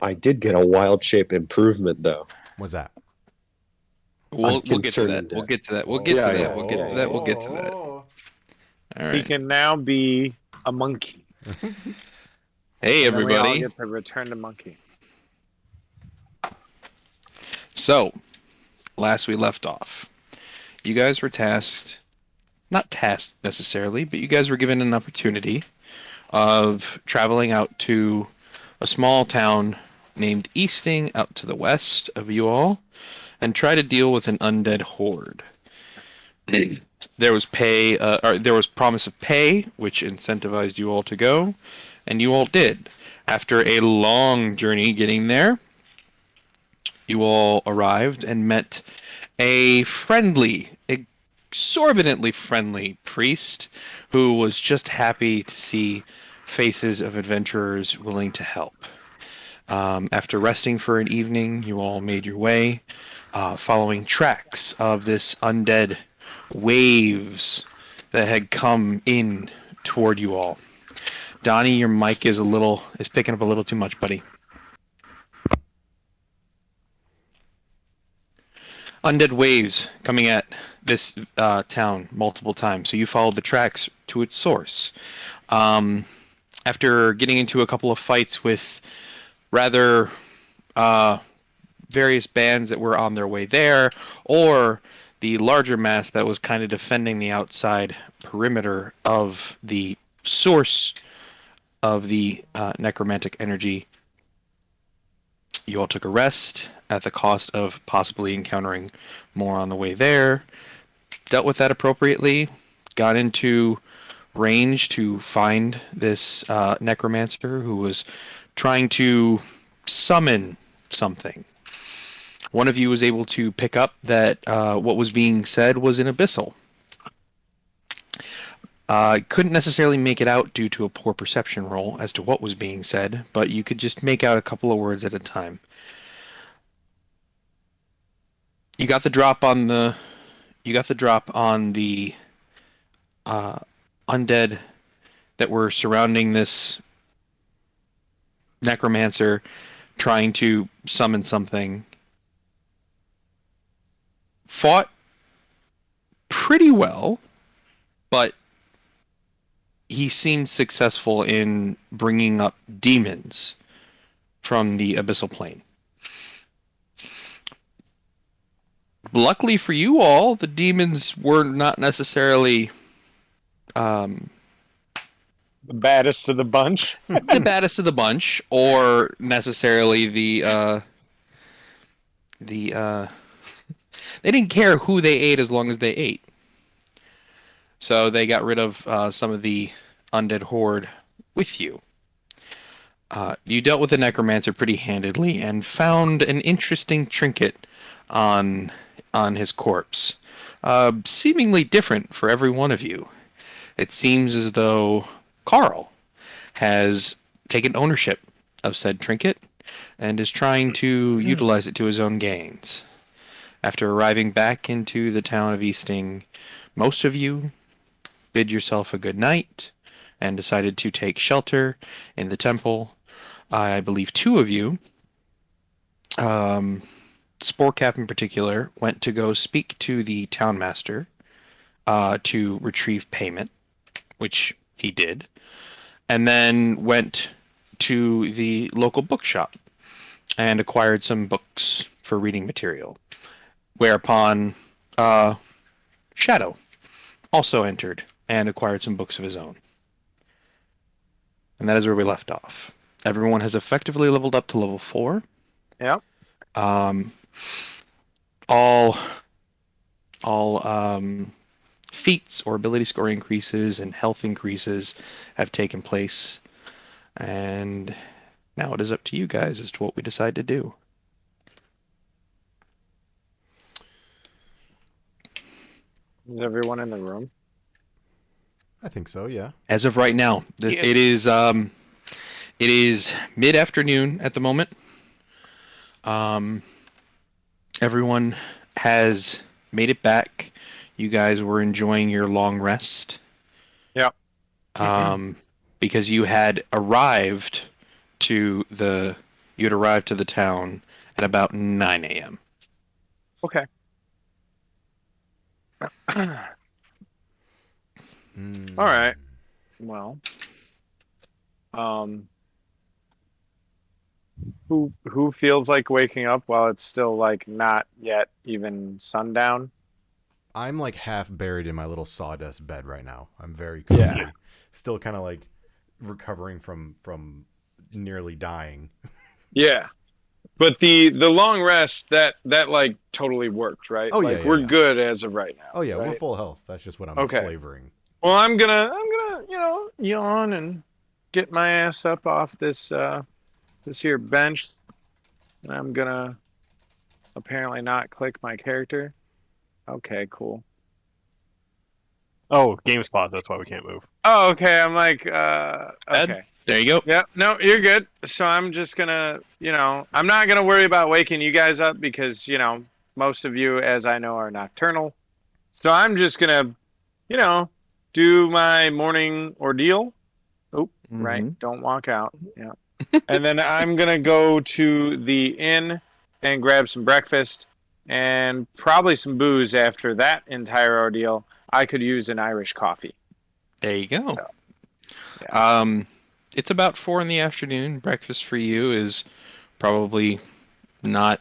I did get a wild shape improvement though. What's that? I We'll can get to turn that. We'll into. get to that. We'll get Yeah, to that. yeah, We'll get yeah, to yeah, that. We'll yeah. get to that. All He right. can now be a monkey. Hey, And then we all everybody. get to return to monkey. So, last we left off, you guys were tasked, not tasked necessarily, but you guys were given an opportunity of traveling out to a small town named Easting out to the west of you all and try to deal with an undead horde. There was there was promise of pay, which incentivized you all to go, and you all did. After a long journey getting there, you all arrived and met a friendly, exorbitantly friendly priest who was just happy to see faces of adventurers willing to help. After resting for an evening, you all made your way, following tracks of this undead waves that had come in toward you all. Donnie, your mic is picking up a little too much, buddy. Undead waves coming at this town multiple times. So you followed the tracks to its source. Um, After getting into a couple of fights with rather uh, various bands that were on their way there, or the larger mass that was kind of defending the outside perimeter of the source of the necromantic energy, you all took a rest at the cost of possibly encountering more on the way there. Dealt with that appropriately. Got into range to find this necromancer who was trying to summon something. One of you was able to pick up that what was being said was an abyssal. Couldn't necessarily make it out due to a poor perception roll as to what was being said, but you could just make out a couple of words at a time. You got the drop on the uh, undead that were surrounding this necromancer trying to summon something. Fought pretty well, but he seemed successful in bringing up demons from the abyssal plane. Luckily for you all, the demons were not necessarily The baddest of the bunch. the baddest of the bunch, or necessarily the they didn't care who they ate as long as they ate. So they got rid of some of the undead horde with you. You dealt with the necromancer pretty handedly and found an interesting trinket on his corpse, seemingly different for every one of you. It seems as though Carl has taken ownership of said trinket and is trying to utilize it to his own gains. After arriving back into the town of Easting, most of you bid yourself a good night and decided to take shelter in the temple. I believe two of you, Sporecap in particular, went to go speak to the townmaster to retrieve payment, which he did, and then went to the local bookshop and acquired some books for reading material. Whereupon Shadow also entered and acquired some books of his own. And that is where we left off. Everyone has effectively leveled up to level 4. Yeah. Um, all feats or ability score increases and health increases have taken place. And now it is up to you guys as to what we decide to do. Is everyone in the room? I think so, yeah. As of right now, Yeah. it is mid-afternoon at the moment. Everyone has made it back. You guys were enjoying your long rest. Yeah. Because you had arrived to the you'd arrive to the town at about 9 a.m. Okay. Mm. All right. Well, who feels like waking up while it's still like not yet even sundown? I'm like half buried in my little sawdust bed right now. I'm very Yeah. comfy. Still kind of like recovering from nearly dying. Yeah. But the long rest that like totally worked, right? Oh, yeah, Like yeah, we're yeah. good as of right now. Oh yeah, we're right? full health. That's just what I'm Okay. flavoring. Well, I'm gonna yawn and get my ass up off this here bench, and I'm gonna apparently not click my character. Okay, cool. Oh, game's paused. That's why we can't move. Oh, okay. I'm like, Ed? okay. There you go. Yep. No, you're good. So I'm just gonna, I'm not gonna worry about waking you guys up because, most of you, as I know, are nocturnal. So I'm just gonna, do my morning ordeal. Oh, right. Mhm. Don't walk out. Yeah. And then I'm gonna go to the inn and grab some breakfast and probably some booze after that entire ordeal. I could use an Irish coffee. There you go. So, yeah. It's about 4 in the afternoon. Breakfast for you is probably not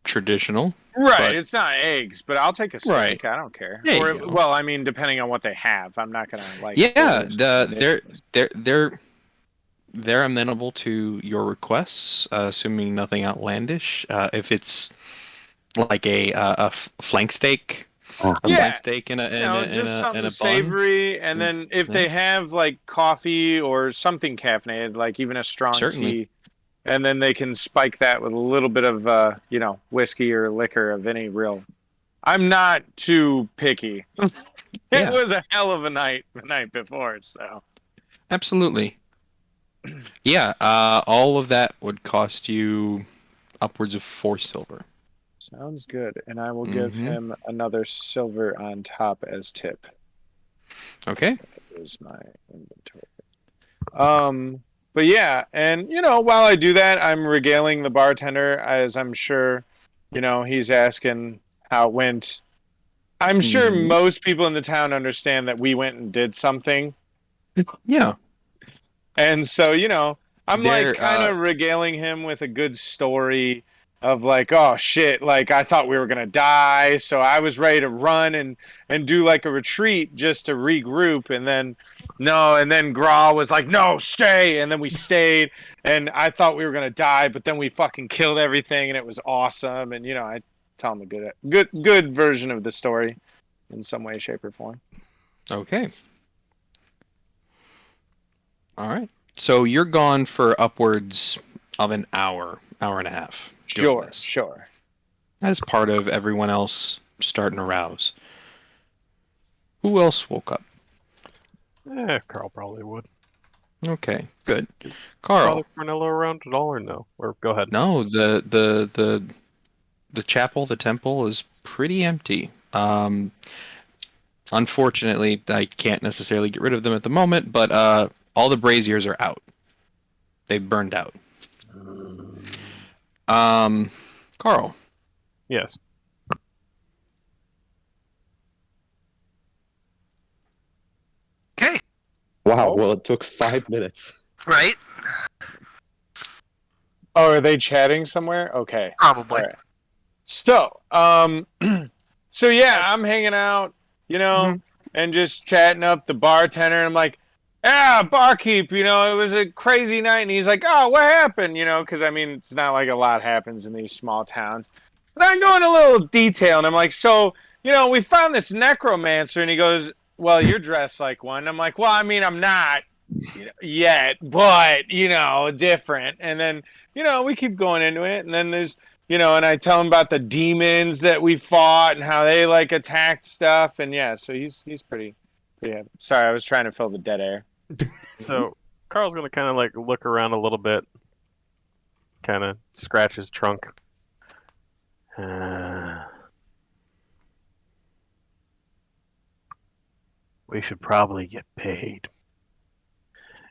traditional. Right, but- it's not eggs, but I'll take a steak. Right. I don't care. There Or you go. well, I mean, depending on what they have, I'm not gonna like. Yeah, order something they're amenable to your requests, assuming nothing outlandish. If it's like a flank steak, a Yeah, flank steak in a just something in a bun. savory, and then if Yeah. they have like coffee or something caffeinated, like even a strong Certainly. tea, and then they can spike that with a little bit of whiskey or liquor of any real. I'm not too picky. It Yeah. was a hell of a night the night before, so. Absolutely. Yeah, all of that would cost you upwards of 4 silver. Sounds good, and I will give Mhm. him another silver on top as tip. Okay. Is my inventory. But yeah, and while I do that, I'm regaling the bartender, as I'm sure, he's asking how it went. I'm sure Mhm. most people in the town understand that we went and did something, Yeah. and so I'm There, like kind of regaling him with a good story of like, oh shit, like I thought we were gonna die, so I was ready to run and do like a retreat just to regroup, and then Graw was like, no, stay, and then we stayed, and I thought we were gonna die, but then we fucking killed everything, and it was awesome, and I tell him a good version of the story in some way, shape, or form. Okay. All right. So you're gone for upwards of an hour, hour and a half. doing Sure, this, sure. as part of everyone else starting to rouse. Who else woke up? Carl probably would. Okay, good. Father Carl. Cornello around at all, or no? Or go ahead. No, the chapel, the temple is pretty empty. Unfortunately, I can't necessarily get rid of them at the moment, but all the braziers are out. They've burned out. Carl. Yes. Wow, Oh. well, it took 5 minutes. Right? Oh, are they chatting somewhere? Okay. Probably. All right. So, so yeah, I'm hanging out, and just chatting up the bartender. And I'm like, yeah, barkeep, it was a crazy night. And he's like, oh, what happened? Because I mean, it's not like a lot happens in these small towns. But I go in a little detail, and I'm like, so, we found this necromancer. And he goes, well, you're dressed like one. I'm like, well, I mean, I'm not yet, but, different. And then, we keep going into it. And then there's, and I tell him about the demons that we fought and how they like attacked stuff. And yeah, so he's pretty happy. Sorry, I was trying to fill the dead air. So Carl's gonna kind of like look around a little bit, kind of scratch his trunk. We should probably get paid.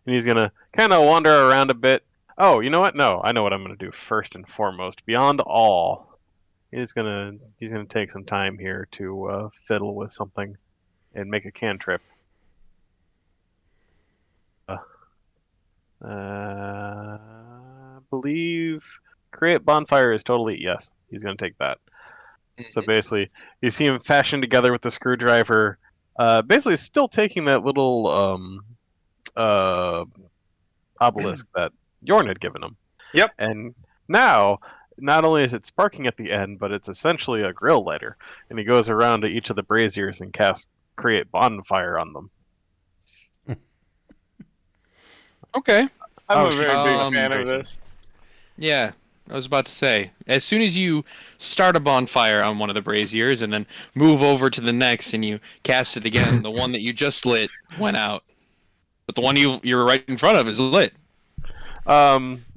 And he's gonna kind of wander around a bit. Oh, you know what? No, I know what I'm gonna do first and foremost. Beyond all, he's gonna take some time here to fiddle with something and make a cantrip. Believe create bonfire is totally yes. He's gonna take that. So basically, you see him fashion together with the screwdriver. Basically, still taking that little obelisk that Yorn had given him. Yep. And now, not only is it sparking at the end, but it's essentially a grill lighter. And he goes around to each of the braziers and casts create bonfire on them. Okay. I'm Oh, a very big um, fan of this. Yeah, I was about to say. As soon as you start a bonfire on one of the braziers and then move over to the next and you cast it again, the one that you just lit went out. But the one you're right in front of is lit.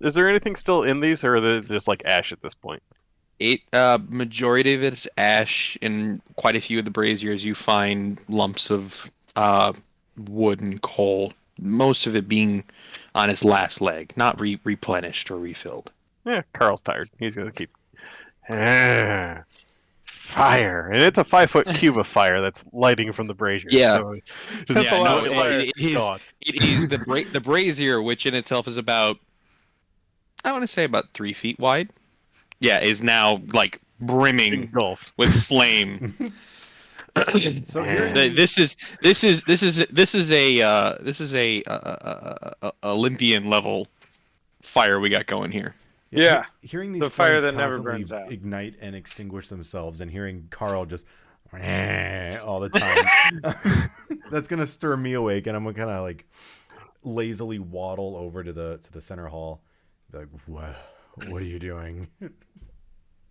Is there anything still in these, or are they just like ash at this point? Majority of it is ash. In quite a few of the braziers, you find lumps of wood and coal. Most of it being on its last leg, not replenished or refilled. Yeah, Carl's tired. He's gonna keep fire, and it's a 5-foot cube of fire that's lighting from the brazier. Yeah. So just That's a lot of fire. it is the brazier, which in itself is about, I want to say about 3 feet wide. Yeah, is now like brimming engulfed with flame. So here, This is a Olympian level fire we got going here. Yeah, hearing these the fire flames that never constantly burns out. ignite and extinguish themselves, and hearing Carl just all the time, that's gonna stir me awake, and I'm gonna kind of like lazily waddle over to the center hall, be like, what are you doing?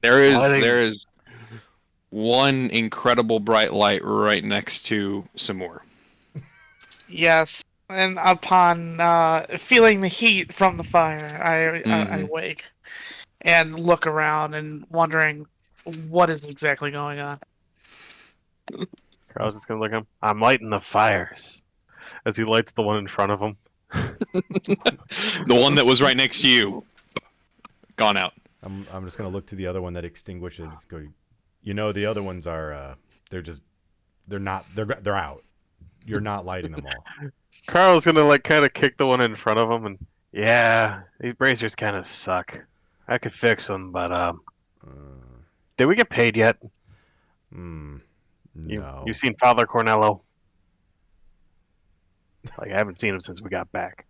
There is one incredible bright light right next to Samur. Yes, and upon feeling the heat from the fire, I wake and look around and wondering what is exactly going on. Carl's just gonna look at him. I'm lighting the fires as he lights the one in front of him. The one that was right next to you, gone out. I'm just gonna look to the other one that extinguishes. Go, the other ones are they're out. You're not lighting them all. Carl's gonna like kind of kick the one in front of him, and yeah, these braziers kind of suck. I could fix them, but did we get paid yet? No. You seen Father Cornello? Like I haven't seen him since we got back.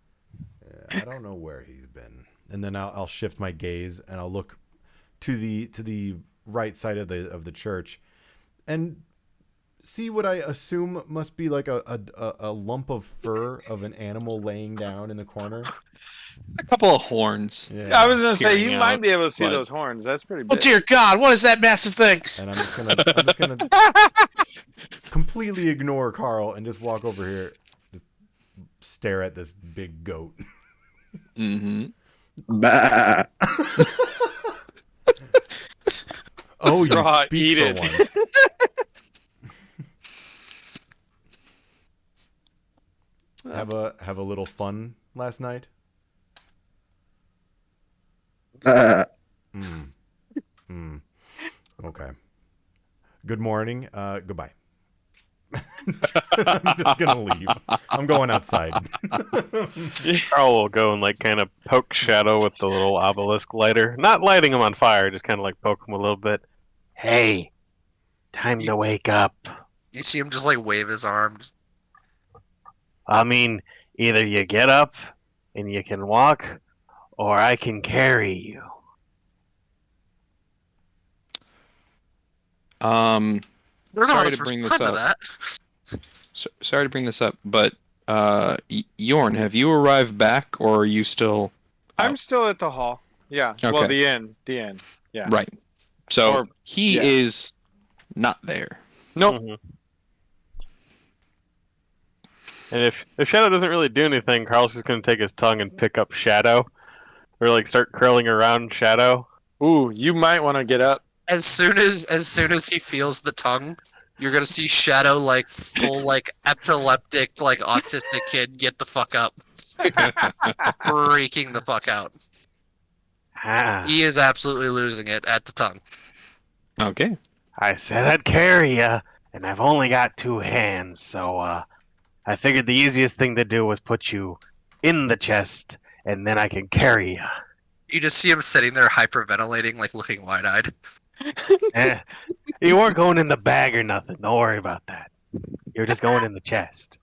I don't know where he's been. And then I'll shift my gaze and I'll look to the right side of the church, and see what I assume must be like a lump of fur of an animal laying down in the corner. A couple of horns. Yeah. I was gonna say Peering you out, might be able to see but- those horns. That's pretty Oh big. dear God, what is that massive thing? And I'm just gonna completely ignore Carl and just walk over here, just stare at this big goat. Mm-hmm. Bah. Oh, you Raw, speak eat for it. once. Have a little fun last night. Bah. Okay. Good morning. Goodbye. I'm just gonna leave. I'm going outside. Carl will go and like kind of poke Shadow with the little obelisk lighter, not lighting him on fire, just kind of like poke him a little bit. Hey, time to wake up. You see him just like wave his arms. I mean, either you get up and you can walk, or I can carry you. We're Sorry not to supposed bring this listen to up. that. Sorry to bring this up, but Yorn, have you arrived back, or are you still? I'm out? still at the hall. Yeah. Well, Okay. the end. Yeah. Right. So Or- he yeah. is not there. Nope. Mhm. And if Shadow doesn't really do anything, Carl's just gonna take his tongue and pick up Shadow, or like start curling around Shadow. Ooh, you might want to get up. As soon as he feels the tongue, you're gonna see Shadow like full like epileptic like autistic kid get the fuck up. freaking the fuck out. Ah, He is absolutely losing it at the tongue. Okay. I said I'd carry ya, and I've only got 2 hands, so I figured the easiest thing to do was put you in the chest, and then I can carry ya. You just see him sitting there hyperventilating, like looking wide-eyed. Eh, you weren't going in the bag or nothing. Don't worry about that. You're just going in the chest.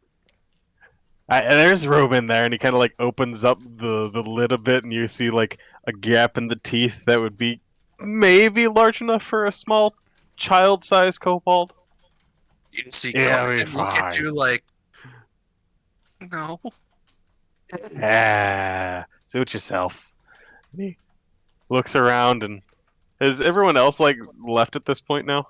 There's room in there, and he kind of like opens up the lid a bit, and you see like a gap in the teeth that would be maybe large enough for a small child-sized kobold. You just see Yeah, him we're look at fine. you like, no. Ah, suit yourself. And he looks around, and has everyone else like left at this point now?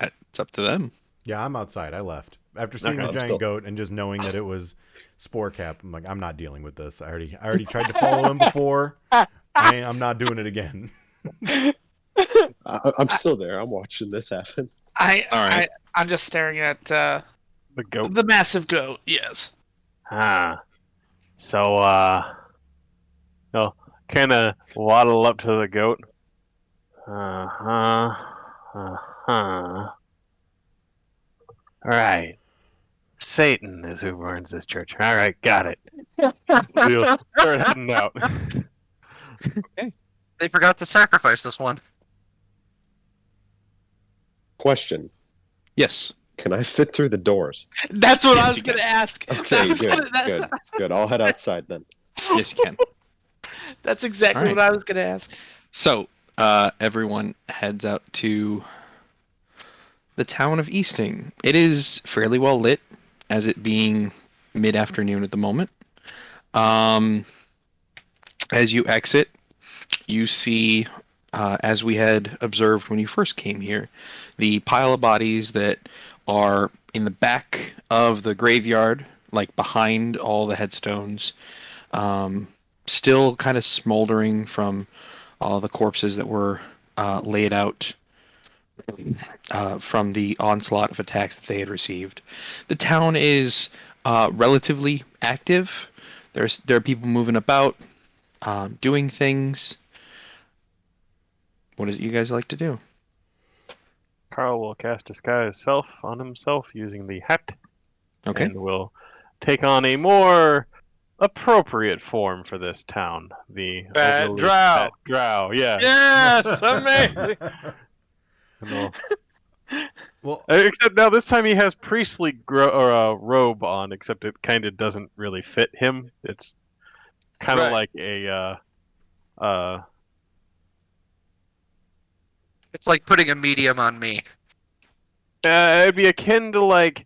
It's up to them. Yeah, I'm outside. I left after seeing Okay. the giant goat and just knowing that it was Spore Cap. I'm like, I'm not dealing with this. I already tried to follow him before. I'm not doing it again. I'm still there. I'm watching this happen. I'm just staring at The goat. the massive goat. Yes. Ah. So, you'll kind of waddle up to the goat. Right. Satan is who burns this church. All right, got it. You'll start heading out. They forgot to sacrifice this one. Question: Yes. Can I fit through the doors? That's what Yes, I was you gonna can. ask. Okay, That's good, what- good. I'll head outside then. Yes, you can. That's exactly All right. what I was gonna ask. So, everyone heads out to the town of Easting. It is fairly well lit, as it being mid-afternoon at the moment. As you exit, you see, as we had observed when you first came here, the pile of bodies that are in the back of the graveyard, like behind all the headstones, still kind of smoldering from all the corpses that were laid out from the onslaught of attacks that they had received. The town is relatively active. There are people moving about, doing things. What is it you guys like to do? Carl will cast Disguise Self on himself using the hat, Okay. and will take on a more appropriate form for this town. The Fat overly drow. fat drow, yeah. Yes, amazing. And they'll- Well, Except now this time he has priestly robe on, except it kind of doesn't really fit him. It's kind of Right. like a It's like putting a medium on me. it'd be akin to like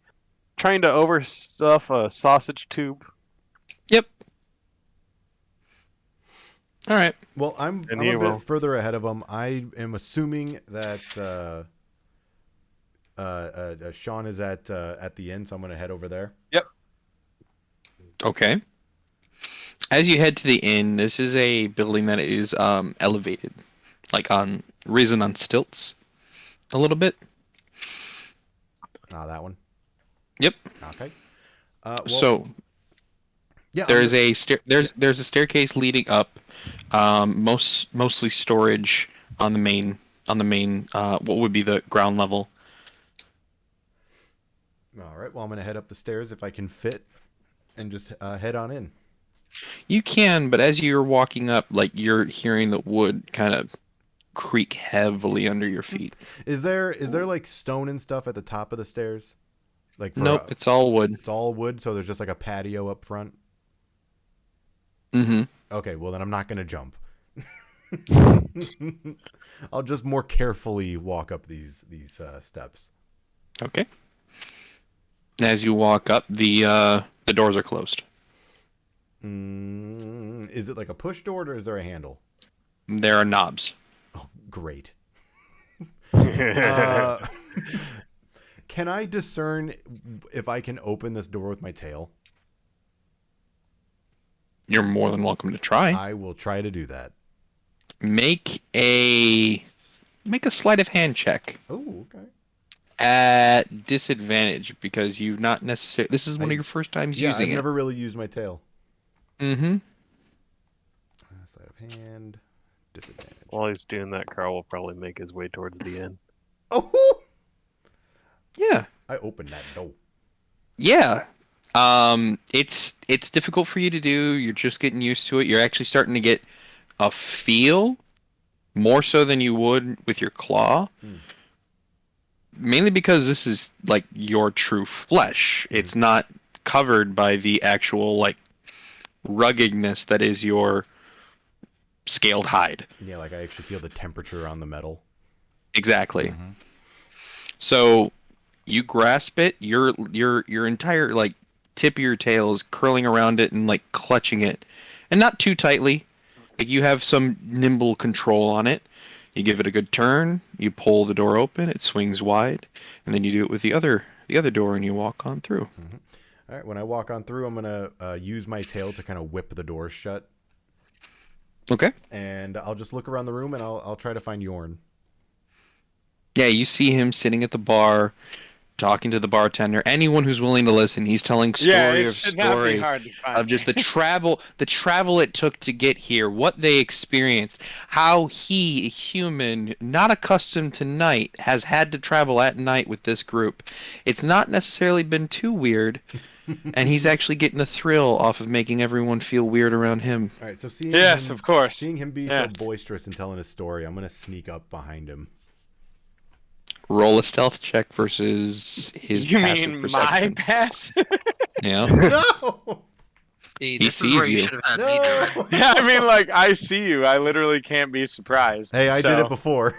trying to overstuff a sausage tube. Yep. All right. well, I'm And a you bit will. further ahead of him. I am assuming that Sean is at the inn, so I'm going to head over there. Okay. As you head to the inn, this is a building that is elevated, like risen on stilts, a little bit. That one. Yep. Okay. Well, So yeah, there's a there's a staircase leading up, mostly storage on the main what would be the ground level. all right. Well, I'm going to head up the stairs if I can fit, and just head on in. You can, but as you're walking up, like you're hearing the wood kind of creak heavily under your feet. Is there like stone and stuff at the top of the stairs? Like for Nope, it's all wood. it's all wood, so there's just like a patio up front. Mm-hmm. Okay, well then I'm not gonna jump. I'll just more carefully walk up these steps. Okay. As you walk up, the doors are closed. Is it like a push door or is there a handle? There are knobs. Oh, great. Can I discern if I can open this door with my tail? You're more than welcome to try. I will try to do that. Make a sleight of hand check. Oh, okay. at disadvantage because you've not necessarily. This is one of your first times Yeah, using I've it. never really used my tail. Mm-hmm. Sleight of hand, disadvantage. While he's doing that, Carl will probably make his way towards the end. Oh, Yeah. I opened that door. Yeah. It's difficult for you to do. You're just getting used to it. You're actually starting to get a feel more so than you would with your claw. Mainly because this is like your true flesh. It's not covered by the actual like ruggedness that is your scaled hide. Yeah, like I actually feel the temperature on the metal. Exactly. So you grasp it, your entire like tip of your tail is curling around it and like clutching it. And not too tightly. Like you have some nimble control on it. You give it a good turn, you pull the door open, it swings wide, and then you do it with the other door and you walk on through. All right, when I walk on through, I'm going to use my tail to kind of whip the door shut. Okay. And I'll just look around the room and I'll try to find Yorn. Yeah, you see him sitting at the bar, talking to the bartender. Anyone who's willing to listen, he's telling story it of should not be story hard to find. of just the travel it took to get here, what they experienced, how he, a human not accustomed to night, has had to travel at night with this group. It's not necessarily been too weird, and he's actually getting a thrill off of making everyone feel weird around him. All right, so seeing Yes, him, of course. seeing him be Yeah. so boisterous and telling his story, I'm going to sneak up behind him. Roll a stealth check versus his You passive mean perception. my pass? Yeah. No! Hey, He this is where sees you you. should have had me do it. No! Yeah, I mean, like, I see you. I literally can't be surprised. Hey, I did So- it before.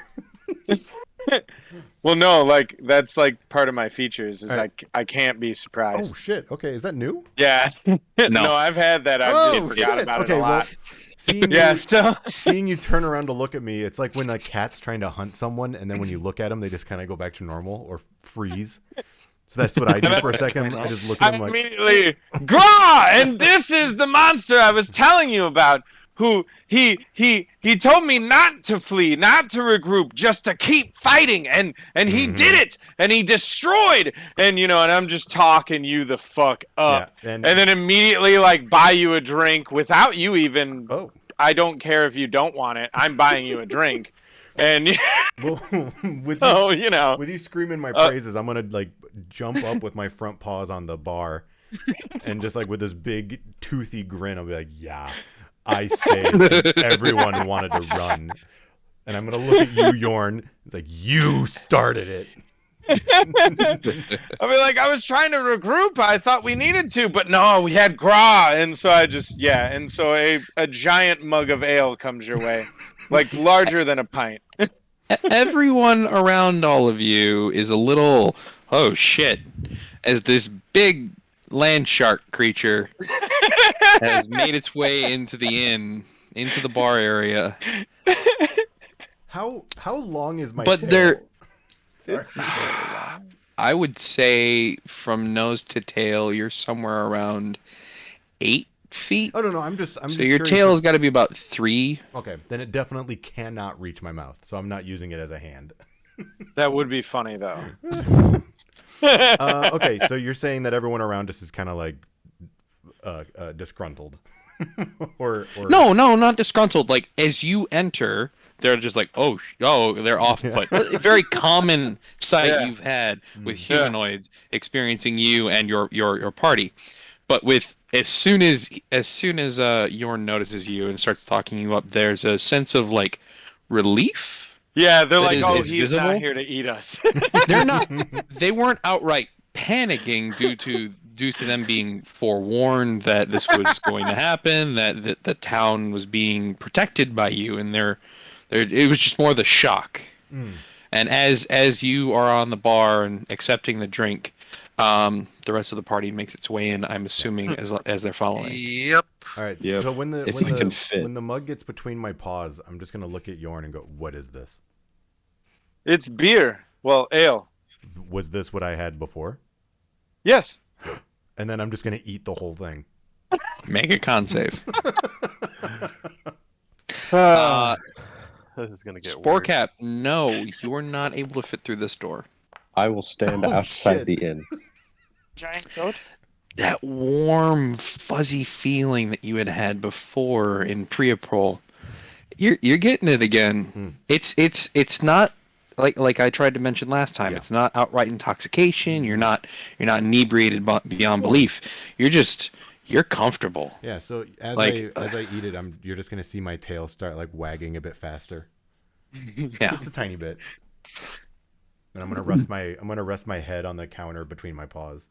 Well, no, like, that's, like, part of my features is Alright. I can't be Oh, surprised. shit. Okay, is that new? Yeah. No, I've had that. I Oh, just forgot shit. about Okay, it a well, lot. seeing Yeah, you, so... seeing you turn around to look at me, it's like when a cat's trying to hunt someone, and then when you look at them, they just kind of go back to normal or freeze. So that's what I do for a second. I just look at I them like, immediately, Graw, and this is the monster I was telling you about. Who he told me not to flee, not to regroup, just to keep fighting, and he did it, and he destroyed, and and I'm just talking you the fuck up, yeah, and then immediately like buy you a drink without you even. oh. I don't care if you don't want it. I'm buying you a drink, and Well, with you, oh, with you screaming my praises, I'm gonna like jump up with my front paws on the bar, and just like with this big toothy grin, I'll be like, "Yeah, I stayed. And everyone wanted to run." And I'm gonna look at you, Yorn. It's like you started it. I mean, like, I was trying to regroup. I thought we needed to, but no, we had Gra. And so and so a giant mug of ale comes your way, like larger than a pint. Everyone around all of you is a little, oh shit, as this big land shark creature has made its way into the inn, into the bar area. How long is my But tail? they're- It's I would say from nose to tail, you're somewhere around 8 feet. Oh no, I'm just So just your curious tail's if- got to be about 3. Okay, then it definitely cannot reach my mouth, so I'm not using it as a hand. that would be funny though. Okay, so you're saying that everyone around us is kind of like disgruntled, or No, not disgruntled. Like as you enter, they're just like, oh, they're off put. A very common sight Yeah. you've had with Yeah. humanoids experiencing you and your party. But with as soon as Yorn notices you and starts talking you up, there's a sense of like relief. Yeah, they're That like, is- oh, is he's visible? not here to eat us. They're not. They weren't outright panicking due to them being forewarned that this was going to happen, that the town was being protected by you, and it was just more the shock. And as you are on the bar and accepting the drink, the rest of the party makes its way in. I'm assuming as they're following. Yep. all right. Yep. So when If I can fit. when the mug gets between my paws, I'm just gonna look at Yorn and go, "What is this? It's beer. Well, ale. Was this what I had before?" Yes. And then I'm just gonna eat the whole thing. Make a con save. This is gonna get Spore weird. Cap, no, you are not able to fit through this door. I will stand Oh, outside shit. the inn. Giant goat. That warm, fuzzy feeling that you had before in pre-April, you're getting it again. Hmm. It's not like I tried to mention last time. Yeah. It's not outright intoxication. You're not inebriated beyond belief. You're comfortable. Yeah, so as Like, I eat it, you're just gonna see my tail start like wagging a bit faster, Yeah. just a tiny bit, and I'm gonna rest my head on the counter between my paws.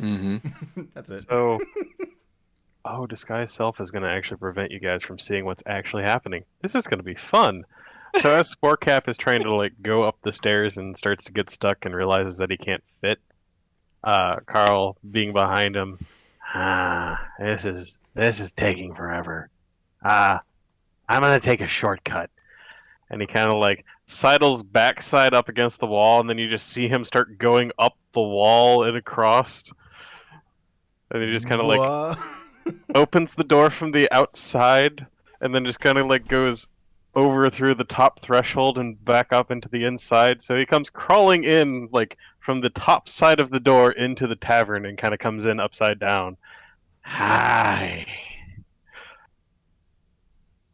Mm-hmm. That's it. So, disguise self is going to actually prevent you guys from seeing what's actually happening. This is going to be fun. So as Sportcap is trying to like go up the stairs and starts to get stuck and realizes that he can't fit, Carl being behind him, this is taking forever. I'm gonna take a shortcut. And he kind of like sidles backside up against the wall, and then you just see him start going up the wall and across. And he just kind of like Wha- opens the door from the outside, and then just kind of like goes over through the top threshold and back up into the inside. So he comes crawling in like from the top side of the door into the tavern and kind of comes in upside down. Hi.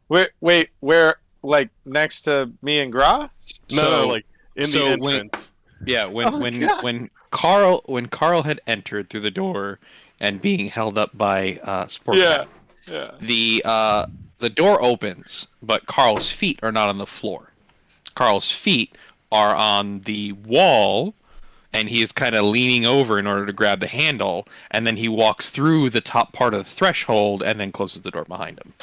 Wait, where? Like next to me and Gra? No, like in the so when- entrance. Yeah, Oh, God. when Carl had entered through the door and being held up by Sport Yeah. Cat, the door opens, but Carl's feet are not on the floor. Carl's feet are on the wall, and he is kind of leaning over in order to grab the handle, and then he walks through the top part of the threshold and then closes the door behind him.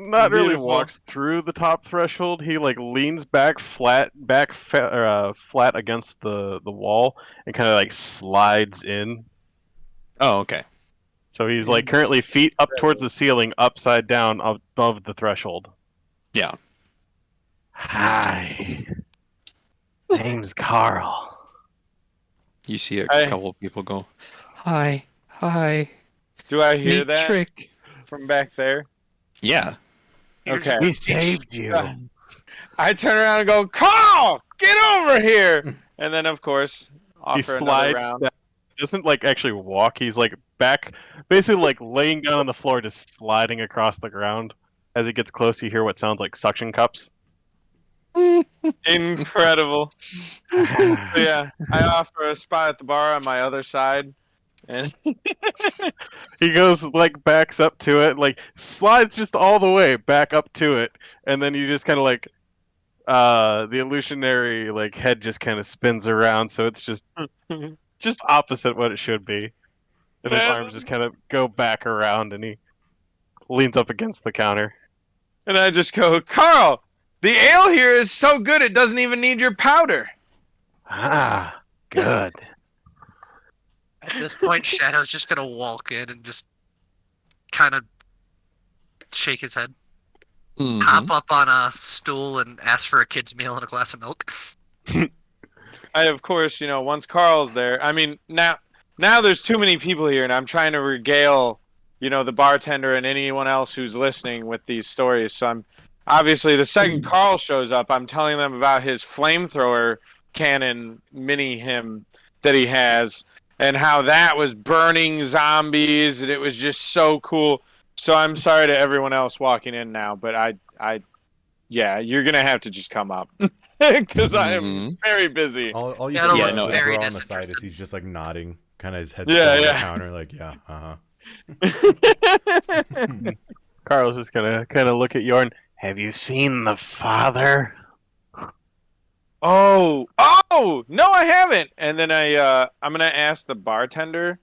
Not really Beautiful. walks through the top threshold. He like leans back flat against the wall and kind of like slides in. Oh, okay. So he's like currently feet up towards the ceiling, upside down above the threshold. Yeah. Hi. Name's Carl. You see a Hi. couple of people go, hi, hi, Do I hear neat that trick. from back there? Yeah. Okay. We saved you. I turn around and go, Carl, get over here! And then, of course, He offer another slides round. down. He doesn't like actually walk. He's like back, basically like laying down on the floor, just sliding across the ground. As he gets close, you hear what sounds like suction cups. Incredible. So, yeah, I offer a spot at the bar on my other side, and He goes like backs up to it, like slides just all the way back up to it, and then you just kind of like the illusionary like head just kind of spins around, so it's just opposite what it should be, and his arms just kind of go back around, and he leans up against the counter. and I just go, Carl, the ale here is so good it doesn't even need your powder. Ah, good. At this point, Shadow's just gonna walk in and just kind of shake his head, Mhm. hop up on a stool, and ask for a kid's meal and a glass of milk. I, of course, once Carl's there, I mean, now there's too many people here, and I'm trying to regale, the bartender and anyone else who's listening with these stories. So I'm obviously the second Carl shows up, I'm telling them about his flamethrower cannon mini him that he has, and how that was burning zombies, and it was just so cool. So I'm sorry to everyone else walking in now, but yeah, you're gonna have to just come up because I am very busy. All you Yeah, see no, on no, the very on the side is disinterested. he's just like nodding, kind of his head Yeah, still on the yeah. counter, like Carl's just gonna kind of look at Yorn. Have you seen the father? Oh, no, I haven't. And then I'm gonna ask the bartender,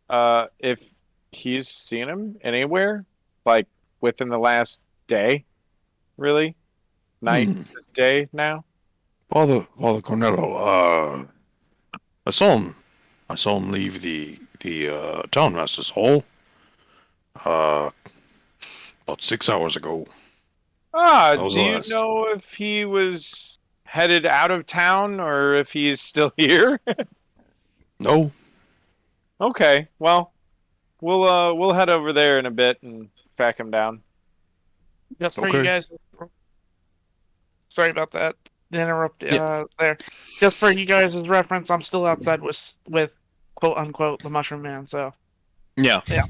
if he's seen him anywhere, like within the last day, really, night, day now. Father Cornetto, I saw him leave the townmaster's hall, about 6 hours ago. That was Do the you last. know if he was headed out of town or if he's still here? No, Okay, well, we'll head over there in a bit and track him down. That's where Okay. you guys. Sorry about that. interrupt Yeah. there. Just for you guys' reference, I'm still outside with quote unquote the Mushroom Man. So Yeah. Yeah.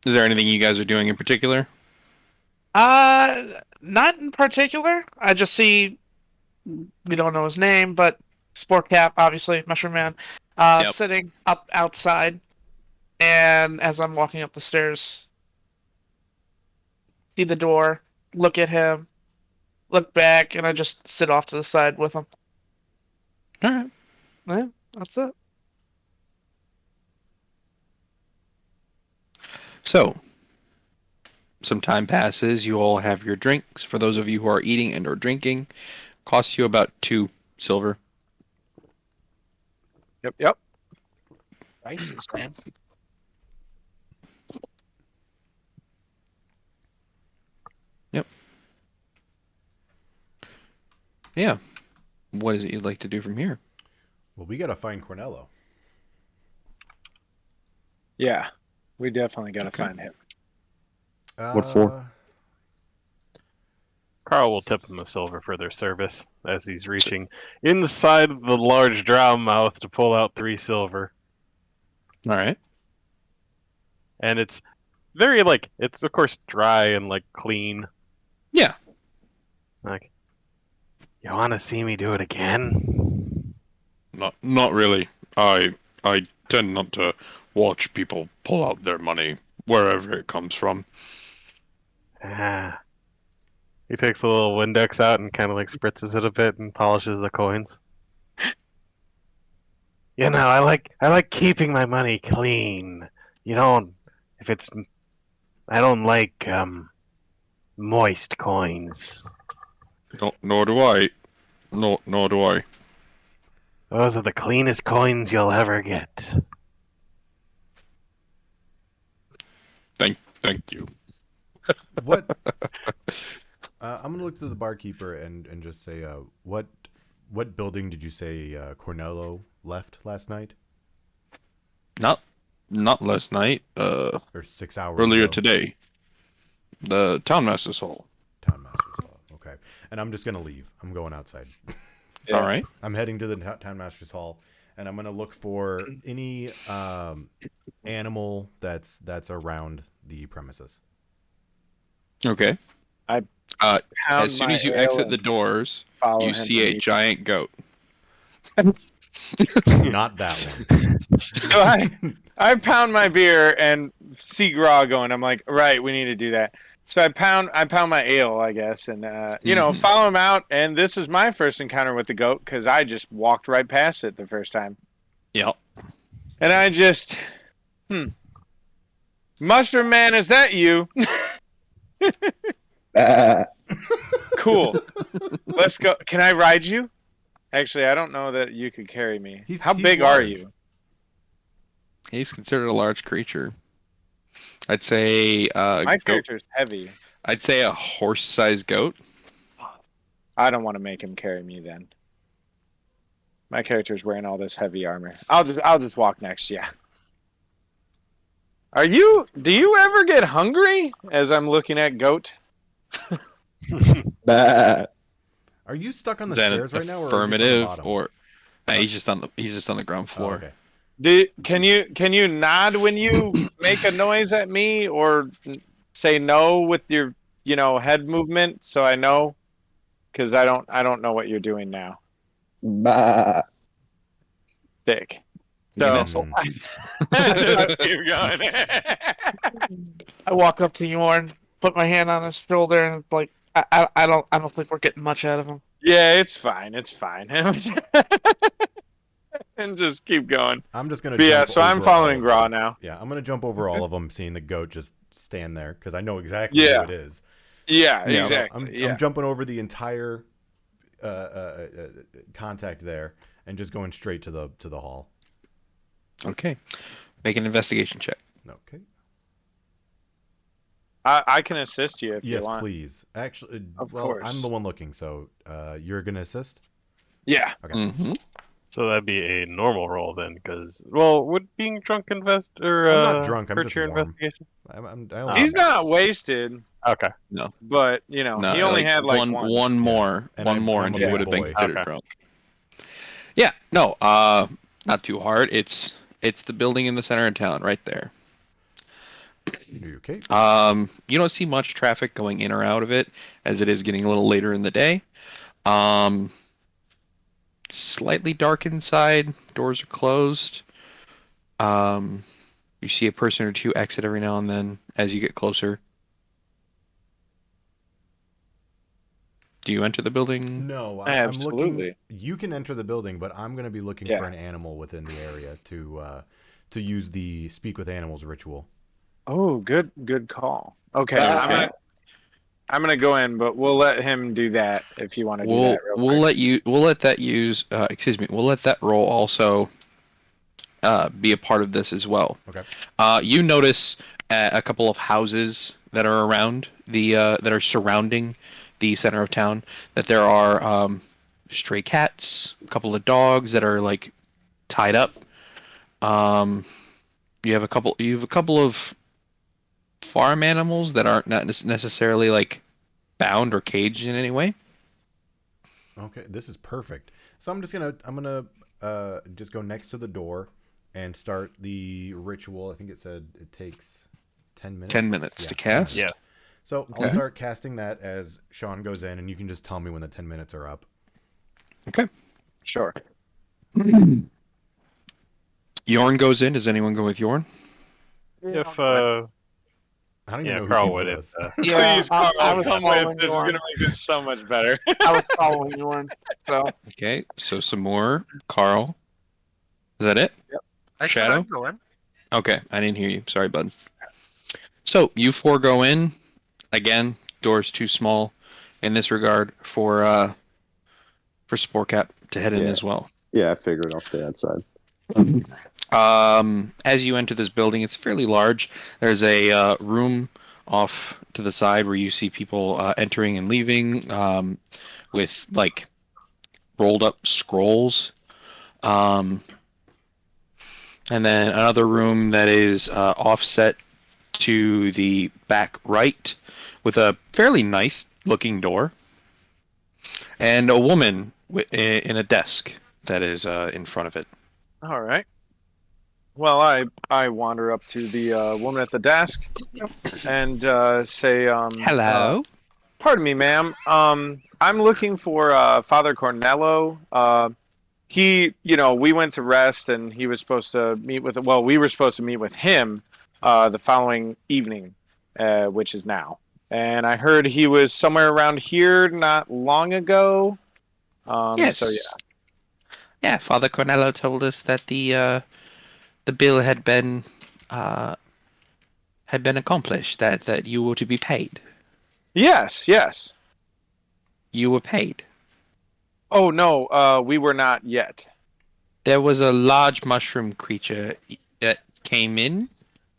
Is there anything you guys are doing in particular? not in particular. I just see we don't know his name, but Sport Cap, obviously Mushroom Man, Yep. sitting up outside, and as I'm walking up the stairs, see the door, look at him, look back, and I just sit off to the side with him. All right. Yeah, that's it. So, some time passes. You all have your drinks. For those of you who are eating and or drinking, costs you about 2 silver. Yep. Prices, man. Yeah. What is it you'd like to do from here? Well, we gotta find Cornello. Yeah, we definitely got to Okay. find him. What for? Carl will tip him a silver for their service as he's reaching inside the large drow mouth to pull out 3 silver. All right. And it's very, like, it's of course dry and, like, clean. Yeah. Like, you want to see me do it again? Not really. I tend not to watch people pull out their money wherever it comes from. Ah. He takes a little Windex out and kind of like spritzes it a bit and polishes the coins. You know, I like keeping my money clean. You don't if it's I don't like moist coins. Nor do I. Nor do I. Those are the cleanest coins you'll ever get. Thank you. What? I'm gonna look to the barkeeper and just say, what building did you say Cornello left last night? Not last night. Or 6 hours Earlier ago? today. The townmaster's hall. Town Master's Hall. Okay. And I'm just gonna leave. I'm going outside. Yeah. All right. I'm heading to the Town Master's Hall, and I'm gonna look for any animal that's around the premises. Okay. Pound As soon my as you ale exit and the doors, follow you him see a immediately. giant goat. Not that one. So I pound my beer and see Graw going. I'm like, right, we need to do that. So I pound my ale, I guess, and Mhm. follow him out. And this is my first encounter with the goat because I just walked right past it the first time. Yep. And I just, Mushroom Man, is that you? Cool. Let's go. Can I ride you? Actually, I don't know that you could carry me. How He's big are large. you? He's considered a large creature. I'd say My character's heavy. I'd say a horse-sized goat. I don't want to make him carry me then. My character's wearing all this heavy armor. I'll just walk next, yeah. Do you ever get hungry as I'm looking at goat? Bah. Are you stuck on the Is that stairs an right now, or affirmative, are you or he's just on the ground Oh, floor. okay. Can you nod when you make a noise at me, or say no with your head movement so I know? Because I don't know what you're doing now. Bah. Dick. You an So asshole. just keep going. I walk up to Yorn, put my hand on his shoulder, and it's like, I don't think we're getting much out of him. Yeah, it's fine. It's fine. And just keep going. I'm just gonna. But yeah, jump so I'm over following all Graw of them. now. Yeah, I'm gonna jump over all of them, seeing the goat just stand there because I know exactly Yeah. who it is. Yeah, Yeah. exactly. I'm jumping over the entire contact there and just going straight to the hall. Okay. Make an investigation check. Okay. I can assist you if Yes, you want. please. Actually, Of well, course. I'm the one looking, so you're gonna assist. Yeah. Okay. Mm-hmm. So that'd be a normal roll then, because would being drunk invest or I'm not drunk, I'm hurt just your warm. investigation? I only He's not wasted. Okay. but you know, No, he only had like one more, And one I'm more, a and big he would have been boy. considered Okay. drunk. Yeah, no, not too hard. It's the building in the center of town, right there. Okay. You don't see much traffic going in or out of it, as it is getting a little later in the day. Slightly dark inside. Doors are closed. You see a person or two exit every now and then as you get closer. Do you enter the building? No, I'm looking. Absolutely. You can enter the building, but I'm going to be looking Yeah. for an animal within the area to use the speak with animals ritual. Oh, good call. Okay, Okay. I'm gonna go in, but we'll let him do that if you want to do that real quick. We'll let that use we'll let that roll also be a part of this as well. Okay. You notice a couple of houses that are around that are surrounding the center of town, that there are stray cats, a couple of dogs that are like tied up. You have a couple of farm animals that aren't not necessarily like bound or caged in any way. Okay, this is perfect. So I'm gonna just go next to the door and start the ritual. I think it said it takes 10 minutes. 10 minutes to 10 minutes. cast. Yeah. So I'll Okay. start casting that as Sean goes in, and you can just tell me when the 10 minutes are up. Okay. Sure. Yorn goes in. Does anyone go with Yorn? If I don't even know who Carl came would. with If, us. Yeah, Please, I Carl, was come with. following This is Yorn. gonna make this so much better. I was following Yorn. So Okay, so some more. Carl. Is that it? I said Shadow? I'm going. Okay, I didn't hear you. Sorry, bud. So you four go in. Again, door's too small in this regard for Sporecap to head in Yeah. as well. Yeah, I figured I'll stay outside. As you enter this building, it's fairly large. There's a room off to the side where you see people entering and leaving with like rolled up scrolls. And then another room that is offset to the back right with a fairly nice looking door. And a woman in a desk that is in front of it. All right. Well, I wander up to the woman at the desk and say, Hello. pardon me, ma'am. I'm looking for Father Cornello. We went to rest, and he was supposed to meet with. Well, we were supposed to meet with him the following evening, which is now. And I heard he was somewhere around here not long ago. Yes. So yeah. Yeah, Father Cornello told us that the bill had been accomplished. That you were to be paid. Yes. You were paid. Oh no, we were not yet. There was a large mushroom creature that came in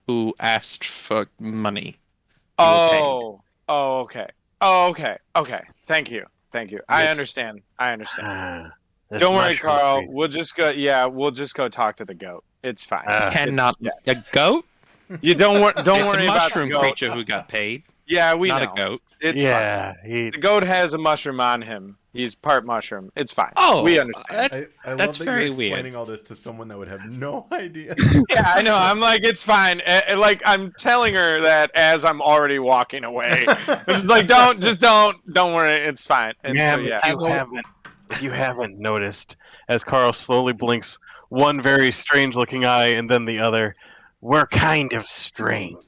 who asked for money. You were paid. Oh, okay. Okay. Thank you. I Yes. understand. this Don't worry, mushroom Carl. creature. We'll just go. Yeah, we'll just go talk to the goat. It's fine. Cannot yeah. a goat? You don't worry It's a about the mushroom goat. creature who got paid, Yeah, we not know. a goat. It's fine. Yeah, The goat has a mushroom on him. He's part mushroom. It's fine. Oh, we understand. I love That's that very you're weird. explaining all this to someone that would have no idea. Yeah, I know. I'm like, it's fine. Like, I'm telling her that as I'm already walking away. It's like, don't worry. It's fine. And so, Ma'am, yeah. if you haven't noticed, as Carl slowly blinks one very strange-looking eye and then the other, we're kind of strange.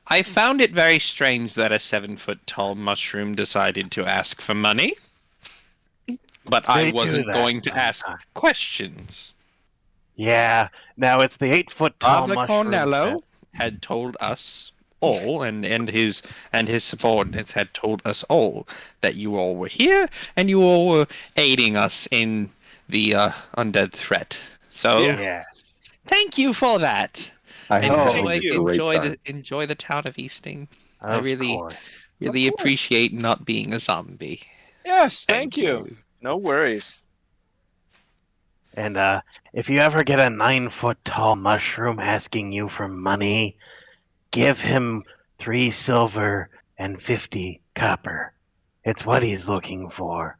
I found it very strange that a 7-foot-tall mushroom decided to ask for money, but They I do wasn't that going to ask sometimes. questions. Yeah, now it's the 8-foot-tall Father mushroom. Cornello had told us all, and his subordinates had told us all that you all were here and you all were aiding us in the undead threat. So Yes. thank you for that. I had Thank a you. great time. Enjoy the town of Easting. I Of really course. appreciate not being a zombie. Yes, thank you. No worries. And if you ever get a 9-foot-tall mushroom asking you for money, give him 3 silver and 50 copper. It's what he's looking for.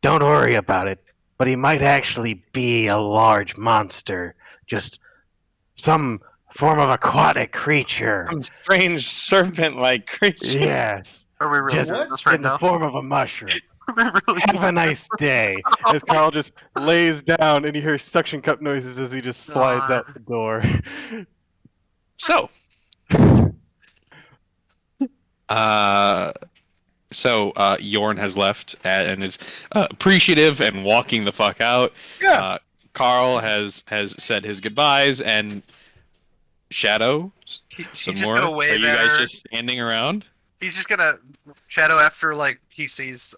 Don't worry about it, but he might actually be a large monster. Just some form of aquatic creature. Some strange serpent-like creature. Yes. Are we really Just doing this right in the now? form of a mushroom. Are we really Have a nice day. As Carl just lays down and you hear suction cup noises as he just slides out the door. So, Yorn has left and is appreciative and walking the fuck out. Yeah. Carl has said his goodbyes, and Shadow, He's some just more. gonna Are wave you at guys her. just standing around? He's just gonna Shadow after like he sees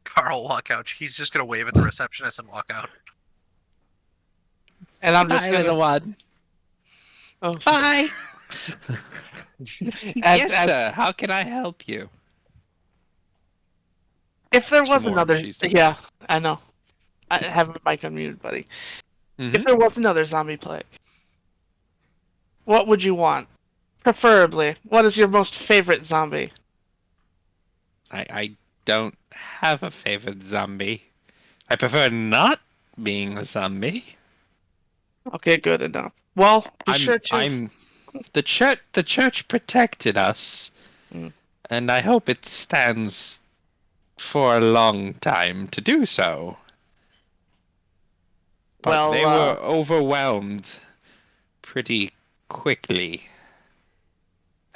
Carl walk out. He's just gonna wave at the receptionist and walk out. And I'm just gonna. one. Oh, Bye. as- Sir. How can I help you? If there was Some more, another, she's- yeah, I know. I have my mic unmuted, buddy. Mhm. If there was another zombie plague, what would you want? Preferably, what is your most favorite zombie? I don't have a favorite zombie. I prefer not being a zombie. Okay, good enough. Well, be sure to. I'm the church protected us, Mm. and I hope it stands for a long time to do so. But Well, they were overwhelmed pretty quickly.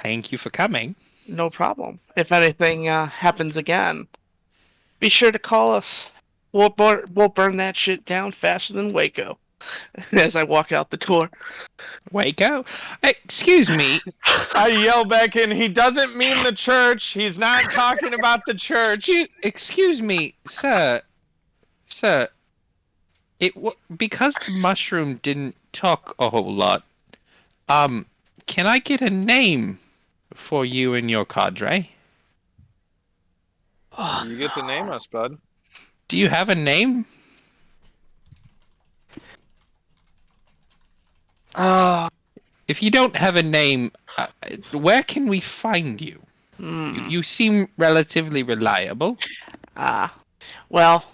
Thank you for coming. No problem. If anything happens again, be sure to call us. We'll burn that shit down faster than Waco. As I walk out the door. Waco? Excuse me. I yell back in, he doesn't mean the church. He's not talking about the church. Excuse me, sir. Sir. Because the mushroom didn't talk a whole lot. Can I get a name for you and your cadre? You get to name us, bud. Do you have a name? If you don't have a name, where can we find you? You seem relatively reliable. Well,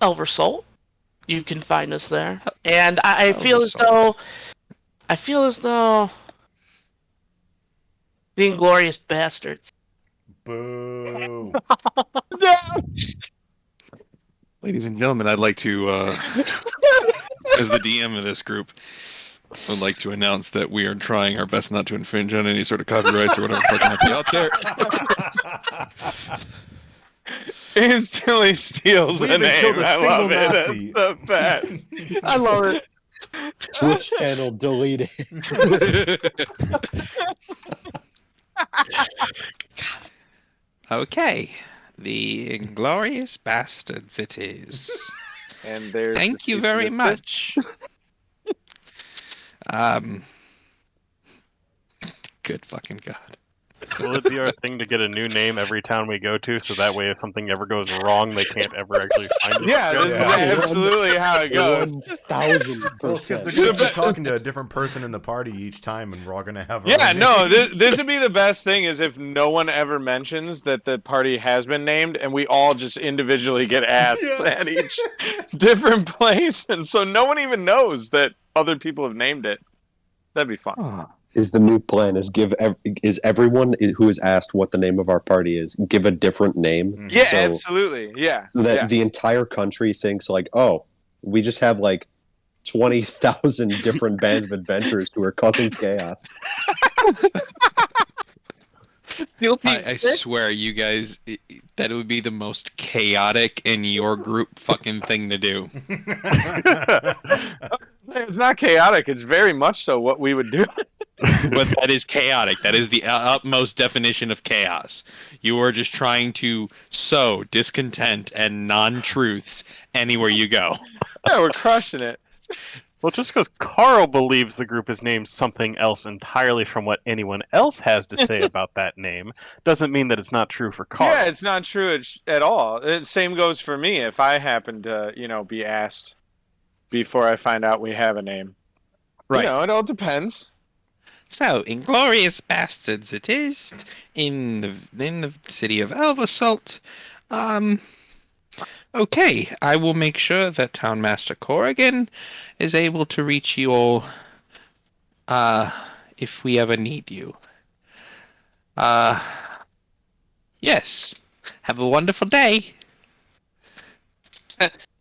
Elversult. You can find us there. And I feel as though the Inglorious Bastards. Boo. Ladies and gentlemen, I'd like to, as the DM of this group, would like to announce that we are trying our best not to infringe on any sort of copyrights or whatever fucking might be out there. Instantly steals We a even name. killed a I love single it. Nazi. That's the best. I love it. Twitch channel deleted. Okay, the Inglorious Bastards it is. And there's Thank the you cease and very desist. much. Good fucking god. Will it be our thing to get a new name every town we go to, so that way if something ever goes wrong, they can't ever actually find us? Yeah, this is absolutely how it goes. 1,000%. Well, kids are gonna keep talking to a different person in the party each time, and we're all gonna have. Our Yeah, own no, names. this would be the best thing is if no one ever mentions that the party has been named and we all just individually get asked at each different place. And so no one even knows that other people have named it. That'd be fun. Is the new plan is is everyone who is asked what the name of our party is give a different name? Yeah, so absolutely. Yeah. that yeah. the entire country thinks like, oh, we just have like 20,000 different bands of adventurers who are causing chaos. I swear, you guys, that would be the most chaotic in your group fucking thing to do. It's not chaotic. It's very much so what we would do. But that is chaotic. That is the utmost definition of chaos. You are just trying to sow discontent and non-truths anywhere you go. Yeah, we're crushing it. Well, just because Carl believes the group is named something else entirely from what anyone else has to say about that name, doesn't mean that it's not true for Carl. Yeah, it's not true at all. Same goes for me. If I happen to, be asked before I find out we have a name. Right. It all depends. So, inglorious bastards it is in the city of Elversult. Okay, I will make sure that Townmaster Corrigan is able to reach you all, if we ever need you. Yes. Have a wonderful day.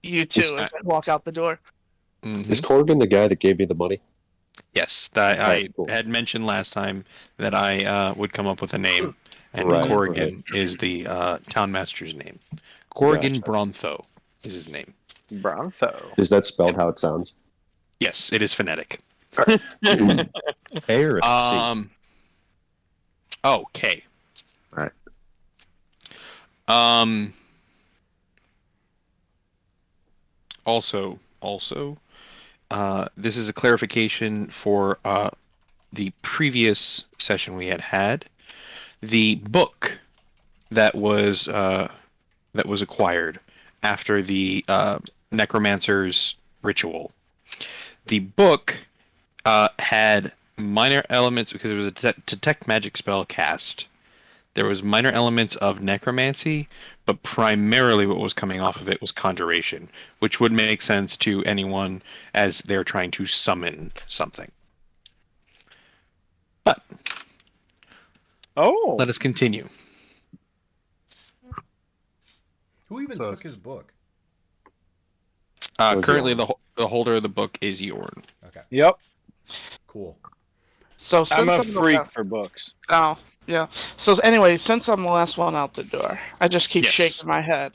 You too. And then walk out the door. Mhm. Is Corrigan the guy that gave me the money? Yes, I Cool. had mentioned last time that I would come up with a name, and Right, Corrigan is the Townmaster's name. Corrigan Gotcha. Brontho is his name. Brontho. Is that spelled how it sounds? Yes, it is phonetic. A or a C? Okay. Right. Also, this is a clarification for the previous session we had. The book that was acquired after the necromancer's ritual. The book had minor elements because it was a detect magic spell cast. There was minor elements of necromancy, but primarily what was coming off of it was conjuration, which would make sense to anyone as they're trying to summon something. But let us continue. Who even So took his book? Currently, the holder of the book is Yorn. Okay, Yep. cool. So since I'm a the freak last- for books. Oh, yeah. So anyway, since I'm the last one out the door, I just keep Yes. shaking my head.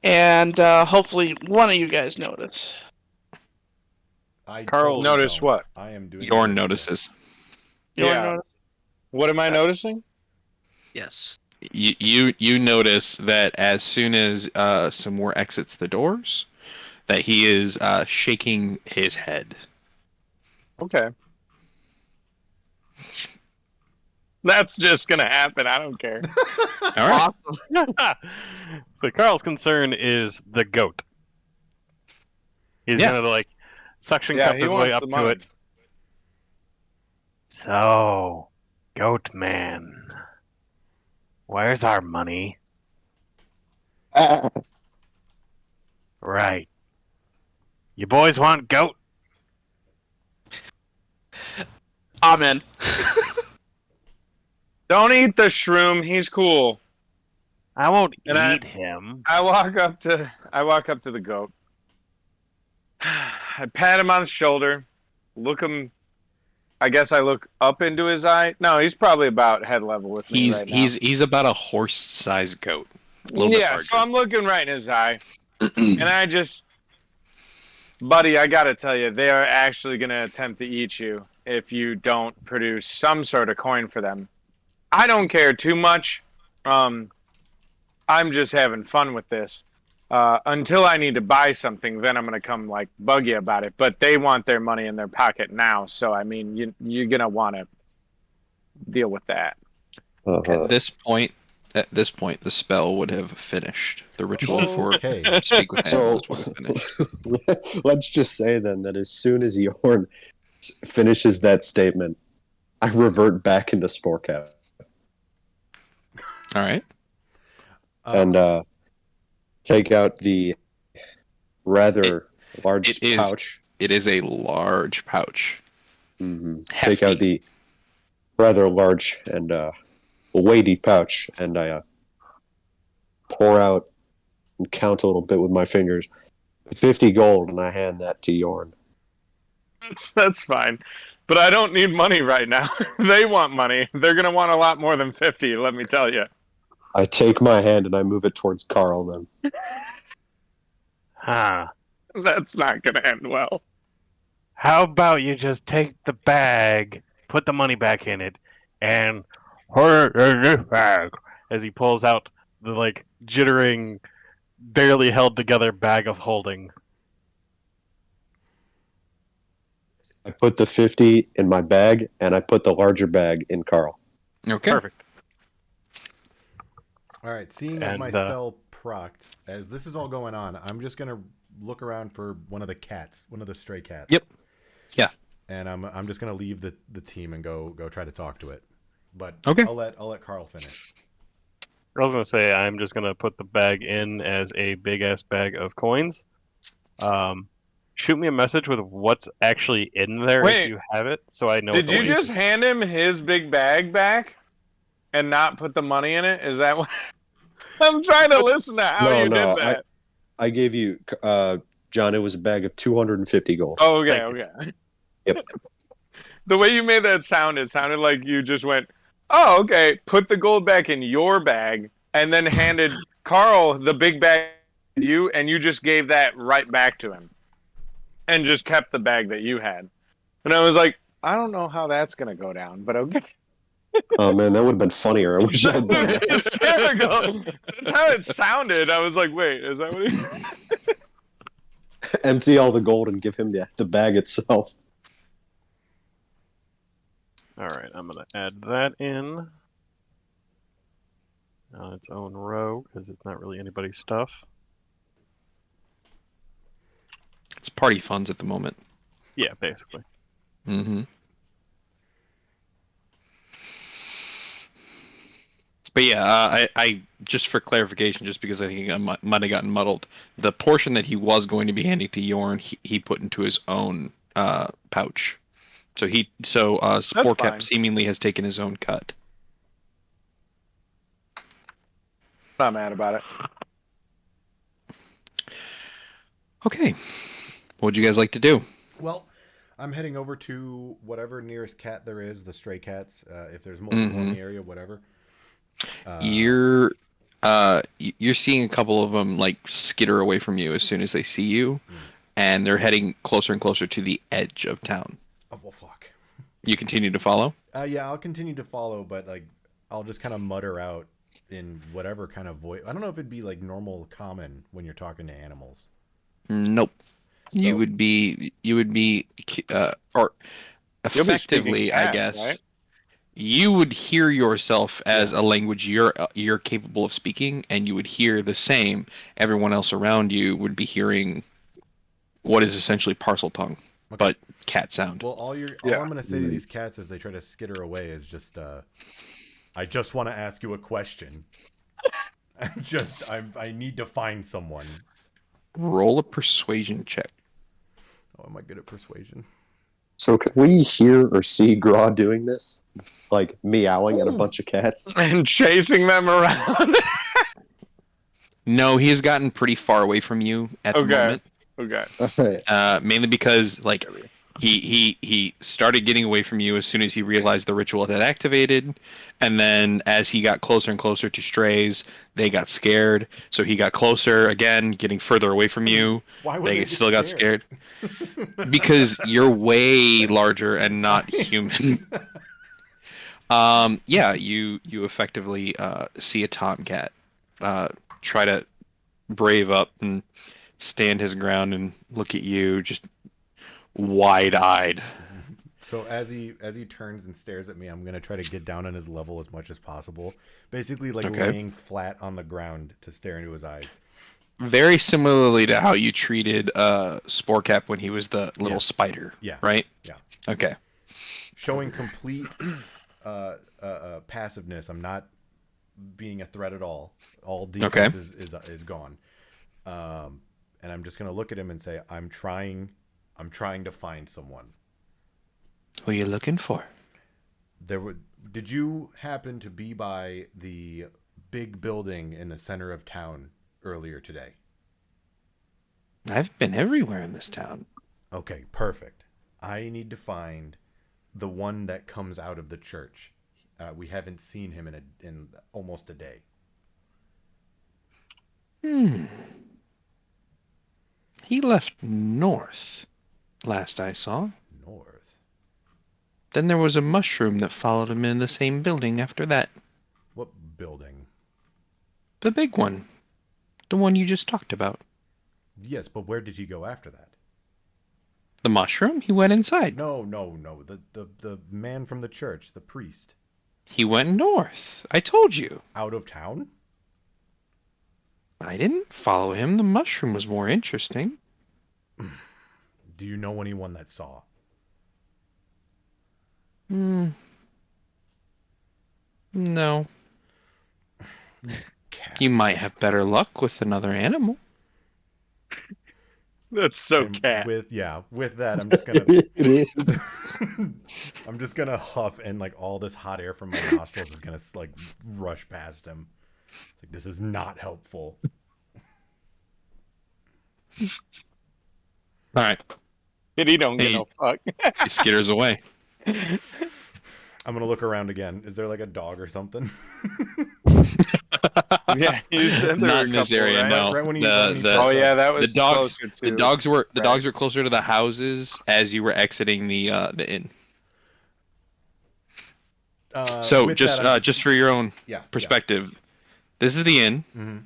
And hopefully one of you guys notice. I Carl, notice don't. what? I am doing. Yorn this notices. You wanna Yeah. notice? What am I noticing? Yes. You notice that as soon as Samur exits the doors, that he is shaking his head. Okay. That's just gonna happen. I don't care. All right. So Carl's concern is the goat. He's Yeah. gonna like suction Yeah, cup he his way wants up the to money. it. So, goat man, where's our money? Right. You boys want goat? I'm in. Don't eat the shroom. He's cool. I won't And I- eat him. I walk up to the goat. I pat him on the shoulder, look him. I guess I look up into his eye. No, he's probably about head level with me right now. He's about a horse-sized goat. A little bit Yeah, larger. so I'm looking right in his eye, and I just, buddy, I gotta tell you, they are actually gonna attempt to eat you if you don't produce some sort of coin for them. I don't care too much. I'm just having fun with this. Until I need to buy something, then I'm gonna come like bug you about it. But they want their money in their pocket now, so I mean, you're gonna want to deal with that. At this point, the spell would have finished. The ritual for Okay. speak with So animals would have finished. let's just say then that as soon as Yorn finishes that statement, I revert back into Sportcat All right. and take out the rather large it is- pouch. It is a large pouch. Take out the rather large and weighty pouch, and I pour out and count a little bit with my fingers. 50 gold, and I hand that to Yorn. That's fine, but I don't need money right now. They want money. They're gonna want a lot more than 50. Let me tell you. I take my hand and I move it towards Carl. Then Huh. That's not gonna end well. How about you just take the bag, put the money back in it, and as he pulls out the like jittering, barely held together bag of holding. I put the 50 in my bag, and I put the larger bag in Carl. Okay. Perfect. All right. Seeing as And, my spell procced, as this is all going on, I'm just gonna look around for one of the cats, one of the stray cats. Yep. Yeah. and I'm just gonna leave the team and go try to talk to it. But Okay. I'll let Carl finish. I was gonna say I'm just gonna put the bag in as a big ass bag of coins. Shoot me a message with what's actually in there Wait, if you have it, so I know. Did what you the just hand him his big bag back and not put the money in it? Is that what? I'm trying to listen to how No, you no, did that. I gave you, John, it was a bag of 250 gold. Oh, okay, Thank okay. Yep. The way you made that sound, it sounded like you just went, "Oh, okay, put the gold back in your bag," and then handed Carl the big bag you, and you just gave that right back to him, and just kept the bag that you had. And I was like, I don't know how that's gonna go down, but okay. Oh man, that would have been funnier. I wish I That had done would be that. hysterical. That's how it sounded. I was like, wait, is that what he? Empty all the gold and give him the bag itself. All right, I'm gonna add that in on its own row because it's not really anybody's stuff. It's party funds at the moment. Yeah, basically. Mm-hmm. But yeah, I just for clarification, just because I think I might have gotten muddled, the portion that he was going to be handing to Yorn, he put into his own pouch. So Sporcap fine. seemingly has taken his own cut. Not mad about it. Okay, what would you guys like to do? Well, I'm heading over to whatever nearest cat there is, the stray cats. If there's multiple in the area, whatever. You're seeing a couple of them like skitter away from you as soon as they see you, and they're heading closer and closer to the edge of town. Oh well, fuck. You continue to follow? Yeah, I'll continue to follow, but like I'll just kind of mutter out in whatever kind of voice. I don't know if it'd be like normal, common when you're talking to animals. Nope. So- You would be or effectively, cat, I guess. right? You would hear yourself as a language you're capable of speaking, and you would hear the same. Everyone else around you would be hearing what is essentially parcel tongue, but cat sound. Well, all I'm going to say to these cats as they try to skitter away is just, I just want to ask you a question. I need to find someone. Roll a persuasion check. Oh, am I good at persuasion? So can we hear or see Graw doing this? Like meowing at a bunch of cats? And chasing them around. No, he has gotten pretty far away from you at the moment. Okay. Okay. Mainly because like he started getting away from you as soon as he realized the ritual had activated, and then as he got closer and closer to strays, they got scared. So he got closer again, getting further away from you. Why would they still get got scared because you're way larger and not human. Yeah, you effectively see a tomcat try to brave up and stand his ground and look at you just wide-eyed. So as he turns and stares at me, I'm gonna try to get down on his level as much as possible. Basically, like laying flat on the ground to stare into his eyes. Very similarly to how you treated Sporcap when he was the little spider. Yeah. Right? Yeah. Okay. Showing complete passiveness. I'm not being a threat at all. All defense is gone. And I'm just gonna look at him and say, I'm trying to find someone. Who are you looking for? Did you happen to be by the big building in the center of town earlier today? I've been everywhere in this town. Okay, perfect. I need to find the one that comes out of the church. We haven't seen him in almost a day. He left north, last I saw. North? Then there was a mushroom that followed him in the same building after that. What building? The big one. The one you just talked about. Yes, but where did he go after that? The mushroom? He went inside. No. The man from the church, the priest. He went north. I told you. Out of town? I didn't follow him. The mushroom was more interesting. Do you know anyone that saw? Hmm. No. Cats. You might have better luck with another animal. That's so And cat. with that, I'm just gonna It is. I'm just gonna huff, and like all this hot air from my nostrils is gonna like rush past him. It's like, this is not helpful. All right. He don't give Hey. no fuck. He skitters away. I'm gonna look around again. Is there like a dog or something? Yeah, you said there Not were in a this couple, area, right? no. Right when he- The- right when he the- pops Oh yeah, up. that was the dogs closer to the dogs were Right. closer to the houses as you were exiting the inn. So with just that, I'm just for your own yeah, perspective, this is the inn. Yeah. Mm-hmm.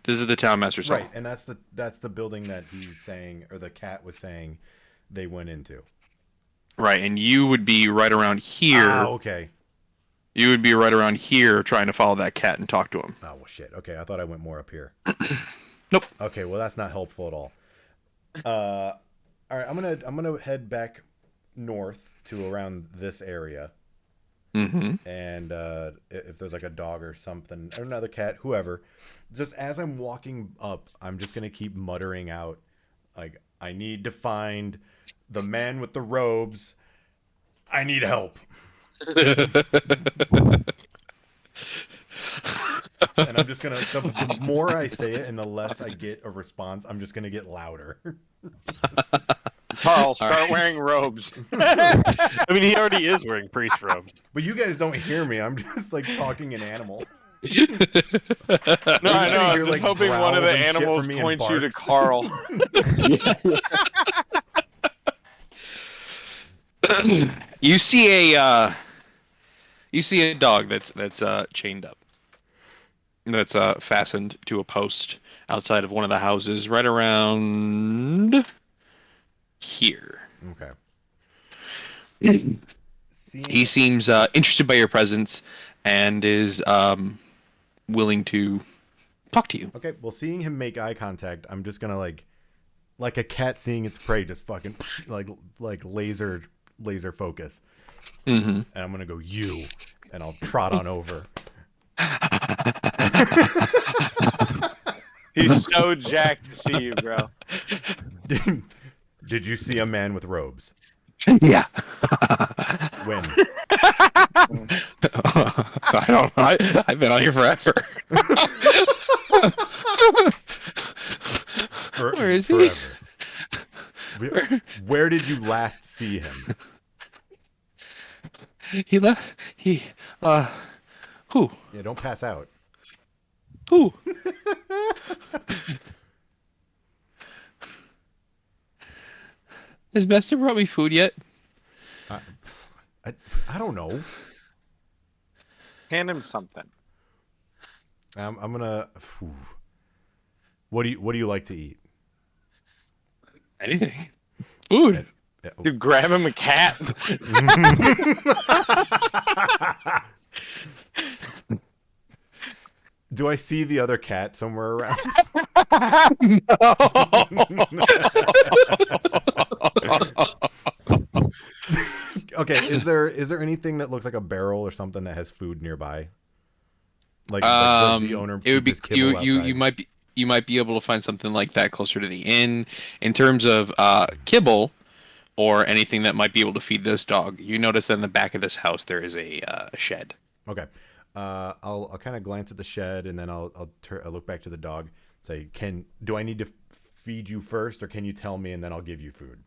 This is the town master's hall. Right, and that's the building that he's saying, or the cat was saying, they went into. Right, and you would be right around here. Ah, okay. You would be right around here trying to follow that cat and talk to him. Oh well, shit. Okay, I thought I went more up here. Nope. Okay, well that's not helpful at all. All right, I'm gonna head back north to around this area, Mm-hmm. and if there's like a dog or something, or another cat, whoever, just as I'm walking up, I'm just gonna keep muttering out, like, I need to find the man with the robes. I need help. And I'm just gonna, the more I say it and the less I get a response, I'm just gonna get louder. Carl, start wearing robes. I mean, he already is wearing priest robes. But you guys don't hear me. I'm just like talking an animal. No, I know. I'm You're, just like, hoping one of the growls and shit for animals me and points you to barks. Carl. You see a dog that's chained up. That's fastened to a post outside of one of the houses, right around here. Okay. He seems interested by your presence and is willing to talk to you. Okay. Well, seeing him make eye contact, I'm just gonna like a cat seeing its prey, just fucking like laser focus. Mm-hmm. And I'm gonna go you, and I'll trot on over. He's so jacked to see you, bro. Did you see a man with robes? Yeah. When? I don't know. I've been out here forever. Where is he? Forever. Where did you last see him? He left. Who? Yeah, don't pass out. Who? Has Bester brought me food yet? I don't know. Hand him something. I'm gonna. What do you like to eat? Anything. Food. You grab him a cat. Do I see the other cat somewhere around? Okay, is there anything that looks like a barrel or something that has food nearby? Like does the owner it would be keep his kibble you outside? you might be able to find something like that closer to the inn. In terms of kibble or anything that might be able to feed this dog, you notice that in the back of this house there is a shed. Okay. I'll kind of glance at the shed, and then I'll look back to the dog. Say, do I need to feed you first, or can you tell me, and then I'll give you food?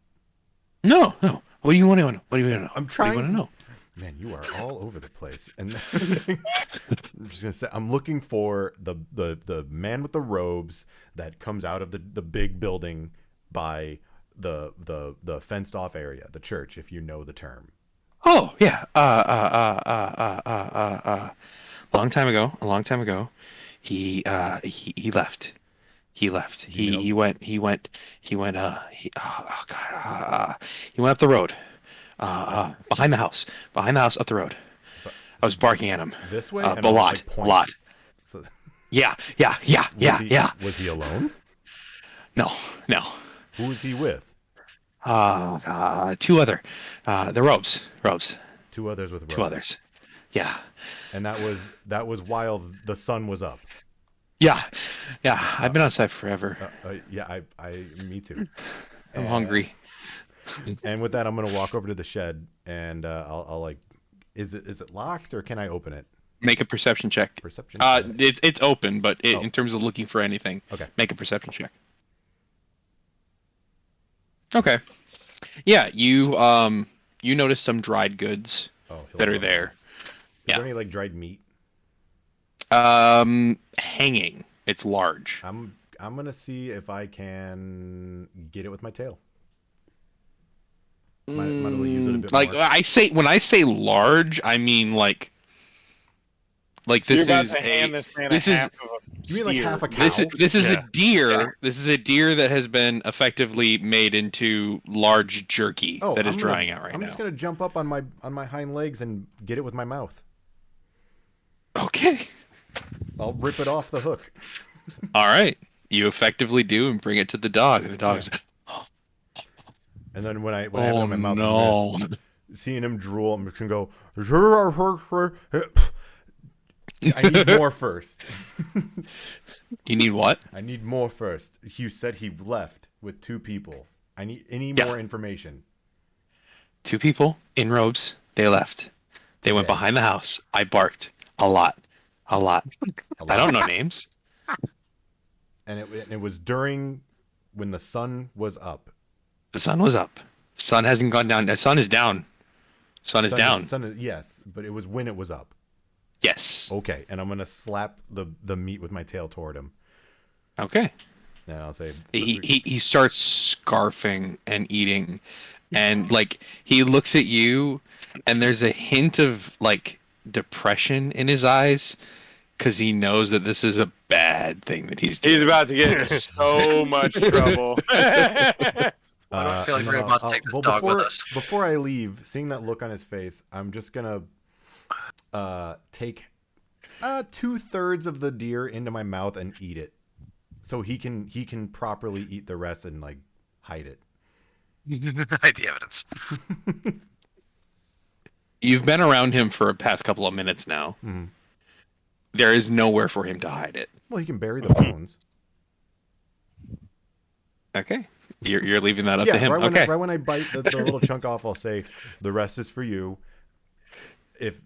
No. What do you want to know? What do you want to know? I'm trying. What do you want to know? Man, you are all over the place. And I'm just gonna say, I'm looking for the man with the robes that comes out of the big building by the fenced off area, the church, if you know the term. Oh yeah. A long time ago, he left. He left. He went. He went up the road. Behind the house, up the road. I was barking at him. This way? A And I'll, lot, like, a point. lot. So, Yeah. Was he alone? No. Who was he with? Two other. The robes. Robes. 2 others with robes. 2 others. Yeah. And that was while the sun was up. Yeah. Yeah. I've been outside forever. Yeah, me too. I'm hungry. And with that, I'm gonna walk over to the shed and I'll like, is it locked or can I open it? Make a perception check. Perception. Check. It's open, but in terms of looking for anything, Okay. Make a perception check. Okay. Yeah, you notice some dried goods that are there. Is there any like dried meat? Hanging. It's large. I'm gonna see if I can get it with my tail. Might use it a bit Like more. when I say large, I mean like this You're about is to hand this man this a is half of a You mean like steer. half a cow? this is Yeah. a deer. Yeah. This is a deer that has been effectively made into large jerky that is drying out right I'm now. just gonna jump up on my hind legs and get it with my mouth. Okay. I'll rip it off the hook. All right. You effectively do and bring it to the dog. And the dog's And then when I have it in my mouth, no. I'm just seeing him drool, I'm just gonna go. I need more first. You need what? I need more first. Hugh said he left with 2 people. I need any Yeah. more information. 2 people in robes. They left. They went Okay. behind the house. I barked a lot. I don't know names. And it was during when the sun was up. The sun was up. Sun hasn't gone down. The sun is down. Sun is down. Yes, but it was when it was up. Yes. Okay, and I'm gonna slap the meat with my tail toward him, Okay. and I'll say, He starts scarfing and eating, and like he looks at you, and there's a hint of like depression in his eyes, because he knows that this is a bad thing that he's doing. He's about to get in so much trouble. I don't feel like and we're then about to take this dog with us. Before I leave, seeing that look on his face, I'm just gonna take 2/3 of the deer into my mouth and eat it, so he can properly eat the rest and like hide it. Hide the evidence. You've been around him for the past couple of minutes now. Mhm. There is nowhere for him to hide it. Well, he can bury the bones. Okay. You're leaving that up to him. Right Okay. when I bite the little chunk off, I'll say, "The rest is for you." If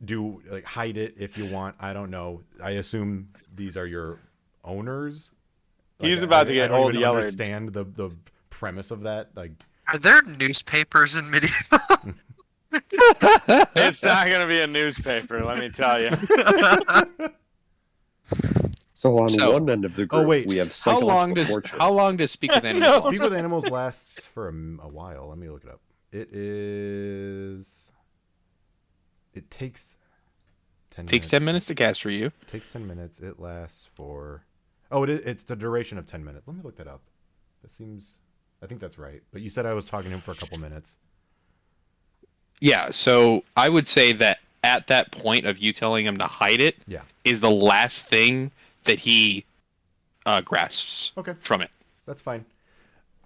do like hide it if you want. I don't know. I assume these are your owners. He's about to get I don't old even Yeller. understand the premise of that. Like, Are there newspapers in medieval? It's not going to be a newspaper, let me tell you. So on So- one end of the group, wait. we have How long psychological torture. does speak with animals? Speak with animals lasts for a while. Let me look it up. It takes 10 minutes. Takes 10 minutes to cast for you. Takes 10 minutes. It lasts for... Oh, it's the duration of 10 minutes. Let me look that up. I think that's right. But you said I was talking to him for a couple minutes. Yeah, so I would say that at that point of you telling him to hide it Yeah. is the last thing that he grasps Okay. from it. That's fine.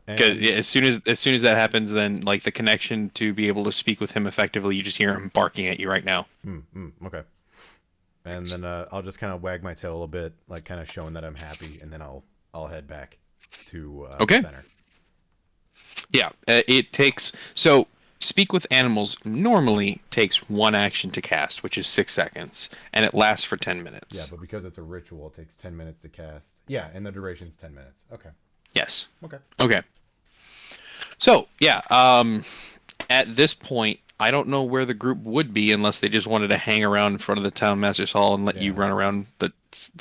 Because And- as soon as that happens, then like the connection to be able to speak with him effectively, you just hear him barking at you right now. Okay. And then I'll just kind of wag my tail a little bit, like kind of showing that I'm happy, and then I'll head back to Okay. the center. Yeah, it takes so speak with animals normally takes 1 action to cast, which is 6 seconds, and it lasts for 10 minutes. Yeah, but because it's a ritual, it takes 10 minutes to cast. Yeah, and the duration's 10 minutes. Okay. Yes. Okay. Okay. So yeah, at this point, I don't know where the group would be unless they just wanted to hang around in front of the town master's hall and let you Yeah. run around the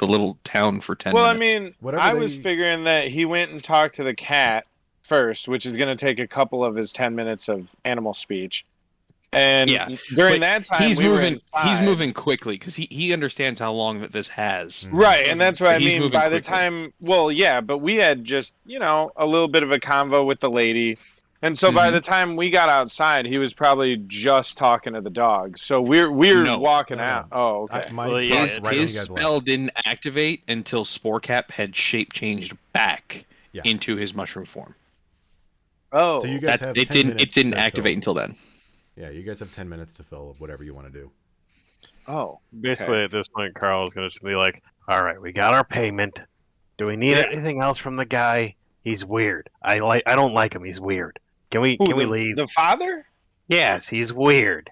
little town for 10 Well, I minutes. mean, Whatever I was they- figuring that he went and talked to the cat first, which is going to take a couple of his 10 minutes of animal speech. And Yeah, during but that time, he's we were moving. He's inside. moving quickly because he understands how long that this has. Right, and that's what I He's mean. moving By the quickly. time, well, yeah, but we had just, a little bit of a convo with the lady. And so by Mhm. the time we got outside, he was probably just talking to the dog. So we're No. walking No, no. out. Oh, okay. Well, yeah, His, right when you his guys left. spell didn't activate until Sporecap had shape changed back Yeah. into his mushroom form. Oh, So you guys That have it 10 didn't minutes to activate fill. until then. Yeah, you guys have 10 minutes to fill whatever you want to do. oh. Basically, at this point, Carl is going to be like, "All right, we got our payment. Do we need Yeah. anything else from the guy? He's weird. I don't like him. He's weird. Can we Who, leave? The father? Yes, he's weird.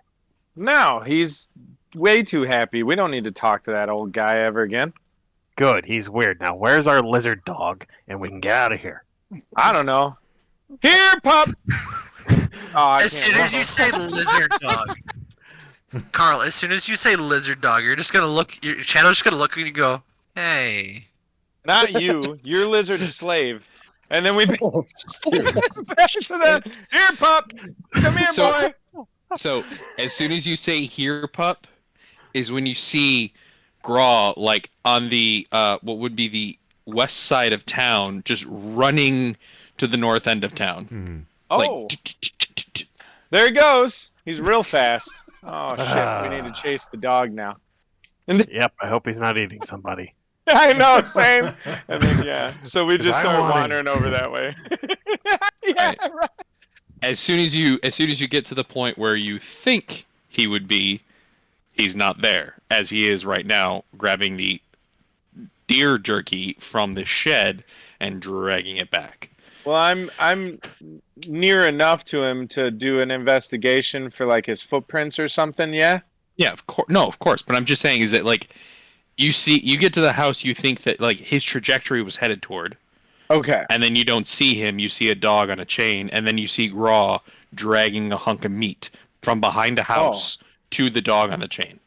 No, he's way too happy. We don't need to talk to that old guy ever again. Good. He's weird. Now, where's our lizard dog? And we can get out of here." I don't know. Here, pup. Oh, As soon as you say lizard dog, Carl, as soon as you say lizard dog, you're just gonna look. Your Shadow's just gonna look at you and go, "Hey." not you, your lizard slave, and then we back to that. Here, pup. Come here, So- boy. So as soon as you say "here, pup," is when you see Graw like on the what would be the west side of town, just running to the north end of town. Mhm. Oh, there he goes. He's real fast. Oh shit, we need to chase the dog now. Yep. I hope he's not eating somebody. I know, same. And then yeah, so we just I start want him. wandering over that way. Yeah, right. As soon as you get to the point where you think he would be, he's not there, as he is right now, grabbing the deer jerky from the shed and dragging it back. Well, I'm near enough to him to do an investigation for like his footprints or something. Yeah. Yeah, of course. No, of course. But I'm just saying is that like you get to the house, you think that like his trajectory was headed toward, Okay. and then you don't see him. You see a dog on a chain, and then you see Graw dragging a hunk of meat from behind a house to the dog on the chain.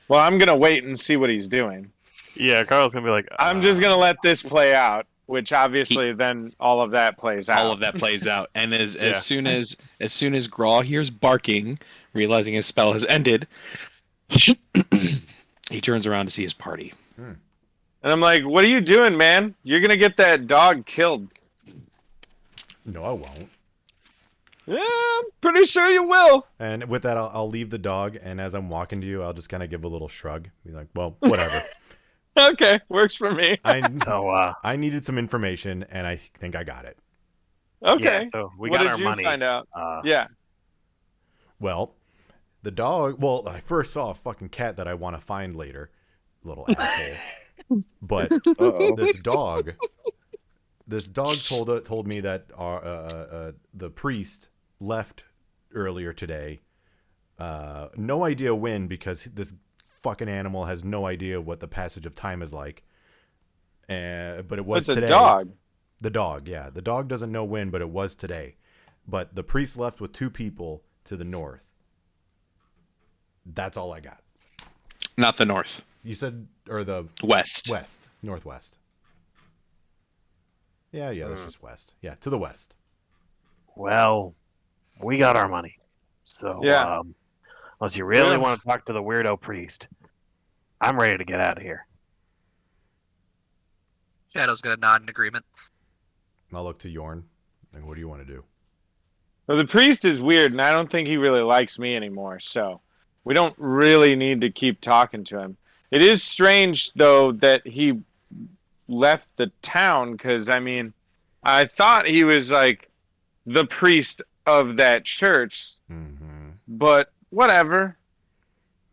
Well, I'm gonna wait and see what he's doing. Yeah, Carl's gonna be like, I'm just gonna let this play out, which obviously then all of that plays out. All of that plays out, and as Yeah. soon as Graw hears barking, realizing his spell has ended, he turns around to see his party. And I'm like, "What are you doing, man? You're gonna get that dog killed." No, I won't. Yeah, I'm pretty sure you will. And with that, I'll leave the dog, and as I'm walking to you, I'll just kind of give a little shrug. Be like, well, whatever. Okay, works for me. I needed some information, and I think I got it. Okay. Yeah, so we what got did our you money. find out? Uh, Yeah. Well, the dog. Well, I first saw a fucking cat that I want to find later. Little asshole. But Uh-oh. this dog told me that the priest left earlier today. No idea when, because this fucking animal has no idea what the passage of time is like. But it was It's today. a dog. The dog, yeah. The dog doesn't know when, but it was today. But the priest left with 2 people to the north. That's all I got. Not the north, You said, or the west. northwest. Yeah, that's just west. Yeah, to the west. Well, we got our money. So, Yeah. unless you really Yeah. want to talk to the weirdo priest, I'm ready to get out of here. Shadow's gonna nod in agreement. I'll look to Yorn. Like, what do you want to do? Well, the priest is weird, and I don't think he really likes me anymore. So we don't really need to keep talking to him. It is strange, though, that he left the town, because, I mean, I thought he was, like, the priest of that church, Mm-hmm. but whatever.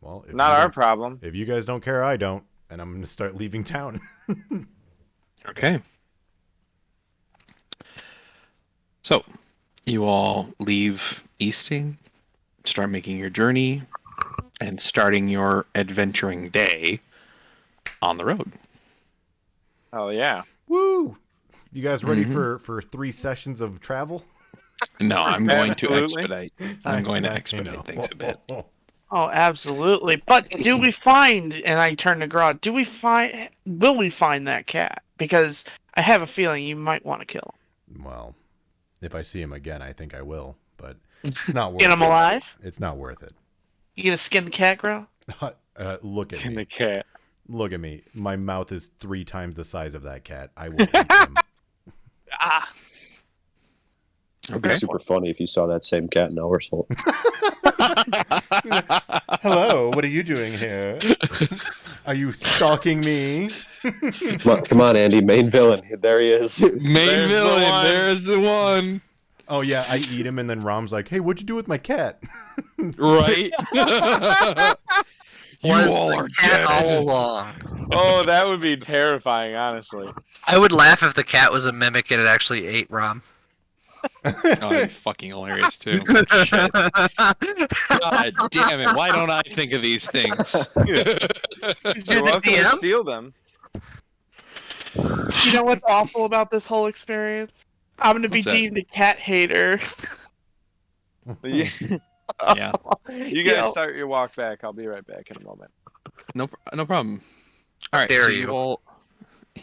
Well, if Not you our don't- problem. If you guys don't care, I don't, and I'm going to start leaving town. Okay. So, you all leave Easting, start making your journey, and starting your adventuring day on the road. Oh, yeah. Woo! You guys ready Mhm. for 3 sessions of travel? No, I'm going to Absolutely. expedite. I'm going to I expedite know. things a bit. Oh, absolutely. But do we find, and I turn to Grodd, will we find that cat? Because I have a feeling you might want to kill Well, if I see him again, I think I will, but it's not him. worth Get him it. alive? It's not worth it. You gonna skin the cat, Grodd? Look at In the me. cat. Look at me. My mouth is 3 times the size of that cat. I will eat him. Ah, It'd be Okay. super funny if you saw that same cat in Elversult. Hello, what are you doing here? Are you stalking me? Come on, Andy, main villain. There he is. Main There's the villain, one. there's the one. Oh yeah, I eat him, and then Rom's like, "Hey, what'd you do with my cat?" Right? You Was all the are cat all dead. along? Oh, that would be terrifying, honestly. I would laugh if the cat was a mimic and it actually ate Rom. Oh, that'd be fucking hilarious too. Shit. God damn it! Why don't I think of these things? You're the welcome to DM? steal them. You know what's awful about this whole experience? I'm gonna be What's that? deemed a cat hater. You Yeah. guys start your walk back. I'll be right back in a moment. No problem. All right. Dare So you.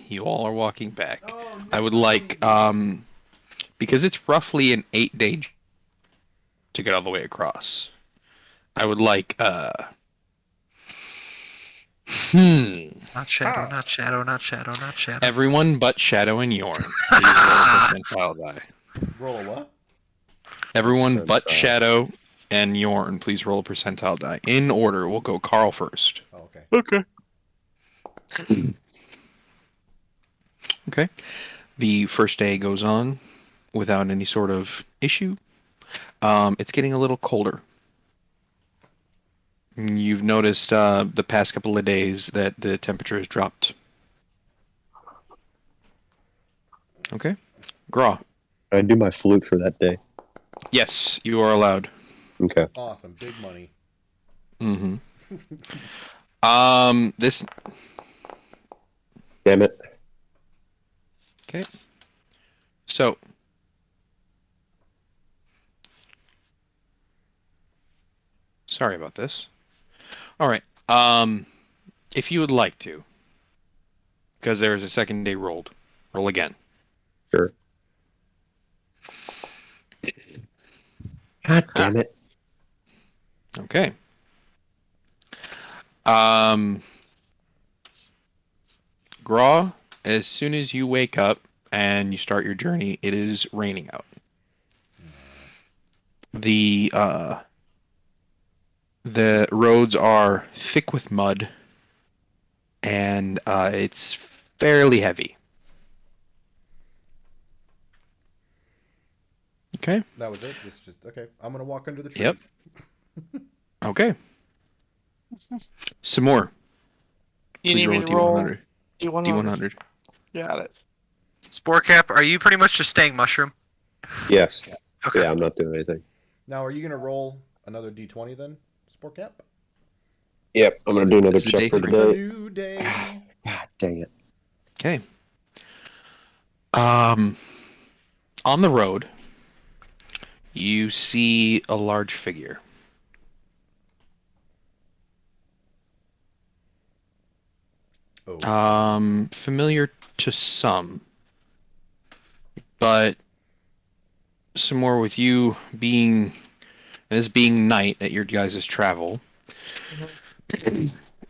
you all are walking back. Oh, I would like because it's roughly an 8-day to get all the way across. I would like Not Shadow, not Shadow, not Shadow, not Shadow. everyone but Shadow and Yorn. Please roll a percentile die. Roll a what? Everyone but Percentile. Shadow and Yorn, please roll a percentile die. In order, we'll go Carl first. Oh, okay. Okay. Okay. The first day goes on without any sort of issue. It's getting a little colder. You've noticed the past couple of days that the temperature has dropped. Okay. Graw. I do my flute for that day. Yes, you are allowed. Okay. Awesome, big money. Mm-hmm. This. Damn it. Okay. So. Sorry about this. All right. If you would like to, because there is a second day rolled, roll again. Sure. God damn it. Okay. Graw, as soon as you wake up and you start your journey, it is raining out. The roads are thick with mud, and it's fairly heavy. Okay. That was it. Just okay. I'm gonna walk under the trees. Yep. Okay. Some more. You Please need me roll a to roll D100. D100. D100. Got it. Sporecap, are you pretty much just staying mushroom? Yes. Okay. Yeah, I'm not doing anything. Now, are you gonna roll another D20 then, Sport Cap? Yep, I'm gonna do another This is check day for three. It's a today. new day. God dang it. Okay. On the road, you see a large figure. Oh. Familiar to some, but some more with you being this being night at your guys' travel.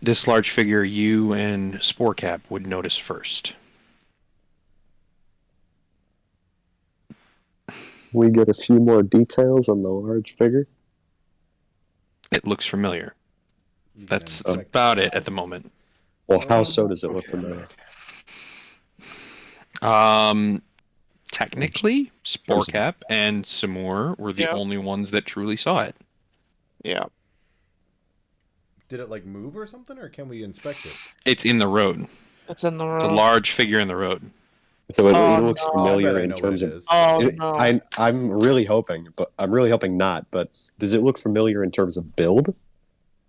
This large figure you and Sporecap would notice first. We get a few more details on the large figure. It looks familiar. You can That's inspect about it at the moment. Well, how so does it look familiar? Technically, Sporecap and Samor were the Yeah. only ones that truly saw it. Yeah. Did it like move or something, or can we inspect it? It's in the road. It's in the road. It's a large figure in the road. So it Oh, looks no. familiar I bet I in know terms what it of. is. Oh It- no. I'm really hoping, but I'm really hoping not. But does it look familiar in terms of build?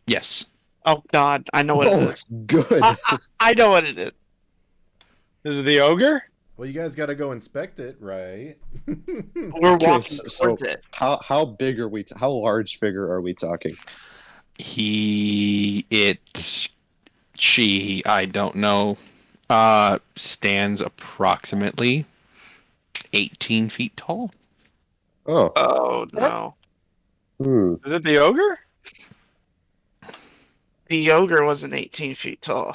Yes. Oh god, I know what it Oh, is. good. I know what it is. Is it the ogre? Well, you guys got to go inspect it, right? We're Okay, walking so towards it. how big are we? How large figure are we talking? She, I don't know, stands approximately 18 feet tall. Oh, Oh no. Is it the ogre? The ogre wasn't 18 feet tall.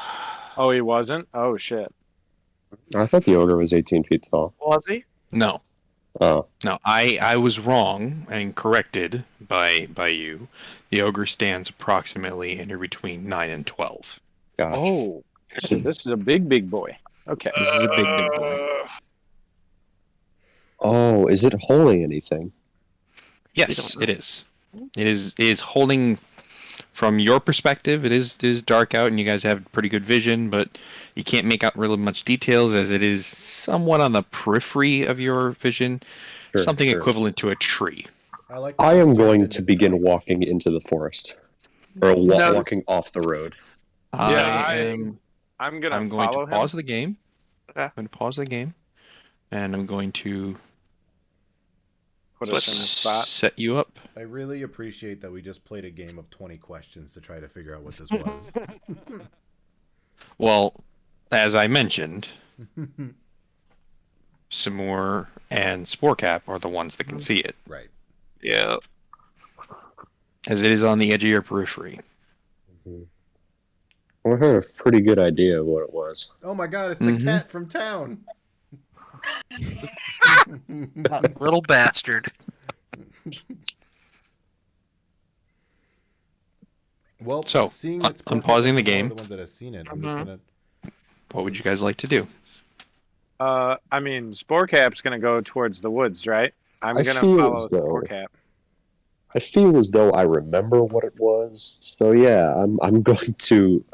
Oh, he wasn't? Oh, shit. I thought the ogre was 18 feet tall. Was he? No, Oh, no, I was wrong and corrected by you. The ogre stands approximately anywhere between 9 and 12. gotcha. Oh, so this is a big boy. Okay. This is a big boy. Oh, is it holding anything? Yes, know. it is. It is holding. From your perspective, it is dark out, and you guys have pretty good vision, but you can't make out really much details as it is somewhat on the periphery of your vision, Sure, something sure. equivalent to a tree. I like that I it's am turned going into to begin dark walking vision. into the forest, or No. walking off the road. I'm gonna I'm going to follow pause him. the game. Okay. I'm going to pause the game, and I'm going to Put us in the spot. set you up. I really appreciate that we just played a game of 20 questions to try to figure out what this was. Well, as I mentioned, Simur and Sporecap are the ones that can see it, Right. Yeah. as it is on the edge of your periphery. I had a pretty good idea of what it was. Oh my god, it's the Mhm. cat from town. Little bastard. Well, So, seeing I'm it's Sporecap pausing the and Simone are game. the ones that have seen it, I'm just gonna. What would you guys like to do? I mean, Sporecap's gonna go towards the woods, right? I'm I gonna feel follow as though Sporecap. I feel as though I remember what it was. So yeah, I'm going to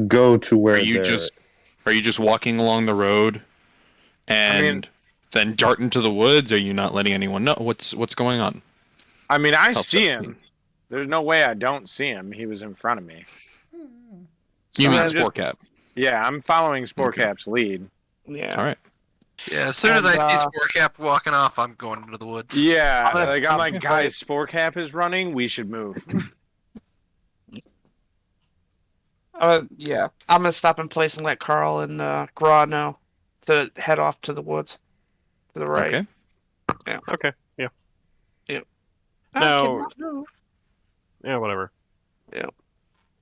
go to where Are you just walking along the road and then dart into the woods? Are you not letting anyone know what's going on? I mean, I Helps see us. him. There's no way I don't see him. He was in front of me. You So mean I'm just- Sporecap? Yeah, I'm following Sporecap's lead. Yeah. All right. Yeah, as soon as I And, see Sporecap walking off, I'm going into the woods. Yeah, I'm I'm gonna like, guys, Sporecap is running. We should move. Yeah. I'm gonna stop in place and let Carl and Gra know to head off to the woods. To the right. Okay. Okay, yeah. I Now- cannot move. Yeah, whatever.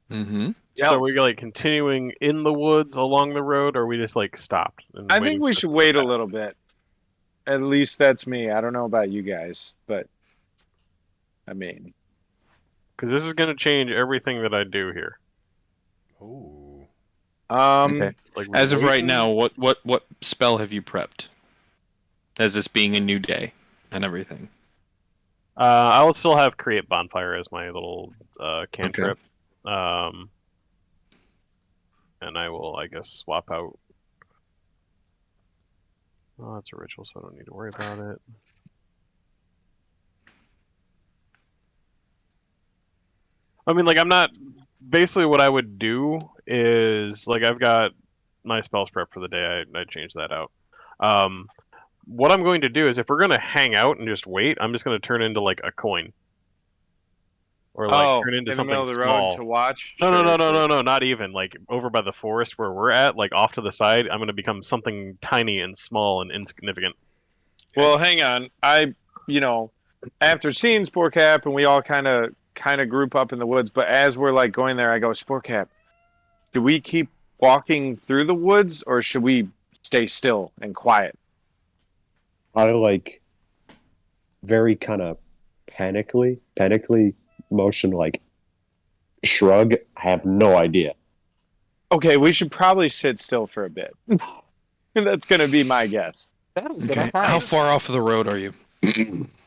Mm-hmm. Yeah, So are we like continuing in the woods along the road, or are we just like stopped? And I waiting think we for should it to wait a pass? little bit. At least that's me. I don't know about you guys, but I mean, Because this is going to change everything that I do here. Oh. Okay. Like As of right waiting- now, what spell have you prepped? As this being a new day and everything. I will still have create bonfire as my little cantrip. And I will, I guess, swap out. Oh, that's a ritual, so I don't need to worry about it. I mean, like, I'm not. Basically, what I would do is, like, I've got my spells prep for the day. I changed that out. What I'm going to do is, if we're going to hang out and just wait, I'm just going to turn into, like, a coin. Or, like, turn into in the something middle of the small. road to watch. No, Sure, no, not even. Like, over by the forest where we're at, like, off to the side, I'm going to become something tiny and small and insignificant. Well, hang on. After seeing Sporecap and we all kind of group up in the woods, but as we're like going there, I go, Sporecap, do we keep walking through the woods or should we stay still and quiet? I like very kind of panically motion, like shrug. I have no idea. Okay, we should probably sit still for a bit. That's gonna be my guess. Okay. How far off of the road are you?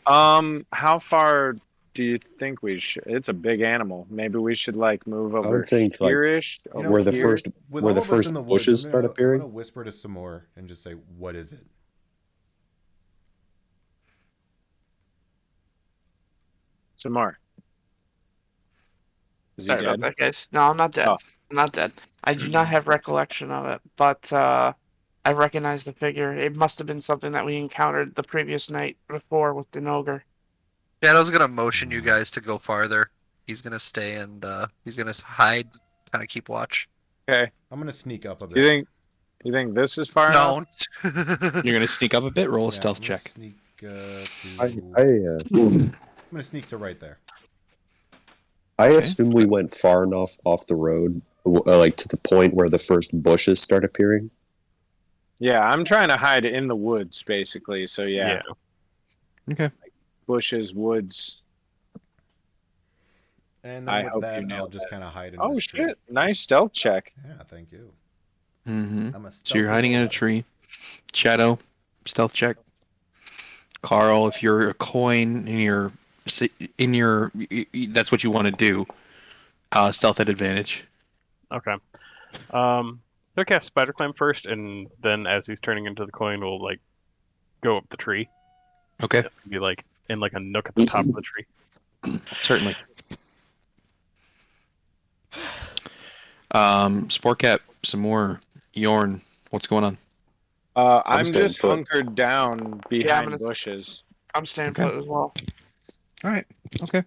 How far do you think we should? It's a big animal. Maybe we should like move over would think, like, here-ish. You know, where the here. first With where all the of us first in the woods, bushes I'm start gonna appearing. whisper to Samor and just say, "What is it?" Some more. Is he Sorry about dead? that, guys. No, I'm not dead. Oh. I'm not dead. I do not have recollection of it, but I recognize the figure. It must have been something that we encountered the previous night before with the ogre. Shadow's gonna motion you guys to go farther. He's gonna stay and he's gonna hide, kind of keep watch. Okay. I'm gonna sneak up a bit. You think this is far enough? Don't. You're gonna sneak up a bit. Roll a Yeah, stealth I'm gonna check. Sneak to. I I'm gonna sneak to right there. I Okay. assume we went far enough off the road, like to the point where the first bushes start appearing. Yeah, I'm trying to hide in the woods, basically. So yeah, Okay. bushes, woods. And I then with hope that, you I'll nailed just that. kind of hide in Oh this tree. shit! Nice stealth check. Yeah, thank you. Mm-hmm. I'm a So you're stealthy hiding in a robot. tree. Shadow, stealth check. Carl, if you're a coin that's what you want to do. Stealth at advantage. Okay. So cast Spider Climb first, and then as he's turning into the coin, we'll like go up the tree. Okay, Be like in like a nook at the top of the tree. certainly. Sportcap, some more. Yorn, what's going on? I'm staying just put. hunkered down behind gonna- bushes. I'm staying Okay. put as well. All right. Okay.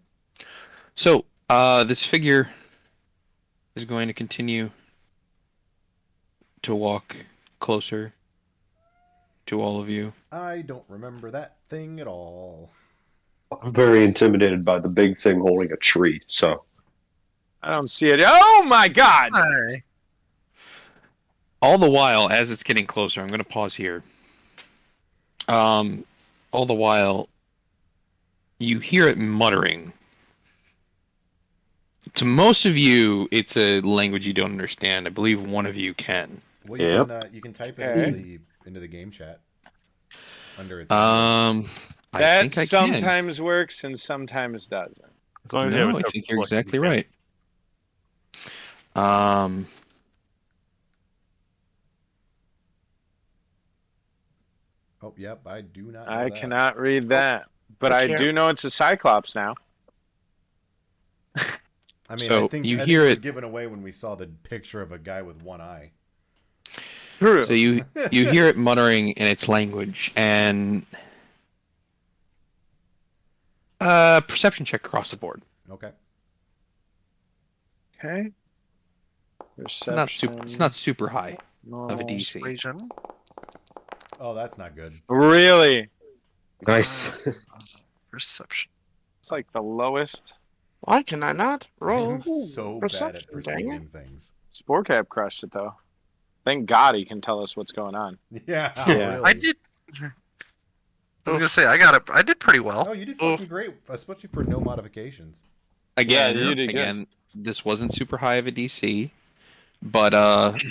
So, this figure is going to continue to walk closer to all of you. I don't remember that thing at all. I'm very intimidated by the big thing holding a tree. So I don't see it. Oh my god! Hi. All the while, as it's getting closer, I'm going to pause here. All the while, you hear it muttering. To most of you, it's a language you don't understand. I believe one of you can. Well, you can type it Okay. into the game chat under its. I That think I can. sometimes works and sometimes doesn't. As long as you have No, a I token think you're selected, exactly you can. right. Oh, yep. I do not. Know I that. cannot read that, but I Okay. do know it's a cyclops now. I mean, So, I think you I think hear it was it- given away when we saw the picture of a guy with one eye. True. So you hear it muttering in its language, and perception check across the board. Okay. Okay. It's not super high of a No. DC. Persuasion. Oh, that's not good. Really? nice. Perception. It's like the lowest. Why can I not roll? I'm so bad perception, at dang it. perceiving things. Sportcap crushed it though. Thank God he can tell us what's going on. Yeah. Yeah. Really. I did. I was gonna say I got it. I did pretty well. Oh, you did fucking great, especially for no modifications. Again, Yeah, you did good. again, this wasn't super high of a DC, but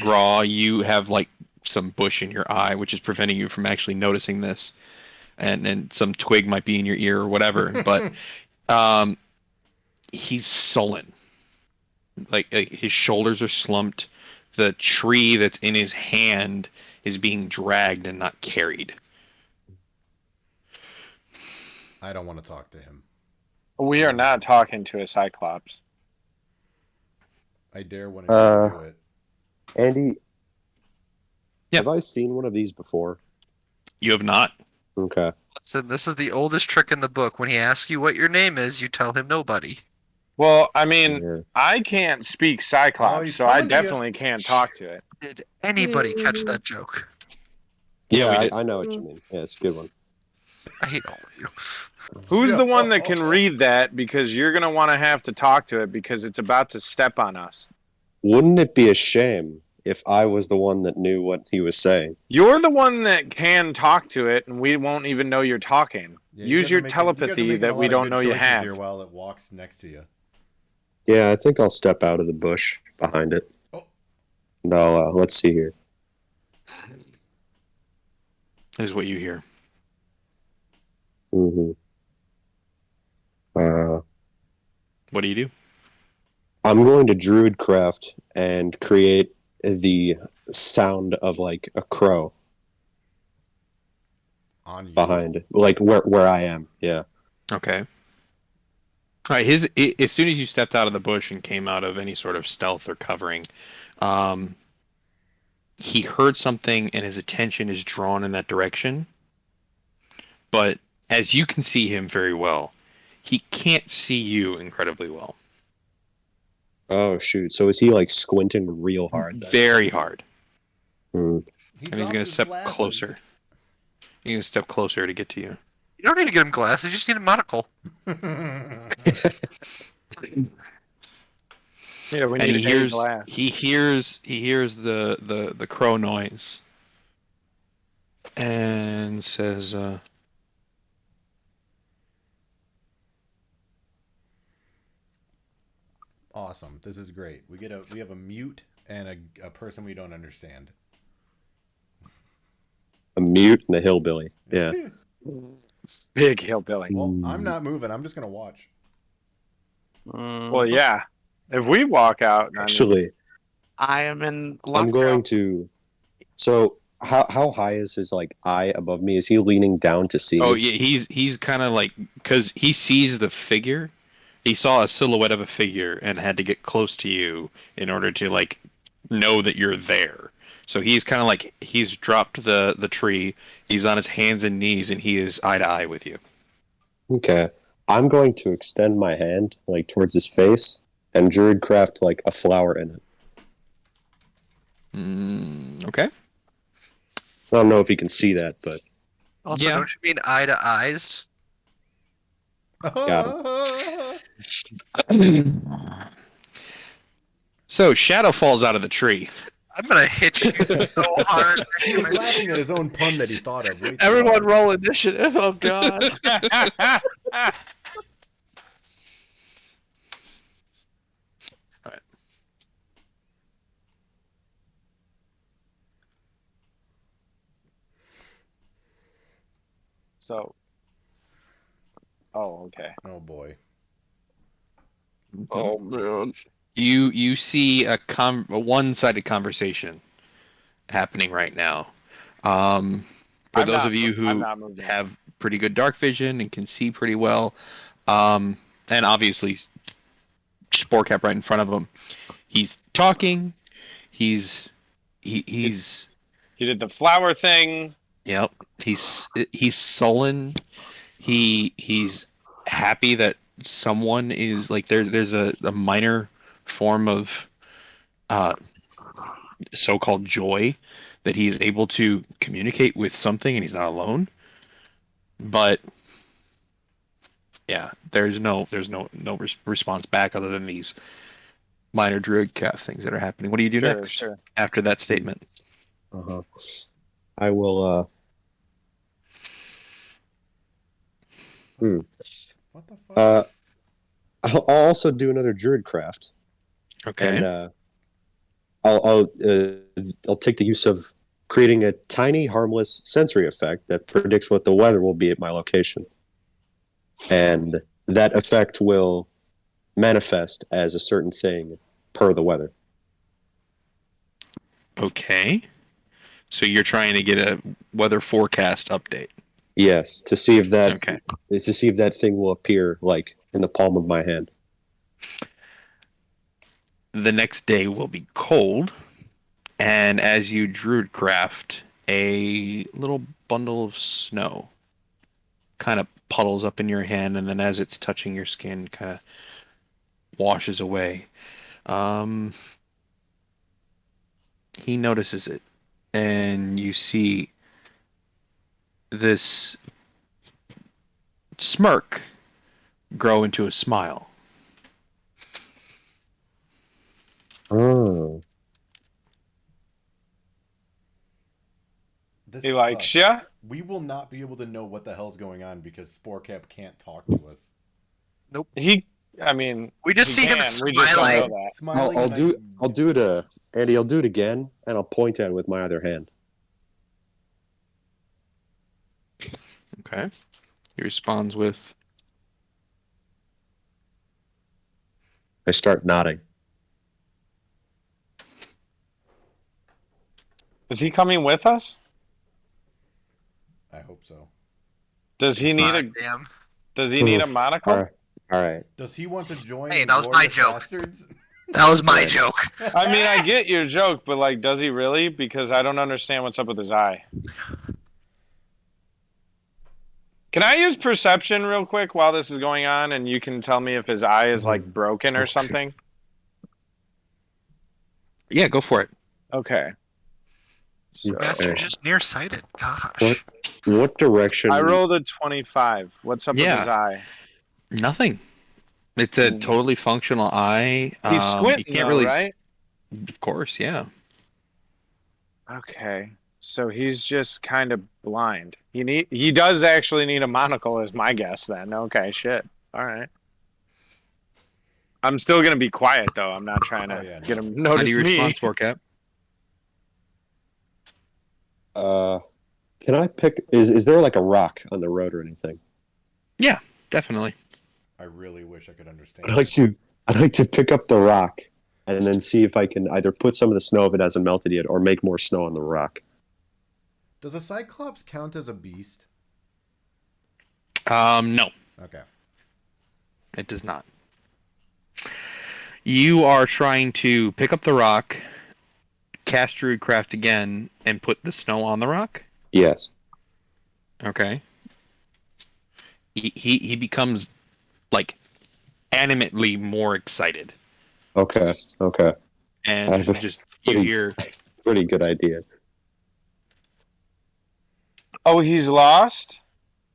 Graw, you have like some bush in your eye, which is preventing you from actually noticing this, and some twig might be in your ear or whatever. But he's sullen, like his shoulders are slumped. The tree that's in his hand is being dragged and not carried. I don't want to talk to him. We are not talking to a cyclops. I dare one of you to do it. Andy, Yeah. have I seen one of these before? You have not. Okay. Listen, this is the oldest trick in the book. When he asks you what your name is, you tell him nobody. Well, I mean, Yeah. I can't speak Oh, cyclops, he's so I coming to you. definitely can't talk to it. Did anybody catch that joke? Yeah, we Yeah, did. I know what you mean. Yeah, it's a good one. I hate all of you. Who's the one that can read that? Because you're going to want to have to talk to it because it's about to step on us. Wouldn't it be a shame if I was the one that knew what he was saying? You're the one that can talk to it, and we won't even know you're talking. Yeah, you Use guys your are making- you guys are telepathy making a that we lot of don't good know you choices have. here while it walks next to you. Yeah, I think I'll step out of the bush behind it. Oh. No, let's see here. Is what you hear. Mm-hmm. What do you do? I'm going to Druidcraft and create the sound of like a crow On you. behind it, like where I am. Yeah. Okay. All right. As soon as you stepped out of the bush and came out of any sort of stealth or covering, he heard something and his attention is drawn in that direction. But as you can see him very well, he can't see you incredibly well. Oh shoot! So is he like squinting real hard? Then? Very hard. Hmm. And he's going to step closer. He's going to step closer to get to you. You don't need to get him glasses. You just need a monocle. Yeah, we And need he a hears glass. he hears the crow noise and says Awesome. This is great. We have a mute and a person we don't understand. A mute and a hillbilly. Yeah. Big hillbilly. Well, I'm not moving. I'm just gonna watch. Well, yeah. If we walk out, I mean, Actually, I am in I'm lockdown. going to. So how high is his like eye above me? Is he leaning down to see Oh me? yeah, he's kind of like, because he sees the figure. He saw a silhouette of a figure and had to get close to you in order to like know that you're there. So he's kind of like, he's dropped the tree. He's on his hands and knees and he is eye to eye with you. Okay. I'm going to extend my hand like towards his face and druidcraft like a flower in it. Okay. I don't know if you can see that, but Also, Yeah. don't you mean eye to eyes? Got So Shadow falls out of the tree. I'm gonna hit you so hard. He was laughing at his own pun that he thought of. way too Everyone hard. roll initiative. Oh god. so. Oh, okay. Oh boy. Oh man. You see a one-sided conversation happening right now. For I'm those not of you I'm who not moving. have pretty good dark vision and can see pretty well, and obviously Spore Cap right in front of him. He's talking. He's He did the flower thing. yep. He's sullen. He's happy that someone is like there's a minor form of so-called joy that he's able to communicate with something and he's not alone. But yeah, there's no response back other than these minor druid cat things that are happening. What do you do Sure, next sure. after that statement? uh-huh. I will. What the fuck? I'll also do another druidcraft, Okay. and I'll take the use of creating a tiny, harmless sensory effect that predicts what the weather will be at my location, and that effect will manifest as a certain thing per the weather. Okay. So you're trying to get a weather forecast update. Yes, to see if that Okay. thing will appear like in the palm of my hand. The next day will be cold, and as you druidcraft, a little bundle of snow kind of puddles up in your hand, and then as it's touching your skin, kind of washes away. He notices it, and you see this smirk grow into a smile. Oh, This He likes sucks. ya. We will not be able to know what the hell's going on because Spore Cap can't talk to us. I mean, We just he see him can. We just don't smiling. know that. Smiling. I'll and do it. Andy, I'll do it again, and I'll point at it with my other hand. Okay. He responds with, I start nodding. Is he coming with us? I hope so. Does he need a Damn. Does he need a monocle? All right. Does he want to join? Hey, the that was my Glorious joke. Bastards? That was my joke. I mean, I get your joke, but like, does he really? Because I don't understand what's up with his eye. Can I use perception real quick while this is going on, and you can tell me if his eye is like broken or something? yeah, go for it. Okay. So, Master's just nearsighted. Gosh. What direction? I rolled a 25. What's up Yeah. with his eye? Nothing. It's a totally functional eye. He's squinting, you can't though, really, right? Of course, yeah. Okay. So he's just kind of blind. He does actually need a monocle, is my guess. Then okay, shit. All right. I'm still gonna be quiet though. I'm not trying to get him to How do notice you me. respond, Spore Cap? Can I pick? Is there like a rock on the road or anything? Yeah, definitely. I really wish I could understand. I'd like to pick up the rock and then see if I can either put some of the snow if it hasn't melted yet, or make more snow on the rock. Does a cyclops count as a beast? No, Okay. it does not. You are trying to pick up the rock, cast Druidcraft again, and put the snow on the rock. Yes. Okay. He becomes like animately more excited, Okay. Okay. I and have a just you pretty hear. pretty good idea. Oh, he's lost?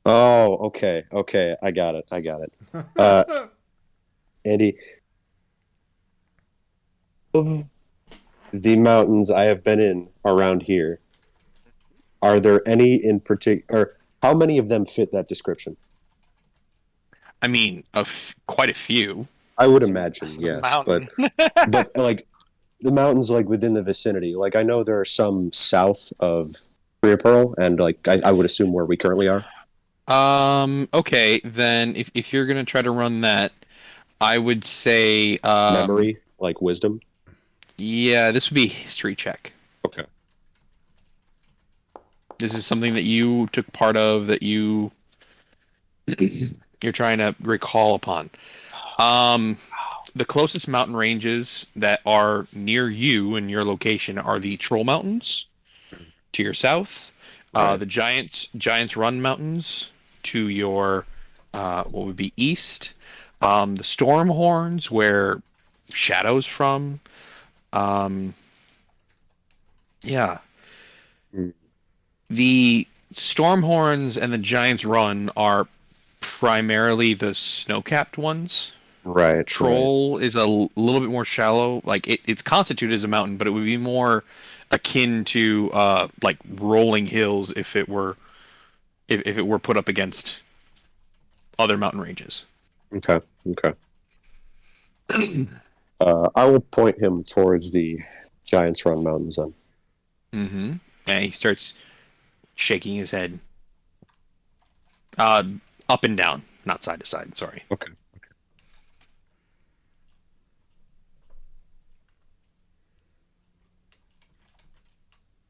Oh, okay. Okay. I got it. I got it. Andy, of the mountains I have been in around here, are there any in particular? How many of them fit that description? I mean, quite a few. I would imagine, It's a yes, but mountain. like the mountains like within the vicinity. Like I know there are some south of Korea Pearl, and like I would assume where we currently are. Okay, then if you're gonna try to run that, I would say, Memory, like wisdom. yeah, this would be a history check. Okay. This is something that you took part of that you're trying to recall upon. The closest mountain ranges that are near you in your location are the Troll Mountains to your south, Right. the Giants Run Mountains to your what would be east, the Storm Horns where Shadow's from. Yeah, Mm. the Stormhorns and the Giants Run are primarily the snow-capped ones. Right. Troll is a little bit more shallow. Like it's constituted as a mountain, but it would be more akin to like rolling hills if it were if it were put up against other mountain ranges. Okay. Okay. I will point him towards the Giants Run Mountains then. Mm-hmm. And he starts shaking his head. Up and down, not side to side. Sorry. Okay.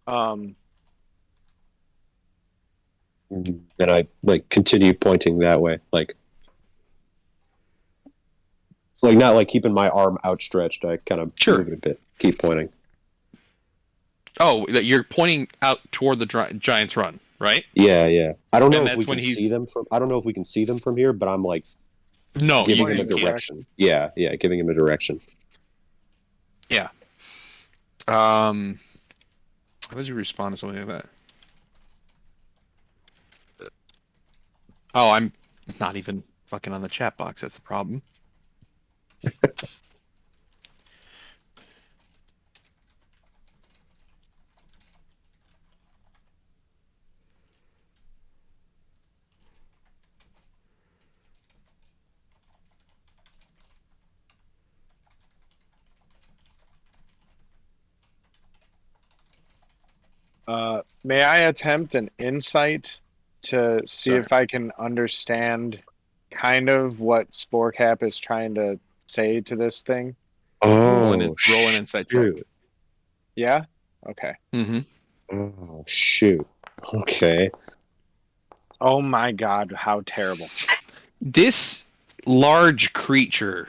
Um, And I like continue pointing that way, like not like keeping my arm outstretched. I kind of Sure. move it a bit, keep pointing. Oh, that you're pointing out toward the Giants Run, right? Yeah, yeah. I don't know And if we that's when can he's- see them from. I don't know if we can see them from here, but I'm like No, giving you him a can't. direction. Yeah, yeah, giving him a direction. Yeah. How does he respond to something like that? Oh, I'm not even fucking on the chat box. That's the problem. may I attempt an insight to see Sure. if I can understand kind of what Sporecap is trying to say to this thing? Roll an insight check. shoot. Yeah? Okay. Mm-hmm. Oh shoot. Okay. Oh my god, how terrible. This large creature,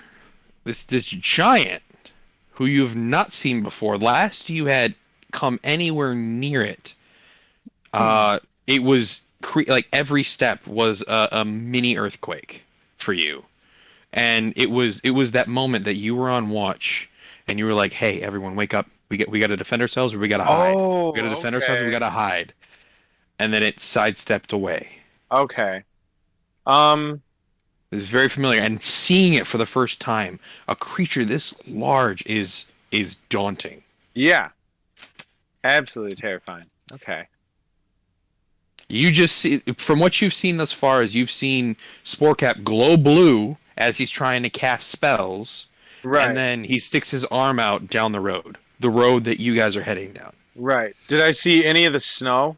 this giant, who you've not seen before, last you had come anywhere near it, it was like every step was a mini earthquake for you, and it was that moment that you were on watch, and you were like, "Hey, everyone, wake up! We got to defend ourselves, or we got to hide. Oh, We got to defend ourselves, or we okay. got to hide." And then it sidestepped away. Okay. It's very familiar, and seeing it for the first time, a creature this large is daunting. Yeah. Absolutely terrifying. Okay. You just see, from what you've seen thus far, is you've seen Sporecap glow blue as he's trying to cast spells, Right. and then he sticks his arm out down the road that you guys are heading down. Right. Did I see any of the snow?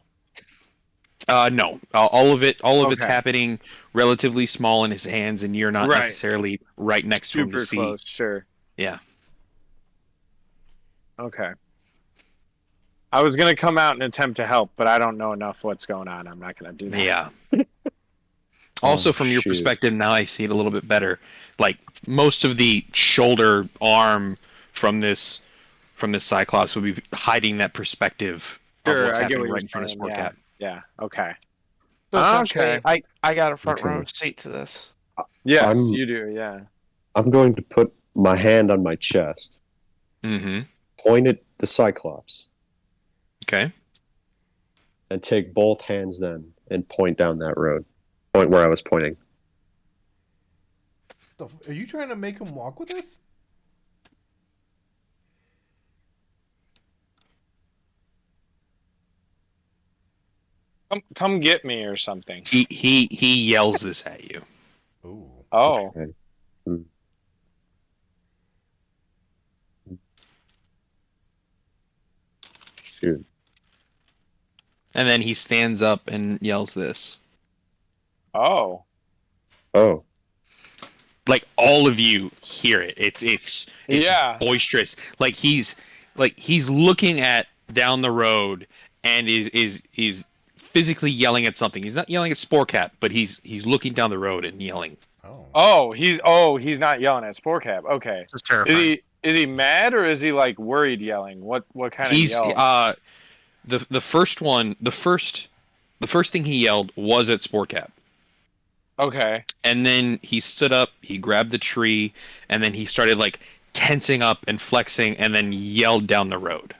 No, all of it's Okay. happening relatively small in his hands, and you're not Right. necessarily right next to him to Super see. close. Sure. Yeah. Okay. I was gonna come out and attempt to help, but I don't know enough what's going on. I'm not gonna do that. Yeah. Also, Oh, from your shoot. perspective, now I see it a little bit better. Like most of the shoulder arm from this cyclops would be hiding that perspective of Sure, what's I get happening what you're right in front of saying. Sportcat. Yeah. Okay. So essentially, Okay. I got a front Okay. row seat to this. Yes, I'm- you do. Yeah. I'm going to put my hand on my chest, Mm-hmm. point at the Cyclops, Okay. and take both hands then and point down that road. Point where I was pointing. Are you trying to make him walk with us? Come get me or something. He yells this at you. Ooh. Oh. Okay. Hmm. Shoot. And then he stands up and yells this. Oh. Oh. Like all of you hear it. It's Yeah. boisterous. Like he's looking at down the road and is physically yelling at something. He's not yelling at Sporcat, but he's looking down the road and yelling. Oh. He's not yelling at Sportcap. Okay. This is terrifying. Is he mad or is he like worried yelling? What kind of He's yell? the first thing he yelled was at Sportcat. Okay. And then he stood up, he grabbed the tree, and then he started like tensing up and flexing and then yelled down the road.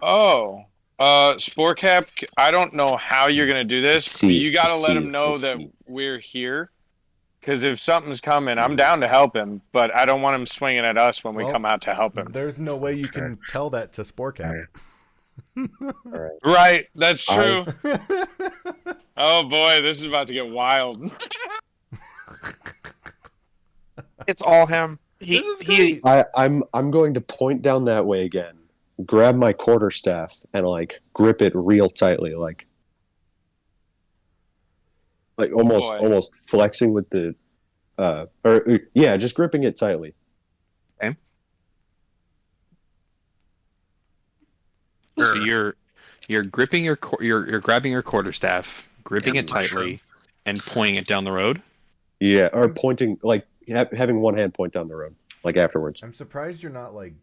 Oh. Sportcap, I don't know how you're gonna do this. See, but you gotta let see, him know see. that we're here. Because if something's coming, I'm down to help him, but I don't want him swinging at us when we Well, come out to help him. There's no way you can tell that to Sportcat. Right, that's true. Oh boy, this is about to get wild. It's all him. This is great. I'm going to point down that way again, grab my quarterstaff, and like grip it real tightly, like almost Boy. almost flexing with the just gripping it tightly. So you're gripping you're grabbing your quarterstaff, gripping Yeah, it tightly, and pointing it down the road. Yeah, or pointing like having one hand point down the road, like afterwards. I'm surprised you're not like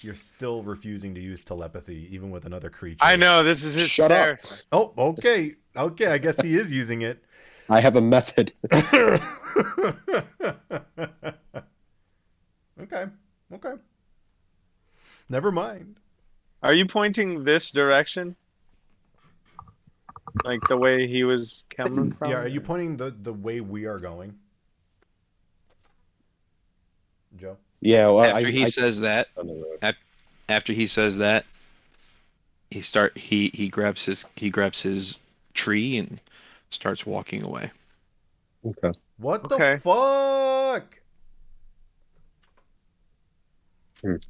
you're still refusing to use telepathy even with another creature. I know, this is his Shut up. stare. Oh, okay. Okay, I guess he is using it. I have a method. Okay. Never mind. Are you pointing this direction? Like the way he was coming from? Yeah, are you pointing the way we are going? Joe? Yeah, well, After he says that, on the road. after he says that, he grabs his tree and starts walking away. Okay. What Okay. the fuck?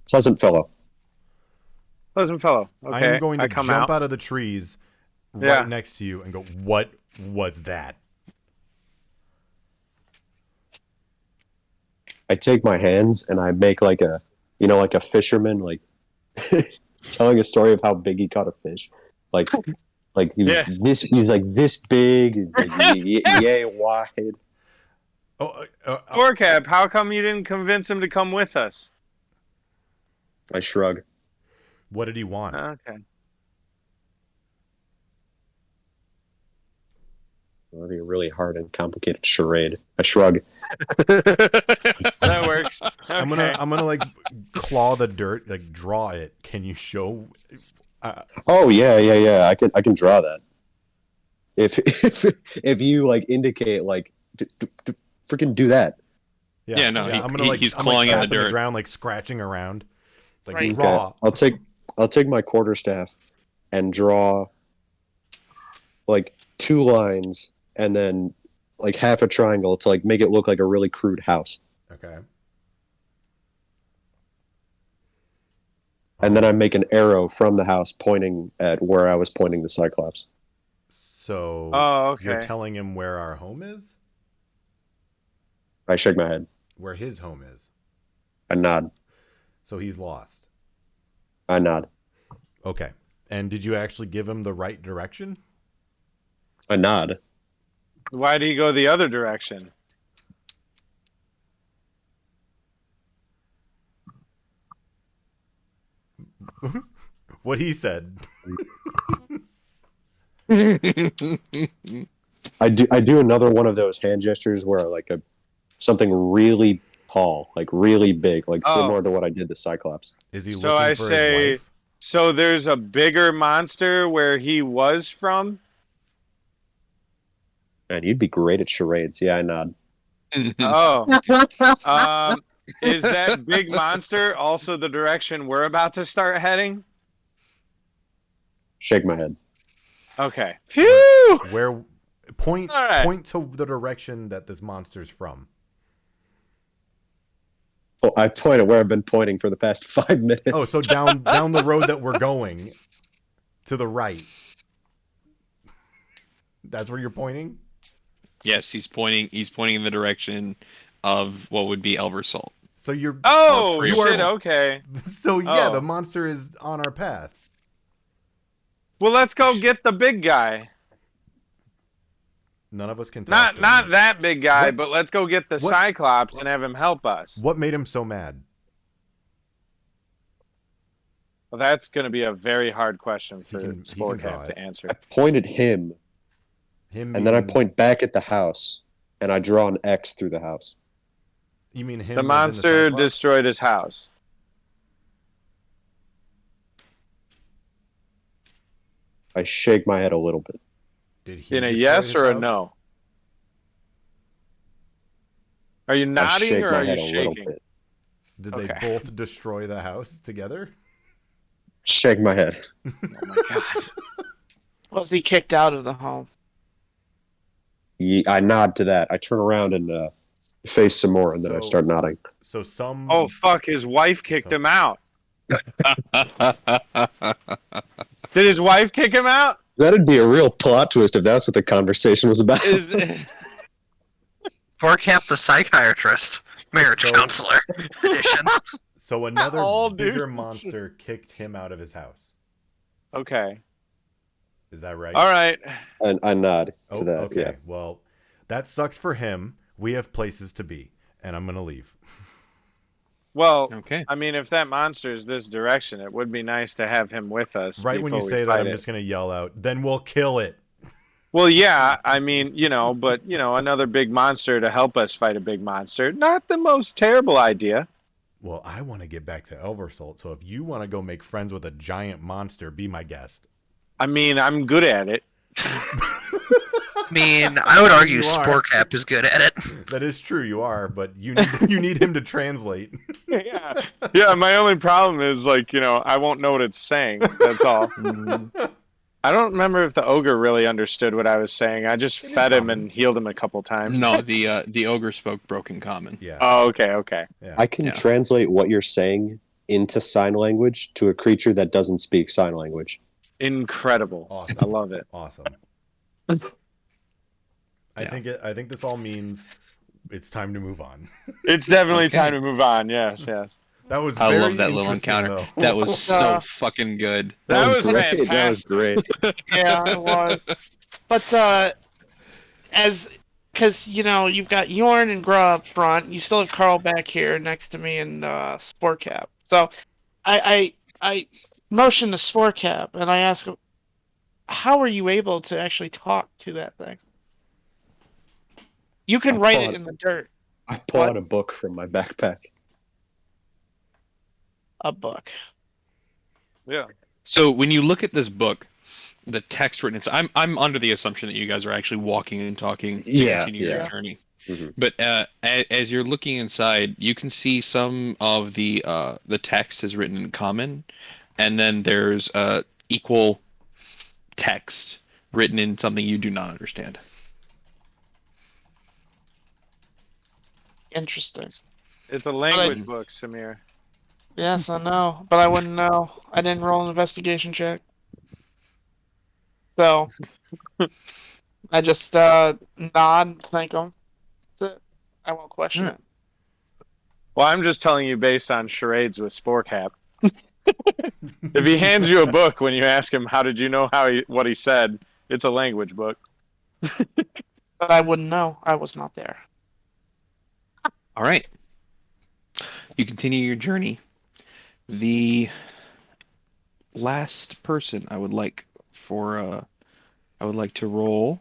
Pleasant fellow. Pleasant fellow. Okay. I'm going to come jump out of the trees right Yeah. next to you and go, what was that? I take my hands and I make like a fisherman, like telling a story of how big he caught a fish. Like he was Yeah. he was like this big, like, yay wide. Oh, Sportcap, how come you didn't convince him to come with us? I shrug. what did he want? Okay. That'd be a really hard and complicated charade. I shrug. That works. Okay. I'm gonna like claw the dirt, like draw it. Can you show? Oh yeah. I can draw that. If you like indicate like freaking do that. Yeah, no, I'm gonna like he's I'm, clawing in the tapping dirt. ground, like scratching around, like Right. draw. Okay. I'll take my quarterstaff and draw like two lines and then like half a triangle to like make it look like a really crude house. Okay. And then I make an arrow from the house pointing at where I was pointing the cyclops. So Oh, you're okay. telling him where our home is? I shake my head. Where his home is. I nod. So he's lost. I nod. Okay. And did you actually give him the right direction? I nod. Why do you go the other direction? What he said. I do another one of those hand gestures where like something really tall, like really big, like similar to what I did the cyclops. Is he So looking I for say, his wife? so there's a bigger monster where he was from? Man, you'd be great at charades. Yeah, I nod. Oh. Is that big monster also the direction we're about to start heading? Shake my head. Okay. Phew! Where point All right. point to the direction that this monster's from. Oh, I point at where I've been pointing for the past 5 minutes. Oh, so down the road that we're going to the right. That's where you're pointing? Yes, he's pointing in the direction of what would be Elversult. So you're Oh, You shit, are- okay. So yeah, Oh. the monster is on our path. Well, let's go get the big guy. None of us can talk to Not him. that big guy, What- but let's go get the what- Cyclops and have him help us. What made him so mad? Well, that's going to be a very hard question for He can draw Sportcap it. to answer. I point at him, Him and then I meaning- point back at the house, and I draw an X through the house. You mean him? The as in monster Cyclops? destroyed his house. I shake my head a little bit. Did he In a destroy yes his or a house? no? Are you I nodding shake or my are you head a little shaking? bit. Did Okay. they both destroy the house together? Shake my head. Oh my god. Was he kicked out of the home? I nod to that. I turn around and face some more, and then I So- start nodding. So some Oh fuck, his wife kicked him out. Did his wife kick him out? That'd be a real plot twist if that's what the conversation was about. Is Poor Cap the psychiatrist, marriage So- counselor edition. so another all, dude. bigger monster kicked him out of his house. Okay. Is that right? All right. And I nod Oh, to that. okay. Yeah. Well, that sucks for him. We have places to be, and I'm gonna leave. Well, Okay. I mean, if that monster is this direction, it would be nice to have him with us. Right when you before we say that, fight I'm it. just gonna yell out, "Then we'll kill it." Well, yeah, I mean, but another big monster to help us fight a big monster. Not the most terrible idea. Well, I want to get back to Elversult, so if you want to go make friends with a giant monster, be my guest. I mean, I'm good at it. I mean, I would argue You are. Sport Cap is good at it. That is true, you are, but you need him to translate. Yeah. Yeah, my only problem is I won't know what it's saying. That's all. I don't remember if the ogre really understood what I was saying. I just fed him and healed him a couple times. No, the ogre spoke broken common. Yeah. Oh, okay. Yeah. I can Yeah. translate what you're saying into sign language to a creature that doesn't speak sign language. Incredible. Awesome. I love it. Awesome. I Yeah. think this all means it's time to move on. It's definitely Okay. time to move on. Yes. That was I very love that little interesting, encounter. though. That was so fucking good. That was great. That was fantastic. great. Yeah, it was. But because you've got Yorn and Gra up front, you still have Carl back here next to me and Sport Cap. So I motion to Sport Cap and I ask him, how are you able to actually talk to that thing? You can I write thought- it in the dirt. I pull What? out a book from my backpack. A book. Yeah. So when you look at this book, the text written, I'm under the assumption that you guys are actually walking and talking to Yeah, continue your yeah. journey. Mhm. But as you're looking inside, you can see some of the text is written in common, and then there's equal text written in something you do not understand. Interesting. It's a language book, Samir. Yes, I know, but I wouldn't know. I didn't roll an investigation check. So, I just nod, thank him. That's it. I won't question it. Well, I'm just telling you based on charades with Sporcap. If he hands you a book when you ask him how did you know what he said, it's a language book. But I wouldn't know. I was not there. All right. You continue your journey. The last person I would like to roll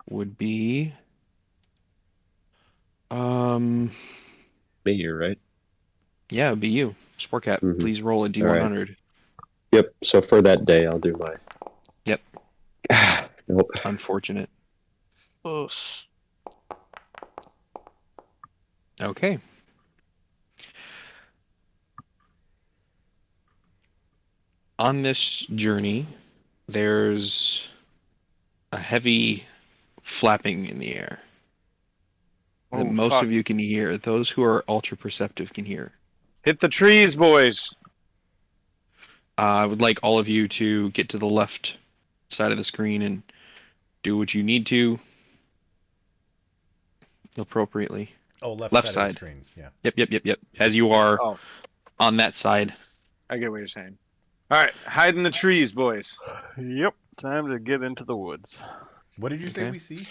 would be Me, right? yeah, it'd be you. Sportcat, Mhm. please roll a D100. Yep. So for that day, I'll do my. Yep. Nope. Unfortunate. Oof. Okay. On this journey, there's a heavy flapping in the air that Oh, most fuck. of you can hear. Those who are ultra perceptive can hear. Hit the trees, boys. I would like all of you to get to the left side of the screen and do what you need to appropriately. Oh, left Left side of the side. screen. Yeah. Yep. As you are Oh, on that side. I get what you're saying. All right, hide in the trees, boys. Yep. Time to get into the woods. What did you say Okay. we see?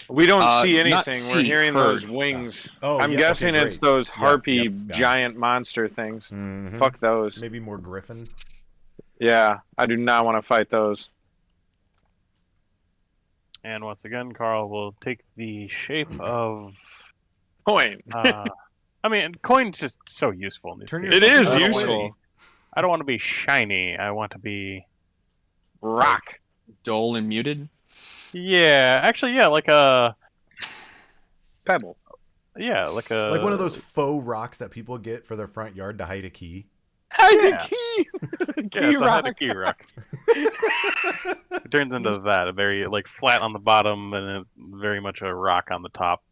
We don't see not anything. We're see, hearing heard. those wings. Oh, I'm yeah, guessing okay, it's great. those harpy Yep, got it. giant monster things. Mhm. Fuck those. Maybe more griffin. Yeah, I do not want to fight those. And once again, Carl will take the shape of. Point. I mean, coin's just so useful in these Turn games. It is I don't useful. wanna be- I don't want to be shiny. I want to be. Rock. Dull and muted. Yeah, actually, yeah, like a. Pebble. Yeah, like a. Like one of those faux rocks that people get for their front yard to hide a key. Hide Yeah. the key. Yeah, it's a key rock. It turns into that, a very like flat on the bottom and very much a rock on the top.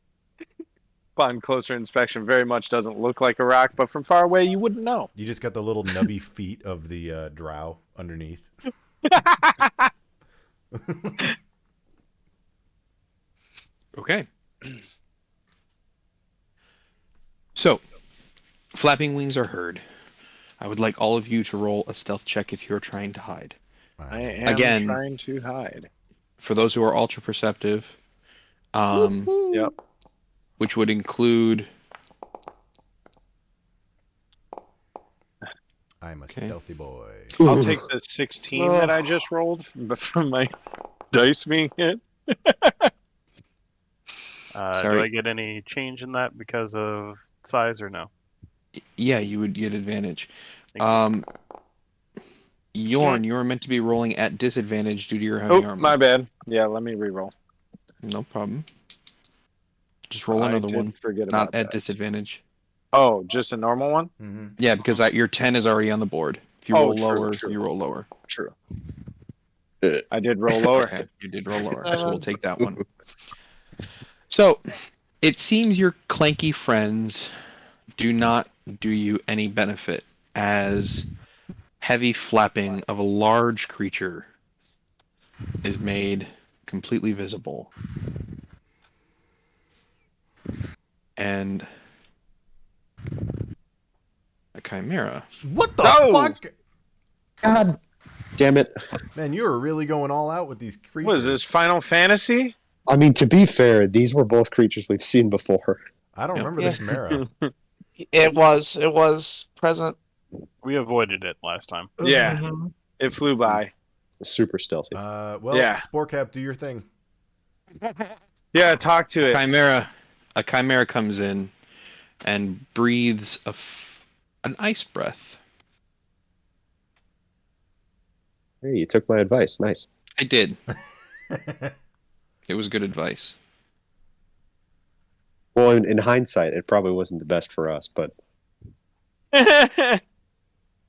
Upon closer inspection, very much doesn't look like a rock, but from far away, you wouldn't know. You just got the little nubby feet of the drow underneath. Okay. So, flapping wings are heard. I would like all of you to roll a stealth check if you're trying to hide. I am Again. trying to hide. For those who are ultra perceptive, Yep. which would include I'm a Okay. stealthy boy. I'll take the 16 that I just rolled from my dice being hit. Do Sorry. I get any change in that because of size or no? yeah, you would get advantage. Thank Yorn, you were meant to be rolling at disadvantage due to your heavy Oh, armor. my bad. Yeah, let me re-roll. No problem. Just roll another I did one, forget not about at that. disadvantage. Oh, just a normal one? Mm-hmm. Yeah, because your 10 is already on the board. If you Oh, roll true, lower, true. you roll lower. True. I did roll lower. Okay, you did roll lower, so we'll take that one. So, it seems your clanky friends do not do you any benefit, as heavy flapping of a large creature is made completely visible. And a chimera. What the No! fuck? God damn it. Man, you were really going all out with these creatures. What is this, Final Fantasy? I mean, to be fair, these were both creatures we've seen before. I don't Yep. remember Yeah. the Chimera. It was present. We avoided it last time. Yeah, Mhm. it flew by. Super stealthy. Well, Yeah. Sporcap, do your thing. Yeah, talk to it. A chimera comes in and breathes an ice breath. Hey, you took my advice. Nice. I did. It was good advice. Well, in hindsight, it probably wasn't the best for us, but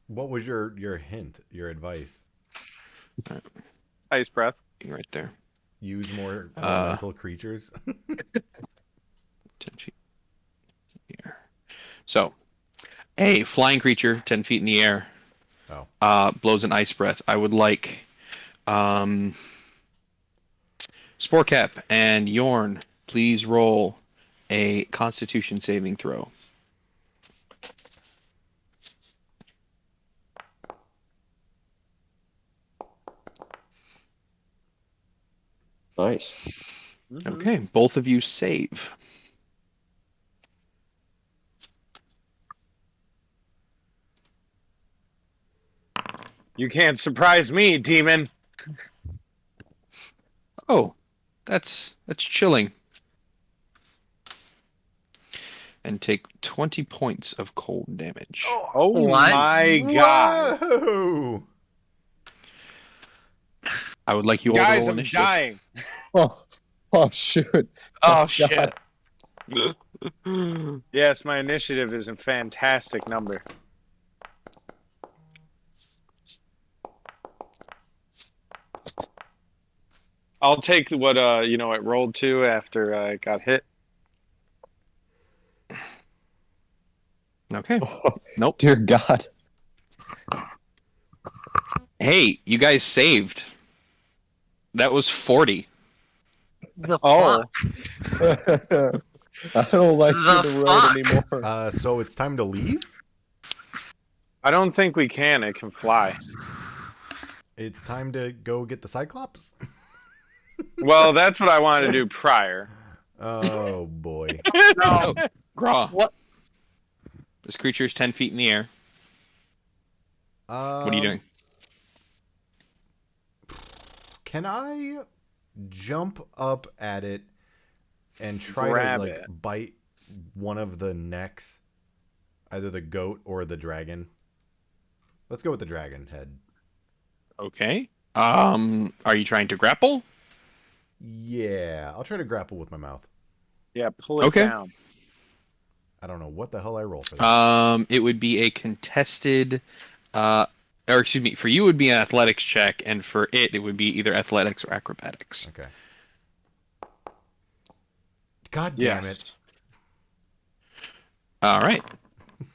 What was your hint, your advice? Ice breath. Right there. Use more elemental creatures? 10 feet here. So, A flying creature, 10 feet in the air, blows an ice breath. I would like Sporecap and Yorn, please roll a Constitution saving throw. Nice. Okay, both of you save. You can't surprise me, demon. Oh, that's chilling. And take 20 points of cold damage. Oh What? my god. Whoa! I would like you all to Guys, roll I'm initiative. dying. Oh shoot. Oh, God. shit. Yes, my initiative is a fantastic number. I'll take what it rolled to after I got hit. Okay. Nope. Dear God. Hey, you guys saved. That was 40. The Oh. fuck? I don't like The the fuck? road anymore. So it's time to leave? I don't think we can. It can fly. It's time to go get the cyclops? Well, that's what I wanted to do prior. Oh boy. So, Graw. What? This creature is 10 feet in the air. What are you doing? Can I jump up at it and try Grab to it. bite one of the necks? Either the goat or the dragon. Let's go with the dragon head. Okay. Are you trying to grapple? Yeah, I'll try to grapple with my mouth. Yeah, pull it Okay. down. I don't know what the hell I roll for that. It would be a contested, or excuse me, for you it would be an athletics check, and for it would be either athletics or acrobatics. Okay. God damn Yes. All right.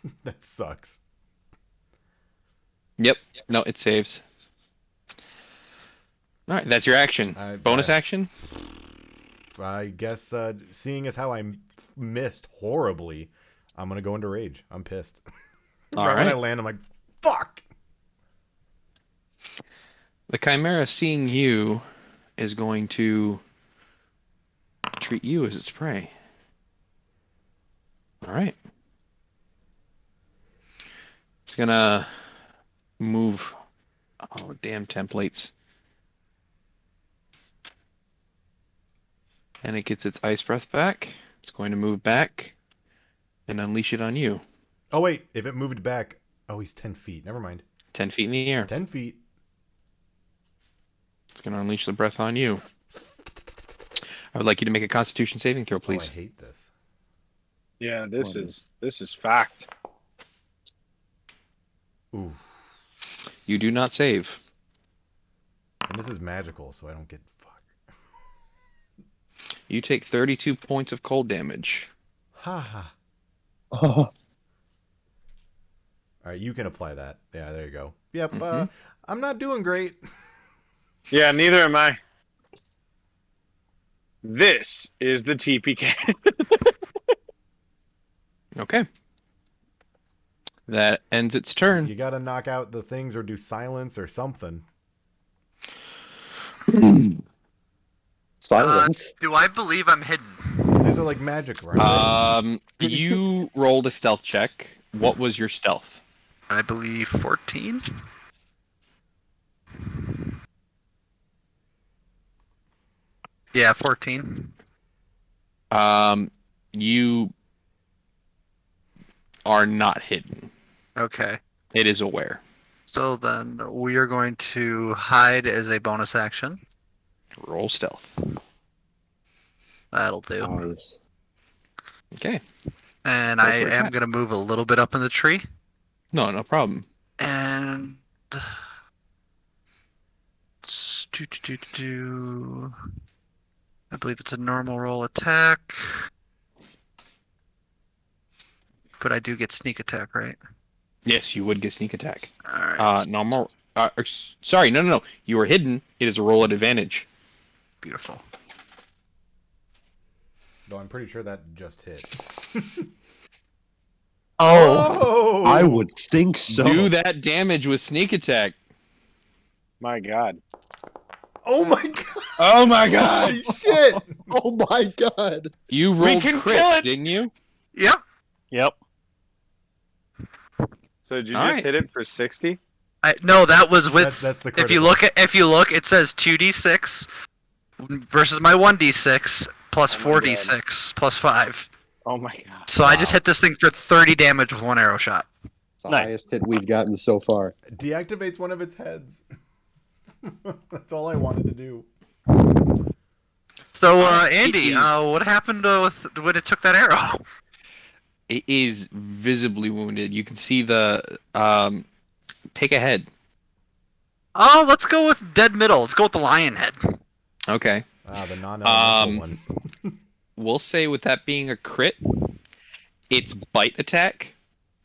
it. That sucks. Yep. No, it saves. All right, that's your action. Bonus action? I guess, seeing as how I missed horribly, I'm going to go into rage. I'm pissed. All When I right. land, I'm like, fuck! The Chimera, seeing you, is going to treat you as its prey. All right. It's going to move. Oh, damn templates. And it gets its ice breath back. It's going to move back and unleash it on you. Oh, wait. If it moved back... Oh, he's 10 feet. Never mind. 10 feet in the air. 10 feet. It's going to unleash the breath on you. I would like you to make a Constitution saving throw, please. Oh, I hate this. Yeah, this is fact. Ooh. You do not save. And this is magical, so I don't get... Fuck. You take 32 points of cold damage. Ha ha. Oh, All right, you can apply that. Yeah, there you go. Yep, I'm not doing great. Yeah, neither am I. This is the TPK. Okay. That ends its turn. You gotta knock out the things or do silence or something. silence. Do I believe I'm hidden? These are like magic, right? You rolled a stealth check. What was your stealth? I believe 14. Yeah, 14. You are not hidden. Okay. It is aware. So then we are going to hide as a bonus action. Roll stealth. That'll do. Nice. Okay. And Go I for it, am Pat. going to move a little bit up in the tree. No problem. And I believe it's a normal roll attack. but I do get sneak attack, right? Yes, you would get sneak attack. All right. Normal. Sorry, no. You are hidden. It is a roll at advantage. Beautiful. Though I'm pretty sure that just hit. Oh, I would think so. Do that damage with sneak attack. My God. Oh my god! Oh my God. Holy shit! Oh my god! You rolled can crit, kill it. didn't you? Yep. Yep. So did you All just right. hit it for 60? No, that was with. That's the if you critical. look, it says 2d6 versus my 1d6 plus Oh my 4d6 plus 5. Oh my God. So I just hit this thing for 30 damage with one arrow shot. It's the Nice. highest hit we've gotten so far. Deactivates one of its heads. That's all I wanted to do. So It Andy, is- what happened with when it took that arrow? It is visibly wounded. You can see the pick a head. Oh, let's go with dead middle. Let's go with the lion head. Okay. The non-elemental one. We'll say with that being a crit, its bite attack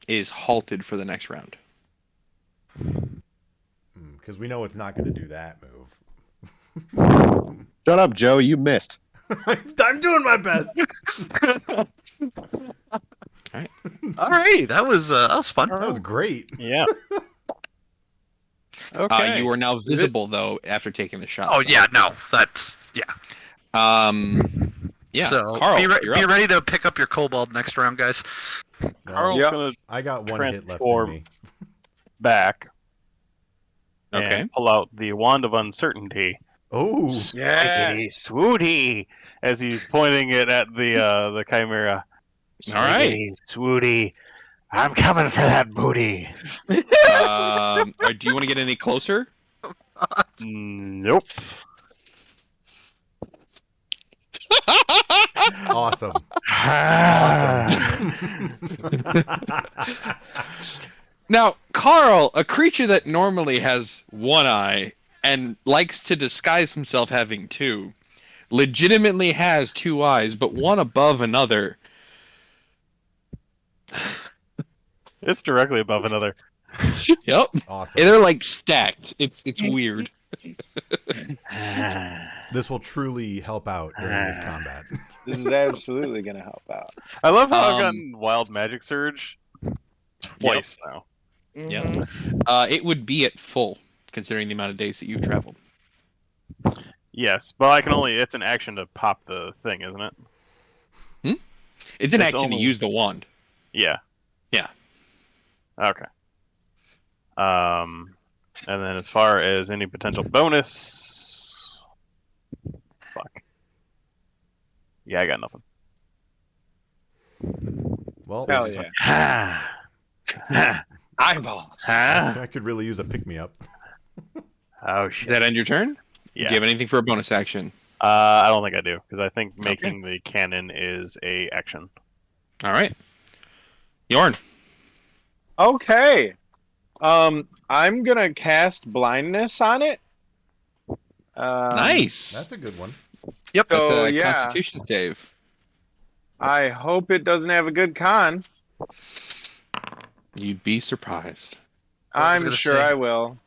is halted for the next round. Because we know it's not going to do that move. Shut up, Joe. You missed. I'm doing my best. All right, that was fun. That was great. Yeah. Okay. You are now visible though after taking the shot. Oh yeah, no, that's yeah. Yeah. So Carl, be you're up. ready to pick up your kobold next round, guys. Carl's Yep. gonna I got one hit left in Transform. me. back Okay. and pull out the wand of uncertainty. Oh, Swiggity swooty, as he's pointing it at the chimera. All right. Swiggity swooty, I'm coming for that booty. Do you want to get any closer? Nope. awesome. Now, Carl, a creature that normally has one eye and likes to disguise himself having two, legitimately has two eyes, but one above another. It's directly above another. Yep. Awesome. And they're like stacked. It's weird. This will truly help out during this combat. This is absolutely going to help out. I love how I've Um, gotten Wild Magic Surge twice now. Yeah. It would be at full, considering the amount of days that you've traveled. Yes, but I can only. It's an action to pop the thing, isn't it? It's an It's action only- to use the wand. Yeah. Yeah. Okay. And then as far as any potential bonus, fuck. Yeah, I got nothing. Well, Hell Just yeah. like, Eyeballs. I could really use a pick-me-up. Oh Does shit. that end your turn? Yeah. Do you have anything for a bonus action? I don't think I do because I think making the cannon is a action. All right. Yorn. Okay. I'm going to cast blindness on it. Nice. That's a good one. Yep. That's So, a yeah. Constitution save. I hope it doesn't have a good con. You'd be surprised. I was I'm gonna sure say. I will.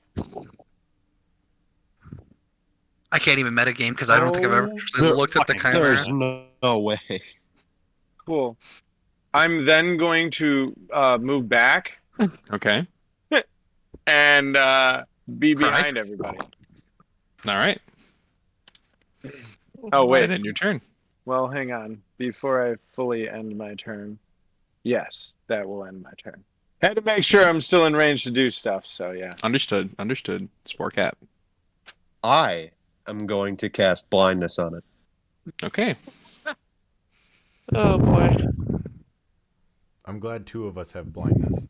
I can't even metagame because I don't think I've ever actually There- looked at the fucking- chimera. There's no way. Cool. I'm then going to move back Okay. and be Cry. behind everybody. All right. Oh, Does wait. that end your turn? Well, hang on. Before I fully end my turn. Yes, that will end my turn. Had to make sure I'm still in range to do stuff, so yeah. Understood. Understood. Spore Cat. I am going to cast blindness on it. Okay. Oh boy. I'm glad two of us have blindness.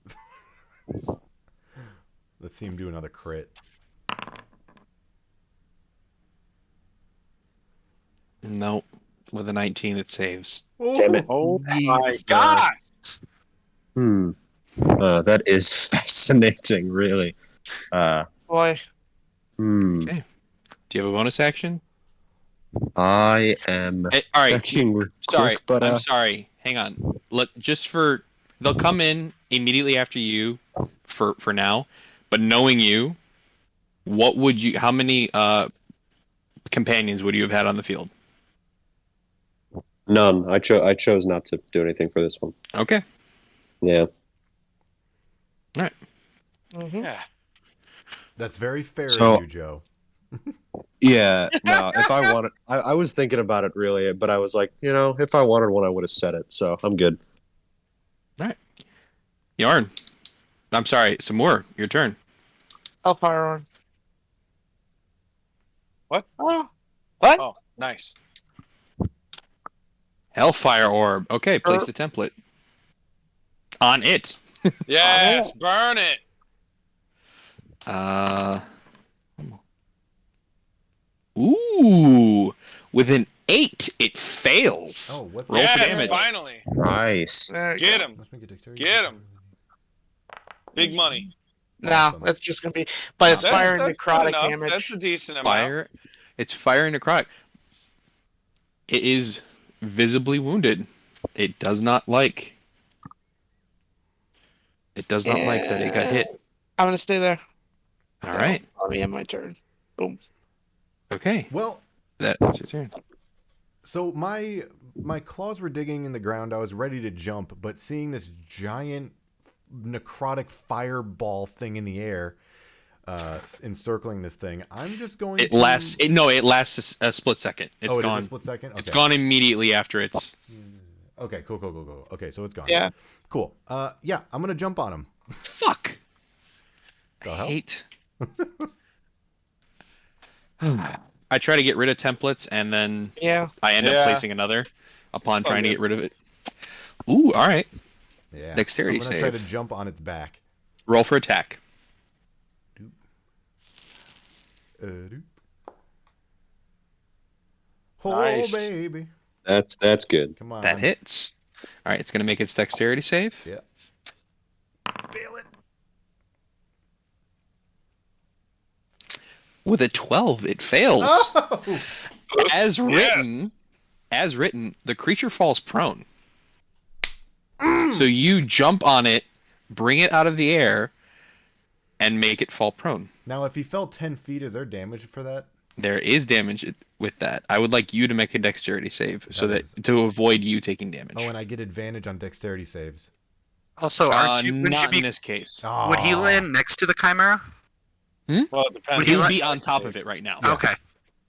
Let's see him do another crit. Nope. With a 19, it saves. Damn it. Oh my Nice. god! That is fascinating, really. Boy. Hmm. Do you have a bonus action? I am All right. checking real Sorry. quick, but I'm sorry. Hang on. Just for they'll come in immediately after you for now, but knowing you, how many companions would you have had on the field? None. I chose not to do anything for this one. Okay. Yeah. All right. Yeah. That's very fair So- of you, Joe. Yeah. No, if I wanted, I was thinking about it really, but I was like, if I wanted one, I would have said it. So I'm good. Yarn. I'm sorry, Samur, your turn. I'll fire on. What? Oh. What? Oh, nice. Hellfire Orb. Okay, place the template. On it. Yes, burn it. Ooh. With an 8, it fails. Oh, what's Roll for Yes, damage. finally. Nice. There you Get go. him. Let's make a dexterity. Get 'em. Big money. No, Awesome. that's just gonna be. But it's fire and That's good necrotic enough. damage. That's a decent amount. Fire. It's fire and necrotic. It is visibly wounded. It does not like. It does not like that it got hit. I'm gonna stay there. All right. Let me end my turn. Boom. Okay. Well, That's your turn. so my claws were digging in the ground. I was ready to jump, but seeing this giant necrotic fireball thing in the air, encircling this thing, I'm just going. It lasts. It lasts a split second. It's oh, it gone. is a split second. Okay. It's gone immediately after it's. Okay. Cool. Okay, so it's gone. Yeah. Cool. Yeah, I'm gonna jump on him. Fuck. The I hell? hate. I try to get rid of templates and then Yeah. I end up Yeah. placing another upon Oh, trying to good. get rid of it. Ooh, all right. Yeah. Dexterity I'm gonna try save. to jump on its back. Roll for attack. Doop. Oh, Nice. baby. That's good. Come on. That hits. All right, it's gonna make its dexterity save. Yeah. Fail it. With a 12, it fails. Oh! As written, the creature falls prone. So you jump on it, bring it out of the air, and make it fall prone. Now, if he fell 10 feet, is there damage for that? There is damage with that. I would like you to make a dexterity save so That that is- to avoid you taking damage. Oh, and I get advantage on dexterity saves. Also, wouldn't you not be? in this case. Would he land next to the Chimera? Well, it depends. Would He he would let- be on top of it right now. Okay.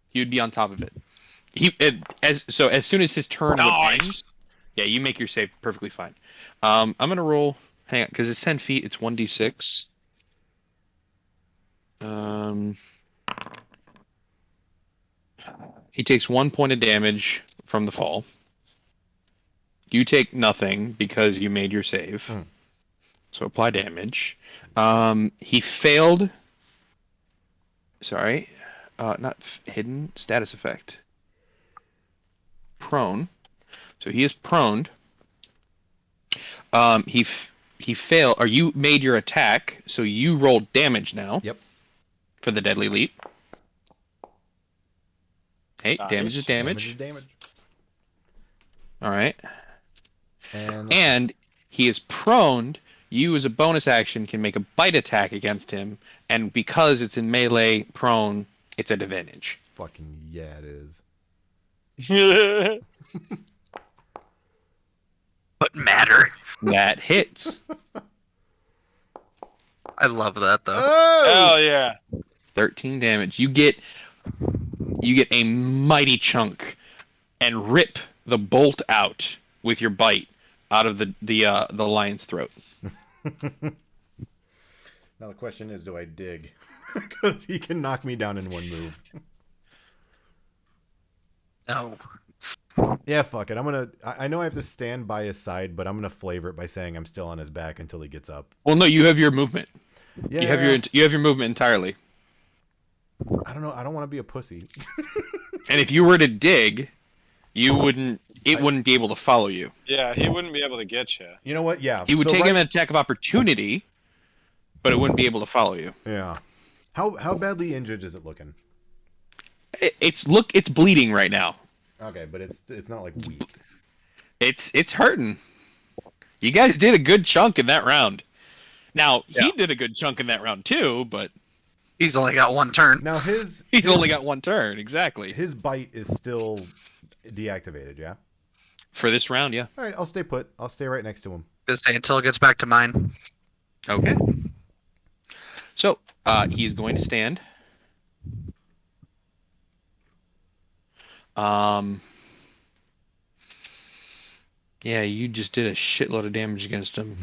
He would be on top of it. As soon as his turn would end, Nice. yeah, you make your save perfectly fine. I'm gonna roll. Hang on, because it's 10 feet. It's 1d6. He takes 1 point of damage from the fall. You take nothing because you made your save. Hmm. So apply damage. He failed. Sorry, not hidden status effect. Prone. So he is proned. He failed, or you made your attack, so you rolled damage now. Yep. For the deadly leap. Hey, Nice. damage is damage. Damage is damage. All right. And And he is proned. You, as a bonus action, can make a bite attack against him, and because it's in melee prone, it's at advantage. fucking yeah, it is. But matter. That hits. I love that though. Oh! Hell yeah. 13 damage. You get a mighty chunk and rip the bolt out with your bite out of the lion's throat. Now the question is, do I dig? Because he can knock me down in one move. No. Yeah, fuck it. I know I have to stand by his side, but I'm gonna flavor it by saying I'm still on his back until he gets up. Well, no, you have your movement. Yeah, You have your movement entirely. I don't know. I don't want to be a pussy. And if you were to dig, it wouldn't be able to follow you. Yeah, he wouldn't be able to get you. You know what? Yeah. He would so take right- an attack of opportunity, but it wouldn't be able to follow you. Yeah. How badly injured is it looking? It's bleeding right now. Okay, but it's not like weak. It's hurting. You guys did a good chunk in that round. Now, Yeah. he did a good chunk in that round too, but He's only got one turn. Now he's only got one turn, exactly. his bite is still deactivated, yeah? For this round, yeah. All right, I'll stay put. I'll stay right next to him. Gonna stay until it gets back to mine. Okay. So, he's going to stand. Yeah, you just did a shitload of damage against him.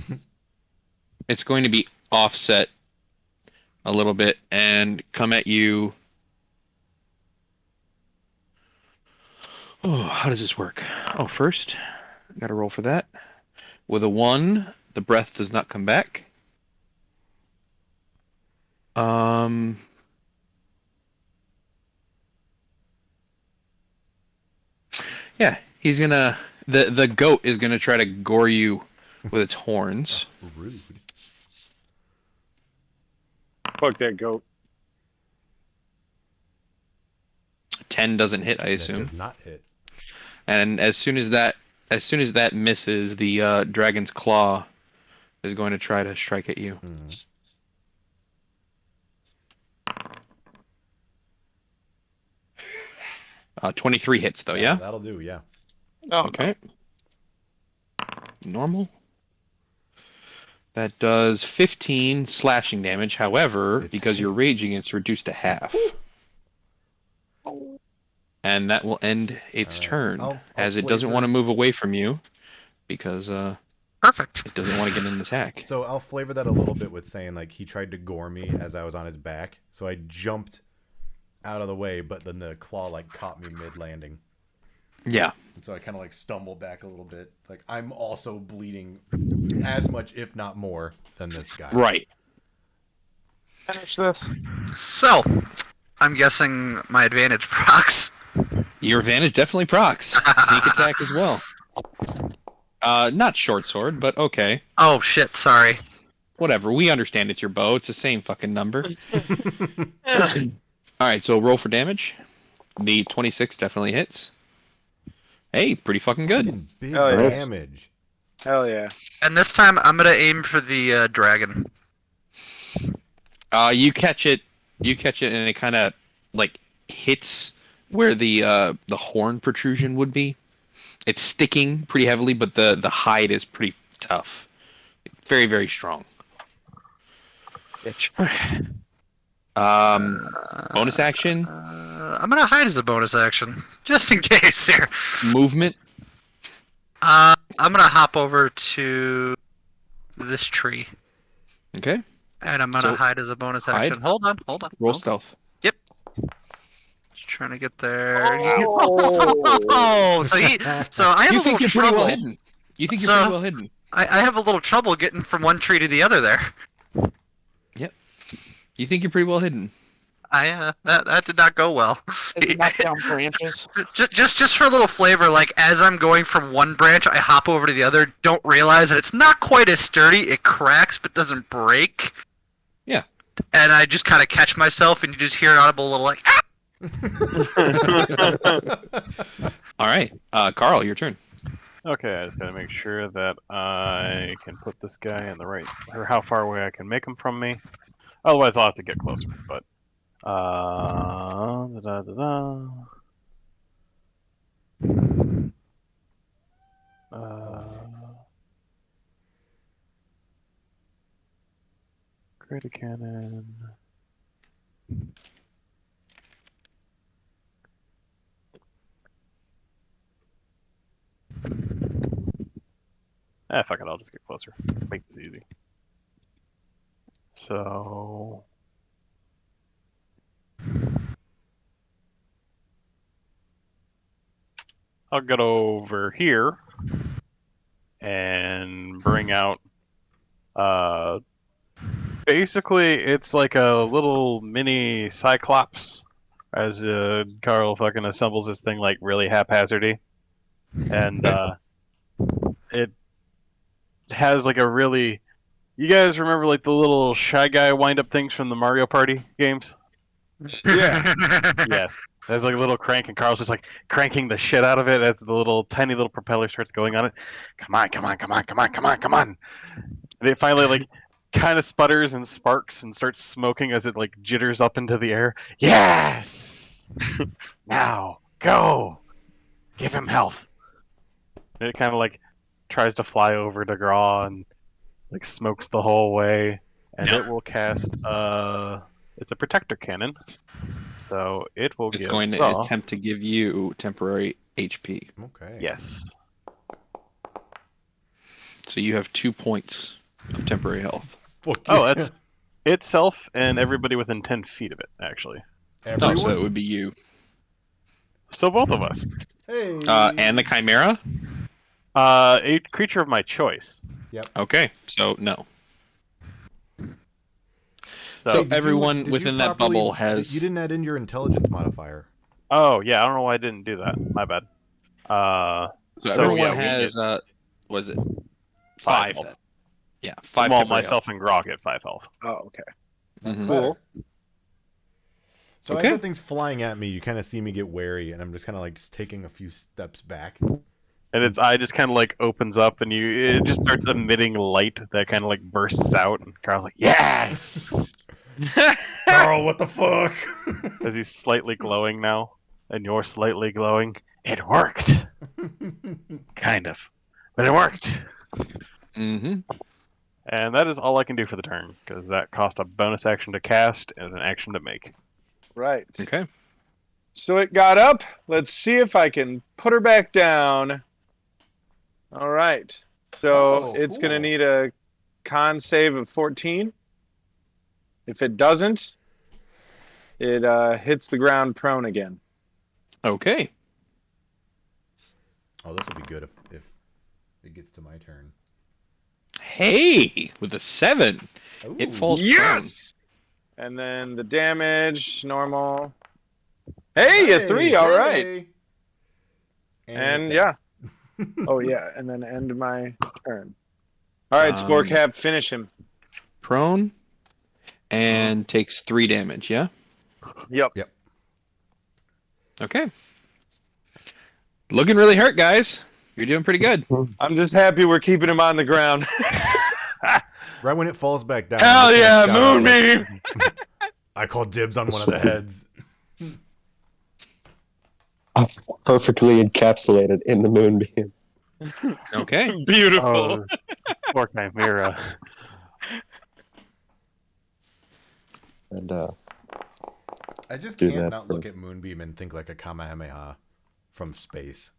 It's going to be offset a little bit and come at you. Oh, how does this work? Oh, first, got to roll for that. With a 1, the breath does not come back. Yeah, he's gonna. The goat is gonna try to gore you with its horns. Rude. Fuck that goat. 10 doesn't hit, I That assume. does not hit. And as soon as that misses, the dragon's claw is going to try to strike at you. Mhm. Uh, 23 hits though, yeah? That'll do, yeah. Oh, Okay. Normal. That does 15 slashing damage. However, It's because you're raging, it's reduced to half. And that will end its All right. turn, I'll as it doesn't flavor- want to move away from you, because Perfect. it doesn't want to get an attack. So I'll flavor that a little bit with saying, like, he tried to gore me as I was on his back. So I jumped out of the way, but then the claw, like, caught me mid-landing. Yeah. And so I kind of, like, stumbled back a little bit. Like, I'm also bleeding as much, if not more, than this guy. Right. finish this. So, I'm guessing my advantage procs. Your advantage definitely procs. Sneak attack as well. Not short sword, but okay. Oh shit, sorry. Whatever. We understand it's your bow. It's the same fucking number. Alright, so roll for damage. The 26 definitely hits. Hey, pretty fucking good. Fucking big Oh, yes. damage. Hell yeah. And this time I'm gonna aim for the dragon. You catch it, and it kind of like hits where the horn protrusion would be. It's sticking pretty heavily, but the hide is pretty tough. Very, very strong. Bitch. Bonus action, I'm gonna hide as a bonus action, just in case here. movement. I'm gonna hop over to this tree, Okay, and I'm gonna So, hide as a bonus hide? action. Hold on. roll Hold on. stealth. Just trying to get there. Oh. Oh, so I have You a think little you're pretty trouble. well hidden. You think you're So- pretty well hidden. I have a little trouble getting from one tree to the other there. You think you're pretty well hidden. That did not go well. It's knock down branches. Just for a little flavor, like as I'm going from one branch, I hop over to the other. Don't realize that it's not quite as sturdy. It cracks but doesn't break. Yeah. And I just kind of catch myself, and you just hear an audible little like. Ah! All right, Carl, your turn. Okay, I just gotta make sure that I can put this guy in the right, or how far away I can make him from me. Otherwise, I'll have to get closer. But Credit cannon. Fuck it, I'll just get closer. Make this easy. So... I'll get over here and bring out basically it's like a little mini cyclops as Carl fucking assembles this thing like really haphazardy, and it has like a really, you guys remember like the little Shy Guy wind up things from the Mario Party games? Yeah. Yes, There's like a little crank, and Carl's just like cranking the shit out of it as the little tiny little propeller starts going on it. Come on, come on, come on, come on, come on, come on. And it finally like kind of sputters and sparks and starts smoking as it like jitters up into the air. Yes! Now, go! Give him health. And it kind of like tries to fly over to Graw and like smokes the whole way. And it will cast it's a protector cannon. So it will It's give going to Graw- attempt to give you temporary HP. Okay. Yes. So you have 2 points of temporary health. Fuck Oh, yeah. that's itself and everybody within 10 feet of it, actually. Everyone. Oh, so it would be you. So both of us. Hey. And the Chimera? A creature of my choice. Okay, so no. So, Did everyone you within that properly- bubble has- You didn't add in your intelligence modifier. oh yeah, I don't know why I didn't do that. My bad. So, So, everyone yeah, we has, get was it? 5 5. health. Yeah, 5 Well, temporary myself and Grog get 5 health. Oh, okay. health. Mhm. Cool. So Okay. as that thing's flying at me, you kind of see me get wary, and I'm just kind of like just taking a few steps back. And its eye just kind of like opens up, and it just starts emitting light that kind of like bursts out. And Carl's like, "Yes!" Carl, what the fuck? as he's slightly glowing now, and you're slightly glowing. It worked, kind of, but it worked. Mhm. And that is all I can do for the turn, because that cost a bonus action to cast and an action to make. Right. Okay. So it got up. Let's see if I can put her back down. All right. So Oh, it's going to cool. need a con save of 14. If it doesn't, it hits the ground prone again. Okay. Oh, this will be good if it gets to my turn. Hey, with a 7, it Ooh. falls Yes! And then the damage, normal. Hey, a 3. All right. hey. And it's yeah. Oh, yeah. And then end my turn. All right, Spore Cap, finish him. prone and takes 3 damage, yeah? Yep. Okay. Looking really hurt, guys. You're doing pretty good. I'm just happy we're keeping him on the ground. Right when it falls back down. Hell I'm just yeah, gonna shout out, Moonbeam! I call dibs on one of the heads. I'm perfectly encapsulated in the moonbeam. Okay. Beautiful. Poor Chimera. And I just Do can't that not for- look at Moonbeam and think like a Kamehameha from space.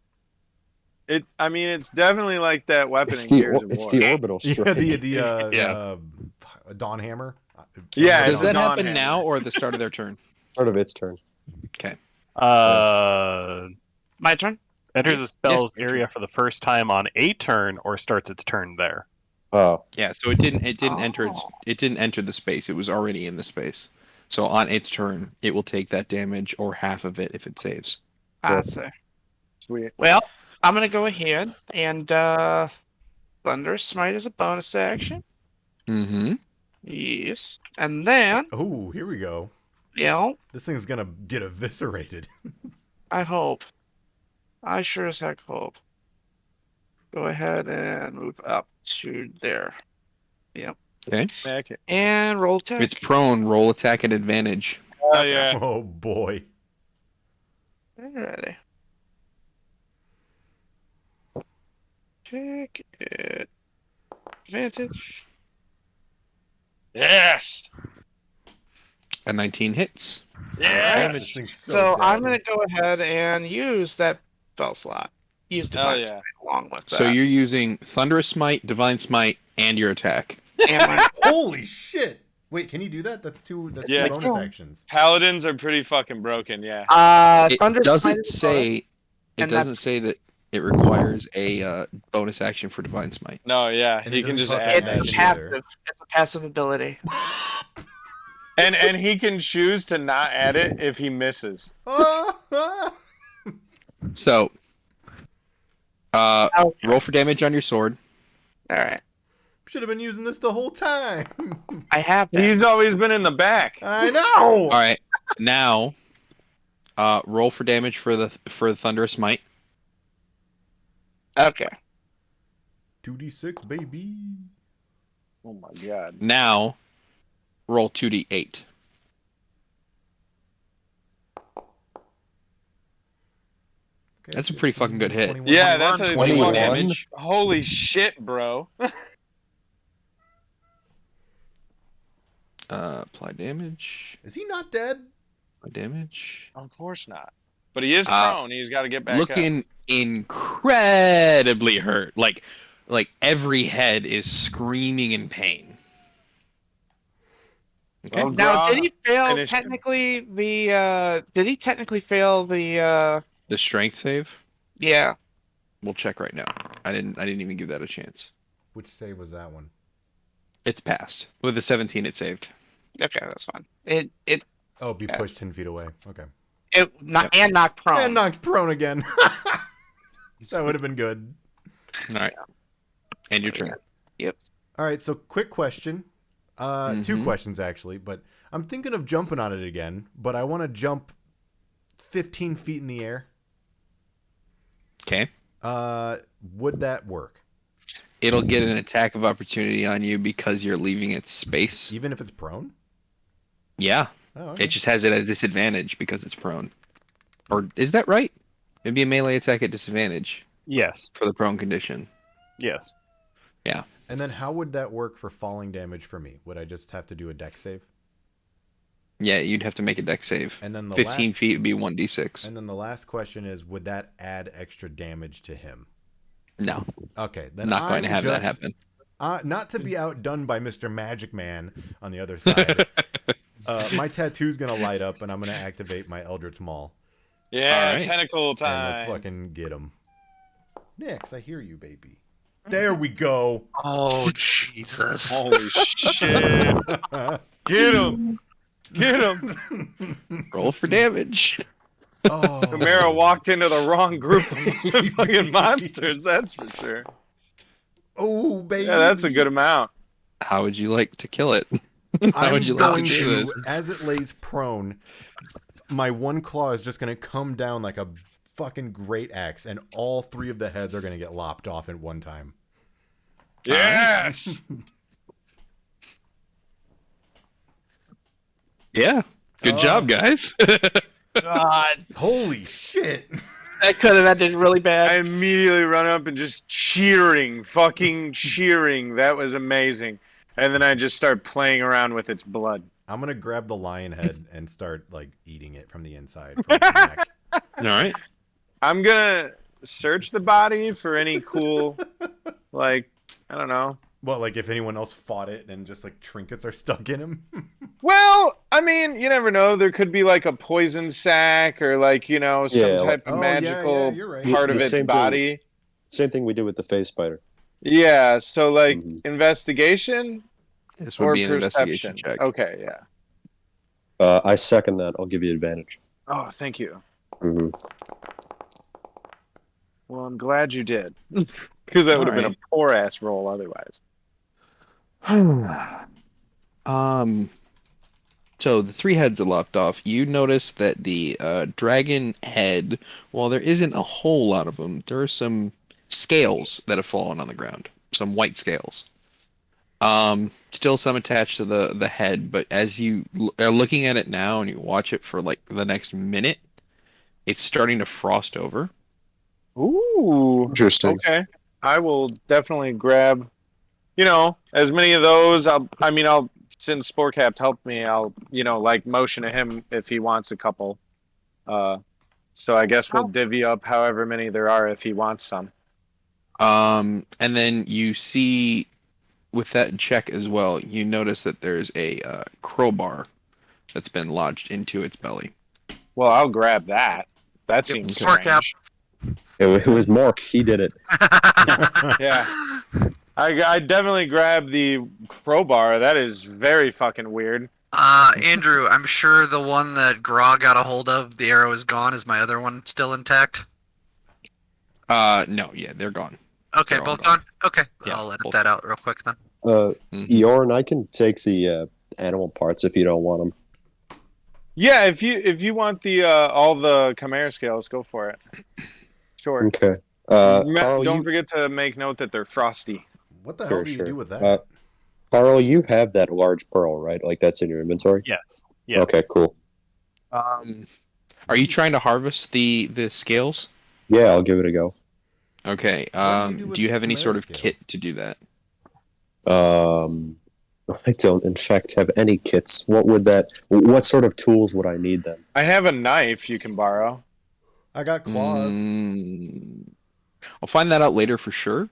It's definitely like that weapon it's in Gears of the War. orbital strike. Yeah, Yeah. Dawn Hammer. Yeah, Does that Dawn happen Hammer. now or at the start of their turn? Part of its turn. My turn? Enters a spell's your area for the first time on a turn or starts its turn there. Oh, Yeah, so it didn't enter Oh. it didn't enter the space. It was already in the space. So on its turn, it will take that damage or half of it if it saves. I see. Sweet. Well, I'm gonna go ahead and Thunder Smite is a bonus action. Mm-hmm. Yes. And then, Oh, here we go. you know, This thing's gonna get eviscerated. I hope. I sure as heck hope. Go ahead and move up to there. Okay. And roll If attack. it's prone, roll attack at advantage. Oh, yeah. Oh boy. Alrighty. Take it. Advantage. Yes. A 19 hits. Yes. This thing's So I'm dead. gonna go ahead and use that spell slot. Use Hell Divine yeah. Smite along with that. So you're using Thunderous Smite, Divine Smite, and your attack. And my- Holy shit! Wait, can you do that? That's two Yeah. bonus actions. Paladins are pretty fucking broken, yeah. It Thunder Smite doesn't is say it and doesn't say that it requires a bonus action for Divine Smite. No, yeah. And He it can doesn't just cost add that It's that. action. passive. either. It's a passive ability. And he can choose to not add it if he misses. So Oh, roll for damage on your sword. all right. Should have been using this the whole time. I have that. He's always been in the back. I know. All right. Now Roll for damage for the thunderous might. Okay. 2d6, baby. Oh my god. Now, roll 2d8. Okay, That's a pretty fucking good hit. 21. Yeah, that's a 21 fucking- damage. Holy shit, bro. Apply damage. Is he not dead? Apply damage. Of course not. But he is Uh, prone. He's got to get back up. Looking incredibly hurt. Like every head is screaming in pain. Okay. Well, Now, did Grog he fail finished him. technically the? Did he technically fail the? The strength save. Yeah. We'll check right now. I didn't even give that a chance. Which save was that one? It's passed. With a 17, it saved. Okay, that's fine. It Oh, be Yeah. pushed 10 feet away. Okay. not and knocked prone. And knocked prone again. That would have been good. All right. And your turn. All right, so quick question. Two Mhm. questions, actually, but I'm thinking of jumping on it again, but I want to jump 15 feet in the air. Okay. Would that work? It'll get an attack of opportunity on you because you're leaving its space. Even if it's prone? Yeah. Oh, okay. It just has it at a disadvantage because it's prone. Or is that right? It'd be a melee attack at disadvantage Yes. for the prone condition. Yes. And then how would that work for falling damage for me? Would I just have to do a dex save? Yeah, you'd have to make a dex save. And then the 15 last, feet would be 1d6. And then the last question is, would that add extra damage to him? No, Okay, then not going to I'm have that just- happen. Not to be outdone by Mr. Magic Man on the other side. My tattoo's gonna light up, and I'm gonna activate my Eldritch Maul, Yeah, Alright. tentacle and time. let's fucking get him. Nix, I hear you, baby. There we go. Oh Jesus! Holy shit. Get him. Get him. Roll for damage. Oh, Chimera walked into the wrong group of fucking monsters, that's for sure. Oh, baby. Yeah, that's a good amount. How would you like to kill it? How I'm would you like going to do to, this? as it lays prone, my one claw is just gonna come down like a fucking great axe, and all three of the heads are gonna get lopped off at one time. Yes. Yeah. Good Oh. job, guys. God, Holy shit! that could have ended really I bad. immediately run up and just cheering, fucking cheering. That was amazing. And then I just start playing around with its blood. I'm gonna grab the lion head and start like eating it from the inside. From the neck. All right. I'm gonna search the body for any cool, like, I don't know. Well, like if anyone else fought it and just like trinkets are stuck in him. Well, I mean, you never know. There could be like a poison sac or like, you know, some Yeah, type of oh, magical you're right. part The of its same thing. body. Same thing we did with the face spider. Yeah, so like Mhm. investigation This would or be an investigation perception. check. Okay, yeah. I second that. I'll give you advantage. Oh, thank you. hmm Well, I'm glad you did. Because that would have been a Alright. poor ass roll otherwise. So the three heads are lopped off. You notice that the dragon head, while there isn't a whole lot of them, there are some scales that have fallen on the ground. Some white scales. Still some attached to the head, but as you are looking at it now and you watch it for like the next minute, it's starting to frost over. Ooh. Interesting. Okay. I will definitely grab, you know, as many of those. I'll since Sporecapt helped me, I'll, you know, like motion to him if he wants a couple. So I guess we'll divvy up however many there are if he wants some. And then you see with that check as well, you notice that there's a crowbar that's been lodged into its belly. Well, I'll grab that. That seems Sporecap. strange. It was Mark. He did it. Yeah. I definitely grabbed the crowbar. That is very fucking weird. Andrew, I'm sure the one that Grog got a hold of, the arrow is gone. Is my other one still intact? No, yeah, they're gone. Okay, They're all both gone. gone? Okay, Yeah, I'll edit both. that out real quick then. Mhm. Eorn, I can take the animal parts if you don't want them. Yeah, if you want the all the Chimera scales, go for it. Sure. Okay. Carl, Don't you forget to make note that they're frosty. What the hell sure, do you sure. do with that? Carl, you have that large pearl, right? Like that's in your inventory. Yes. Yeah. Okay, cool. Are you trying to harvest the scales? Yeah, I'll give it a go. Okay. What do you do with Do you have any Chimera sort of scales? kit to do that? I don't, in fact, have any kits. What sort of tools would I need then? I have a knife you can borrow. I got claws. I'll find that out later for sure.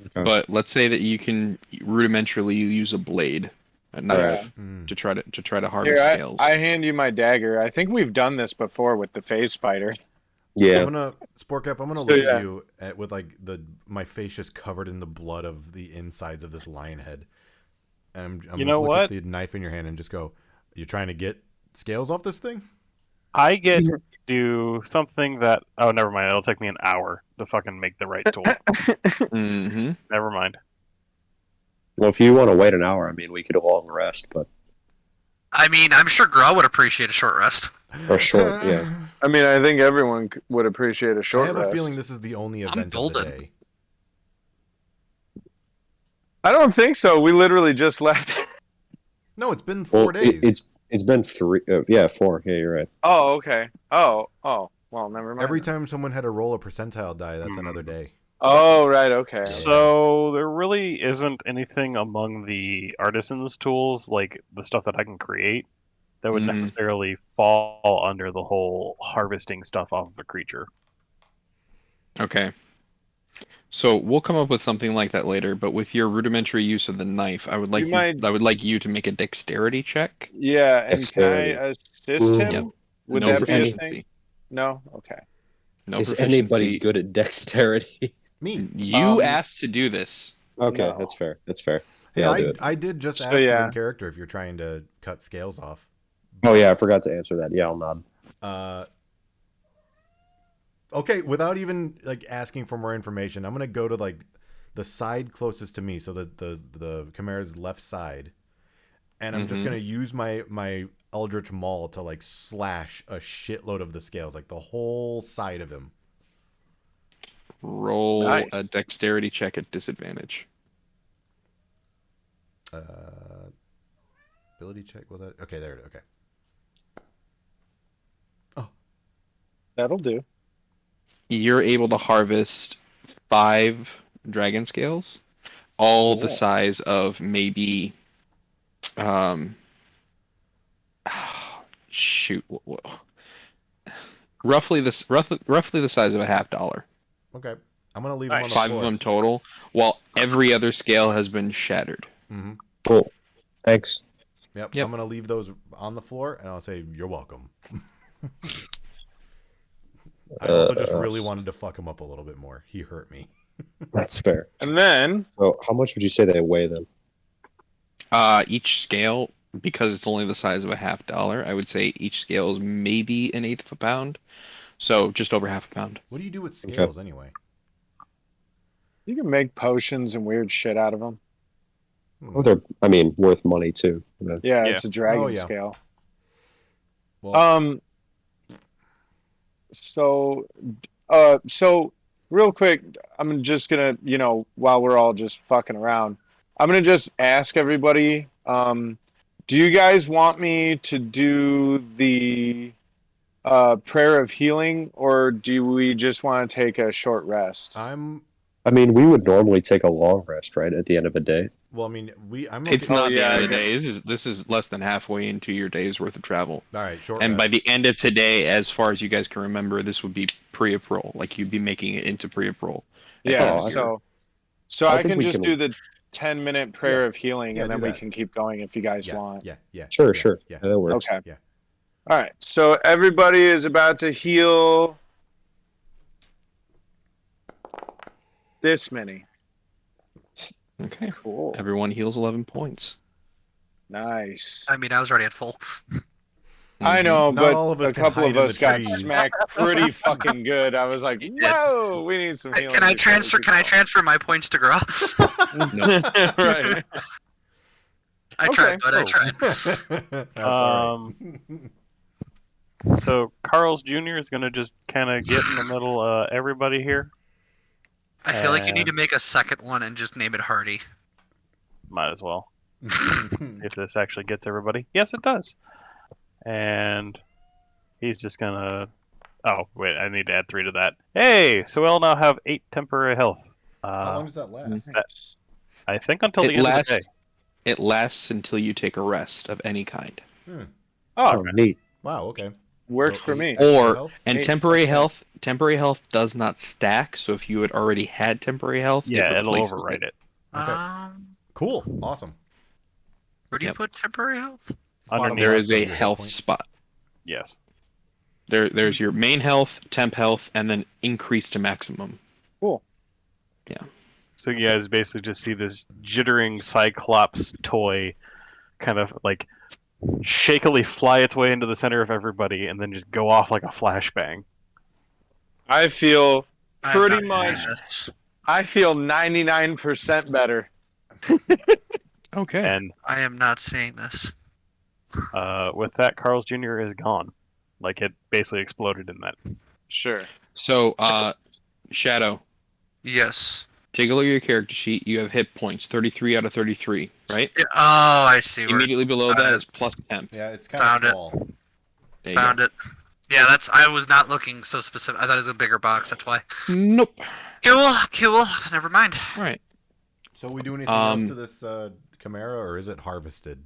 Okay. But let's say that you can rudimentarily use a blade, a knife, Mm. to try to harvest Here, scales. I hand you my dagger. I think we've done this before with the phase spider. Yeah. I'm gonna Spork up. I'm gonna So, look yeah. at you with like my face just covered in the blood of the insides of this lion head, and I'm You gonna know look what? at the knife in your hand and just go, "You trying to get scales off this thing?" I get to do something that. Oh, never mind. It'll take me an hour to fucking make the right tool. Mm-hmm. Never mind. Well, if you want to wait an hour, I mean, we could long rest, but I mean, I'm sure Grell would appreciate a short rest. or short, yeah. I mean, I think everyone would appreciate a I short have rest. a feeling this is the only event of the golden. day. I don't think so. We literally just left. No, it's been 4 days. It's been 3. Yeah, 4. Yeah, you're right. Oh, okay. Oh. Well, never mind. Every time someone had to roll a percentile die, that's another day. Oh, right. Okay. So there really isn't anything among the artisans' tools, like the stuff that I can create, that would necessarily fall under the whole harvesting stuff off of a creature. Okay. So we'll come up with something like that later, but with your rudimentary use of the knife, I would like I would like you to make a dexterity check. Yeah, and Dexterity. can I assist him? Yep. Would No that be a proficiency. thing? No. Okay. No Is proficiency. anybody good at dexterity? Me. You asked to do this. Okay, No. that's fair. That's fair. Hey, Yeah, I'll do it. I did just So, ask you yeah. in character if you're trying to cut scales off. Oh yeah, I forgot to answer that. Yeah, I'll nod. Okay, without even like asking for more information, I'm gonna go to like the side closest to me, so the Chimera's left side, and I'm just gonna use my Eldritch Maul to like slash a shitload of the scales, like the whole side of him. Roll Nice. a dexterity check at disadvantage. Ability check, was that okay? There it is. Okay. That'll do. You're able to harvest 5 dragon scales, all the size of maybe, shoot, roughly the size of a $50. Okay. I'm gonna leave them on the 5 floor. of them total, while every other scale has been shattered. Mm-hmm. Cool. Thanks. Yep. Yep. I'm gonna leave those on the floor, and I'll say you're welcome. I also just really wanted to fuck him up a little bit more. He hurt me. That's fair. And then So, how much would you say they weigh then? Each scale, because it's only the size of a $50, I would say each scale is maybe 1/8 of a pound, so just over half a pound. What do you do with scales anyway? you can make potions and weird shit out of them. Well, they're, I mean, worth money too. You know? Yeah, Yeah. it's a dragon Oh, yeah. scale. Well, So real quick, I'm just gonna, while we're all just fucking around, I'm gonna just ask everybody, do you guys want me to do the prayer of healing, or do we just want to take a short rest? I mean, we would normally take a long rest, right, at the end of a day. Well, I mean, I'm. It's okay. not the yeah, end of the I day. This is less than halfway into your day's worth of travel. All right, short. And by rest. the end of today, as far as you guys can remember, this would be pre-April. Like you'd be making it into pre-April. Yeah, Oh, so I I think can we just can- do the 10-minute prayer of healing, Yeah, and then do we that. can keep going if you guys want. Yeah. Sure, yeah, sure. Yeah. That works. Okay. Yeah. All right. So everybody is about to heal this many. Okay. Cool. Everyone heals 11 points. Nice. I mean, I was already at full. I know, Not but all of us a can couple hide of in the us got trees. smacked pretty fucking good. I was like, whoa, we need some healing. Can I before we transfer? keep Can I going." transfer my points to Grell? Right. I Okay. tried, but I tried. That's all right. So Carl's Jr. is gonna just kind of get in the middle of everybody here. I feel like you need And- to make a second one and just name it Hardy. Might as well. See if this actually gets everybody. Yes, it does. And he's just gonna. Oh wait, I need to add 3 to that. Hey, so we'll now have 8 temporary health. How long does that last? I think until the It end lasts. of the day. It lasts until you take a rest of any kind. Oh, Oh, neat. Wow. Okay. Works So for me. Or health? and Eight, temporary okay. health. Temporary health does not stack. So if you had already had temporary health, Yeah, it it'll replaces overwrite it. Okay. Cool. Awesome. Where do you Yep. put temporary health? Underneath. There is a your hit health points. spot. Yes. There's your main health, temp health, and then increase to maximum. So you guys basically just see this jittering cyclops toy kind of like shakily fly its way into the center of everybody and then just go off like a flashbang. I feel I'm pretty not much. saying this. I feel 99% better. Okay. And I am not saying this. with that, Carl's Jr. is gone. Like it basically exploded in that. Sure. So, Shadow, Yes. take a look at your character sheet. You have hit points, 33 out of 33, right? Yeah, oh, I see. Where Immediately below Got that it. is plus temp. Yeah, it's kind Found of it. small. There you found it. Yeah, that's. I was not looking so specific. I thought it was a bigger box. That's why. go. Nope. Cool. Never mind. All right. So we do anything else Um, to this Chimera, or is it harvested?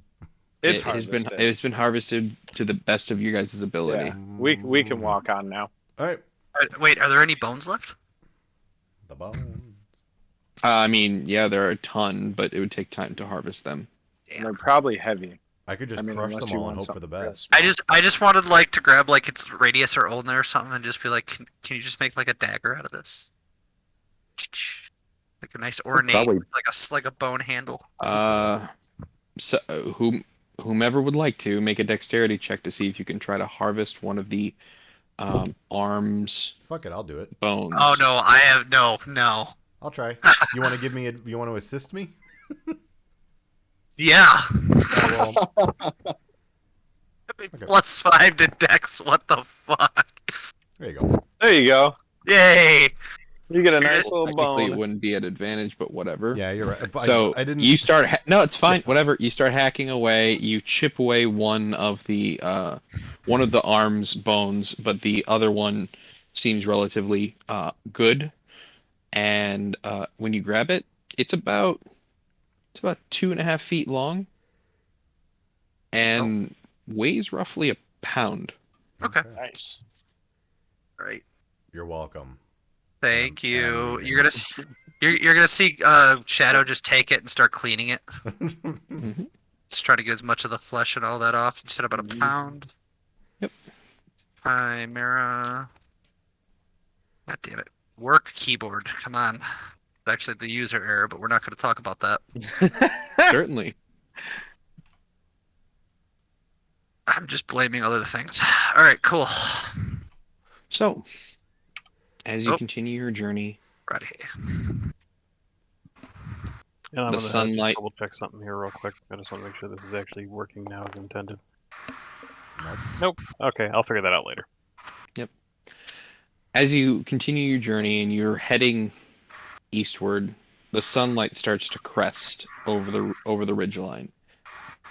It's It has been harvested. it's been harvested to the best of your guys' ability. Yeah. We can walk on now. All right. Wait, are there any bones left? The bones. I mean, yeah, there are a ton, but it would take time to harvest them. And they're probably heavy. I could just I mean, crush unless them you all and want hope for the something real best. small. I just wanted like to grab like its radius or ulna or something and just be like, can you just make like a dagger out of this? Like a nice ornate, Probably. like a bone handle. So whomever would like to make a dexterity check to see if you can try to harvest one of the arms Fuck it, I'll do it. bones. Oh no, I have no. I'll try. You want to give me? You want to assist me? Yeah. Oh, well, +5 to dex. What the fuck? there you go. There you go. Yay! You get a nice Well, little technically, it bone. wouldn't be at advantage, but whatever. Yeah, you're right. So I didn't. you start. No, it's fine. Whatever. You start hacking away. You chip away one of the arms bones, but the other one seems relatively good. And when you grab it, it's about 2.5 feet long, and weighs roughly a pound. Okay. Nice. Right. You're welcome. Thank I'm you. leaving. You're gonna see Shadow just take it and start cleaning it. Mhm. Just trying to get as much of the flesh and all that off. You said about a pound. Yep. Chimera. God damn it. Work keyboard. Come on. It's actually the user error, but we're not going to talk about that. Certainly. I'm just blaming other things. All right, cool. So, as you Oh. continue your journey, Right here. And I'm The gonna sunlight- double check something here real quick. I just want to make sure this is actually working now as intended. Nope. Okay, I'll figure that out later. as you continue your journey and you're heading eastward, the sunlight starts to crest over the ridgeline.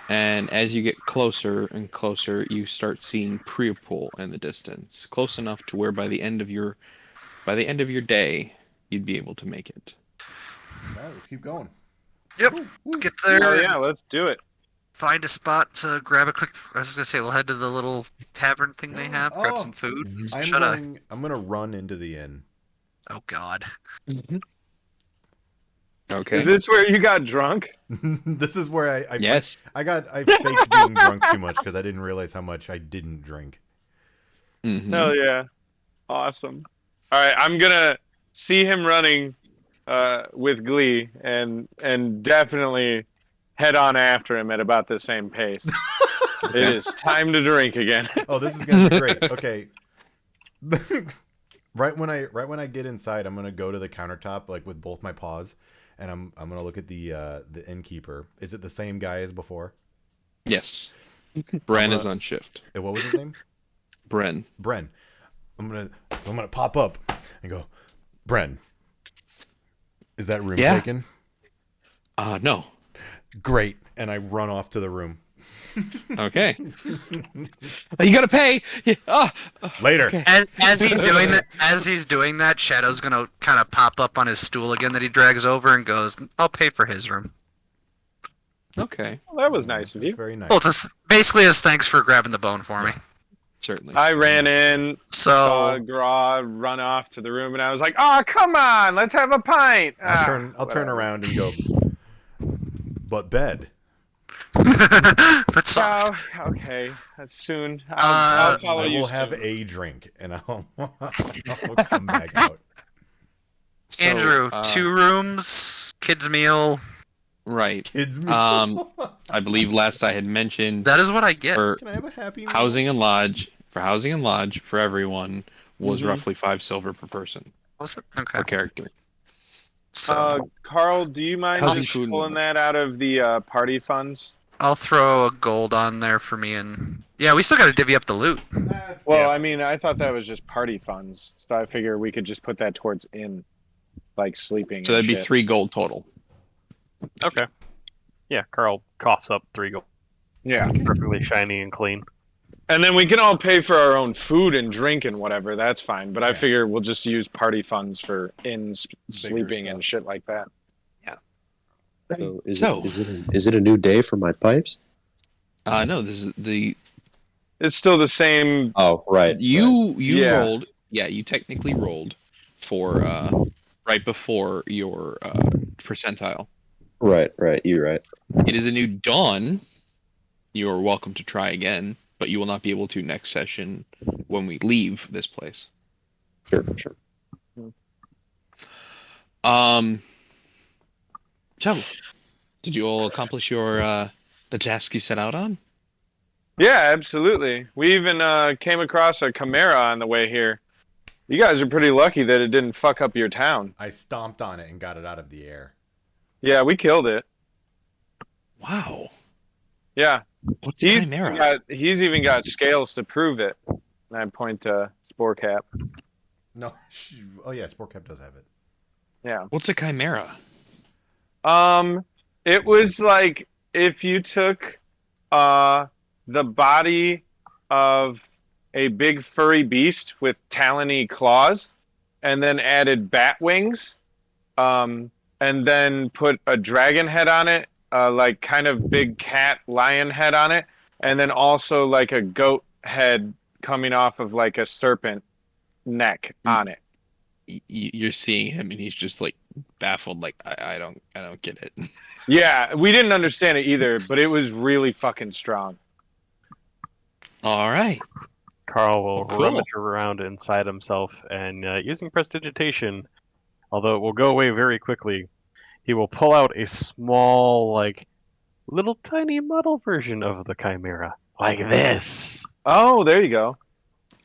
And as you get closer and closer, you start seeing Priapul in the distance, close enough to where by the end of your day, you'd be able to make it. All right, let's keep going. Yep. Get there. Oh yeah, let's do it. Find a spot to grab a quick. I was gonna say we'll head to the little tavern thing they have. Grab Oh. some food. I'm gonna run into the inn. Oh God. Okay. Is this where you got drunk? This is where I Yes. I faked being drunk too much because I didn't realize how much I didn't drink. Mhm. Hell yeah. Awesome. All right, I'm gonna see him running with glee and definitely head on after him at about the same pace. It is time to drink again. Oh, this is gonna be great. Okay. Right when I get inside, I'm gonna go to the countertop like with both my paws, and I'm gonna look at the innkeeper. Is it the same guy as before? Yes. Bran is on shift. What was his name? Bren. Bren. I'm gonna pop up and go, Bren. Is that room Yeah. taken? No. Great. And I run off to the room. Okay. You gotta pay. Yeah. Later. Okay. And as he's doing that, Shadow's gonna kind of pop up on his stool again that he drags over and goes, "I'll pay for his room." Okay. Well, that was nice of That's you. very nice. Well, it's basically as thanks for grabbing the bone for me. Certainly. I ran in, saw So Gra run off to the room, and I was like, "Oh, come on, let's have a pint." I'll turn whatever. around and go, but bed. that's soft. Oh, okay, that's soon. I'll follow I you will have soon. a drink and I'll come back out. So, Andrew, 2 rooms, kids meal. Right. Kids meal. I believe last I had mentioned That is what I get. for Can I have a happy meal? housing and lodge for everyone was Mhm. roughly 5 silver per person Was it? Okay. per character. So Carl, do you mind Housing, just food, and pulling lodge. that out of the party funds? I'll throw a gold on there for me, and yeah, we still got to divvy up the loot. Well, I mean, I thought that was just party funds, so I figure we could just put that towards like sleeping. So and that'd be shit. 3 gold total. Okay. Yeah, Carl coughs up 3 gold. Yeah, Perfectly shiny and clean. and then we can all pay for our own food and drink and whatever. That's fine. But I Yeah. figure we'll just use party funds for sleeping stuff. and shit like that. So So- is it a new day for my pipes? No, this is the It's still the same. Oh, right. you Yeah. rolled. Yeah, you technically rolled for right before your percentile. Right. You're right. It is a new dawn. You are welcome to try again, but you will not be able to next session when we leave this place. Sure. So, did you all accomplish your the task you set out on? Yeah, absolutely. We even came across a Chimera on the way here. You guys are pretty lucky that it didn't fuck up your town. I stomped on it and got it out of the air. Yeah, we killed it. Wow. Yeah. What's Chimera? He's even got scales to prove it. And I point to Spore Cap. No. Oh yeah, Sport Cap does have it. Yeah. What's a Chimera? It was like if you took the body of a big furry beast with talony claws and then added bat wings, and then put a dragon head on it, like kind of big cat lion head on it, and then also like a goat head coming off of like a serpent neck on it. You're seeing him, and he's just like baffled. Like I don't get it. Yeah, we didn't understand it either, but it was really fucking strong. All right. Carl will Cool. rummage around inside himself, and using prestidigitation, although it will go away very quickly, he will pull out a small, like, little tiny model version of the Chimera. Like this. Oh, there you go.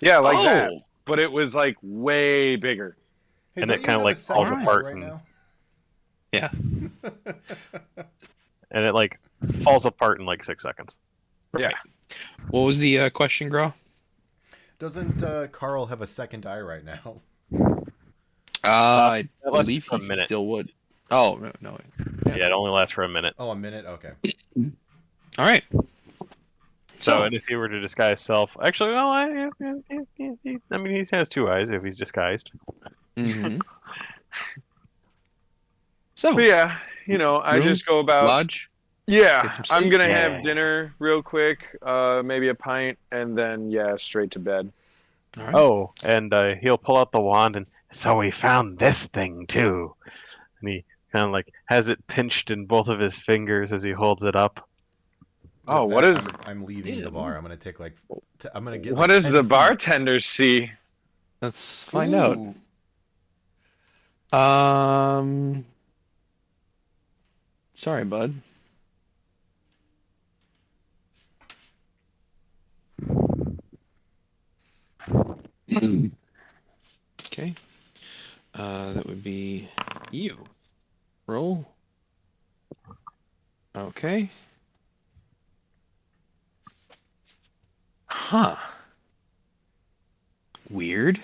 Yeah, like that. Oh, But it was like way bigger. Hey, And don't it you kinda, have a like, second falls eye apart right and- now? yeah. And it, like, falls apart in, like, 6 seconds. Yeah. What was the question, Gro? Doesn't Carl have a second eye right now? I That lasts believe for a he minute. still would. Oh no. Yeah, it only lasts for a minute. Oh, a minute. Okay. All right. So, and if he were to disguise self, actually, well, I mean, he has 2 eyes if he's disguised. Mm-hmm. So, But yeah, I Room, just go about. lodge. Yeah, get some I'm sleep. gonna Yeah. have dinner real quick, maybe a pint, and then straight to bed. All right. Oh, and he'll pull out the wand, and so we found this thing too. And he kind of like has it pinched in both of his fingers as he holds it up. Oh, In what fact, is I'm leaving the bar. I'm gonna take like. I'm gonna get. what like does 10 the feet. bartender see? Let's find out. Sorry, bud. Okay. That would be you. Roll. Okay. Huh. weird.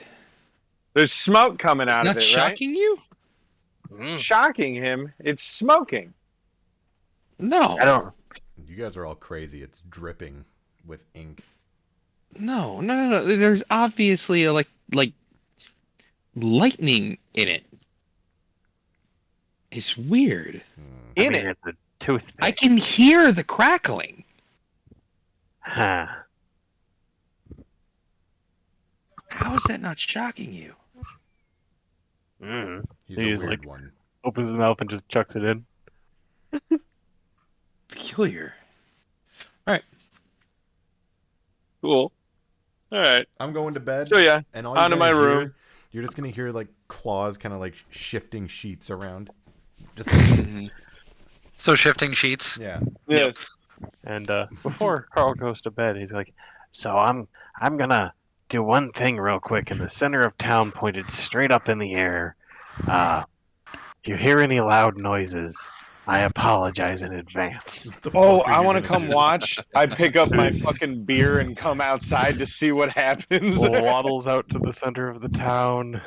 There's smoke coming It's out not of it, right? shocking you? Shocking him. It's smoking. No. I don't. You guys are all crazy. It's dripping with ink. No. There's obviously like lightning in it. It's weird. I mean, it's a toothpick. I can hear the crackling. Huh. How is that not shocking you? He's He's a weird like- one. Opens his mouth and just chucks it in. Peculiar. Cool. All right. I'm going to bed. So yeah, and all onto you're my gonna hear- room. You're just gonna hear like claws kind of like shifting sheets around. Just So shifting sheets. yeah. Yes. And before Carl goes to bed, he's like, "So I'm gonna do one thing real quick." In the center of town, pointed straight up in the air. If you hear any loud noises, I apologize in advance. The Oh, fuck are I you want to gonna come do? watch. I pick up my fucking beer and come outside to see what happens. Waddles out to the center of the town.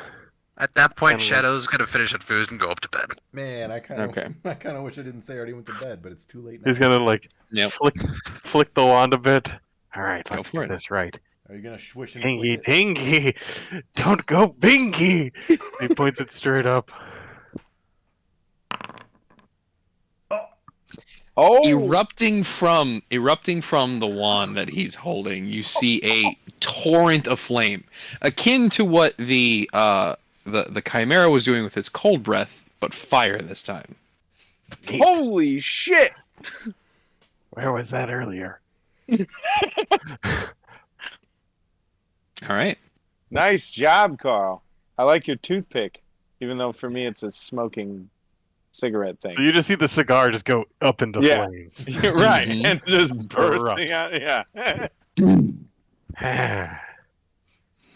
At that point, Kinda Shadow's gonna finish his food and go up to bed. Man, I kind of Okay. I kind of wish I didn't say I already went to bed, but it's too late now. He's gonna like Yep. flick the wand a bit. All right, Go let's for get it. this right. Are you gonna swish and Pingy, flick it? pingy, don't go bingy. He points it straight up. Oh, Erupting from the wand that he's holding, you see a torrent of flame, akin to what the Chimera was doing with its cold breath, but fire this time. Neat. holy shit! Where was that earlier? All right. Nice job, Carl. I like your toothpick, even though for me it's a smoking cigarette thing. So you just see the cigar just go up into Yeah. flames. You're right, Mhm. and just bursting erupts. out. Yeah.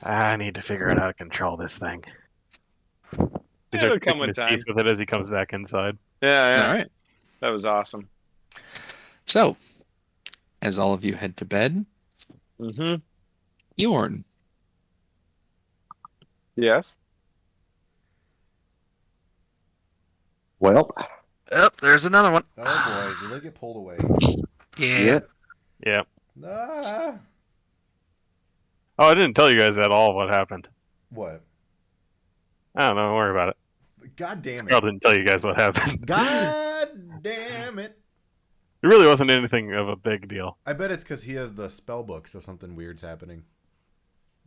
I need to figure out how to control this thing. He It'll starts come picking with his time. teeth with it as he comes back inside. Yeah. All right. That was awesome. So, as all of you head to bed, Mm-hmm. Yorn, Yes. Well, Oh, there's another one. Oh boy, did they get pulled away? Yeah. Yeah. Ah. Oh, I didn't tell you guys at all what happened. What? I don't know. Don't worry about it. God damn Carl it! didn't tell you guys what happened. God damn it! It really wasn't anything of a big deal. I bet it's because he has the spell book, so something weird's happening.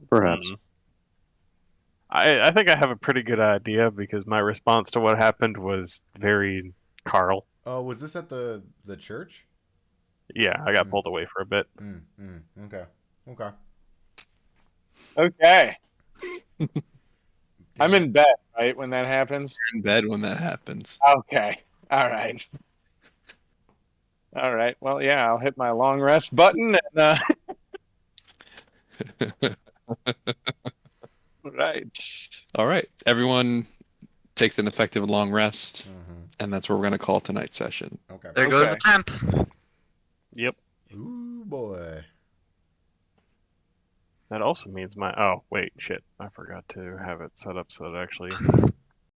perhaps. I think I have a pretty good idea because my response to what happened was very Carl. Oh, was this at the church? Yeah, I got pulled away for a bit. Okay. Okay. Okay. I'm in bed, right, when that happens? you're in bed when that happens. Okay. All right. All right. Well, yeah, I'll hit my long rest button and right. All right. Everyone takes an effective long rest, and that's where we're going to call tonight's session. Okay. There goes Okay. the temp. Yep. Ooh boy. That also means my. Oh wait, shit! I forgot to have it set up so that actually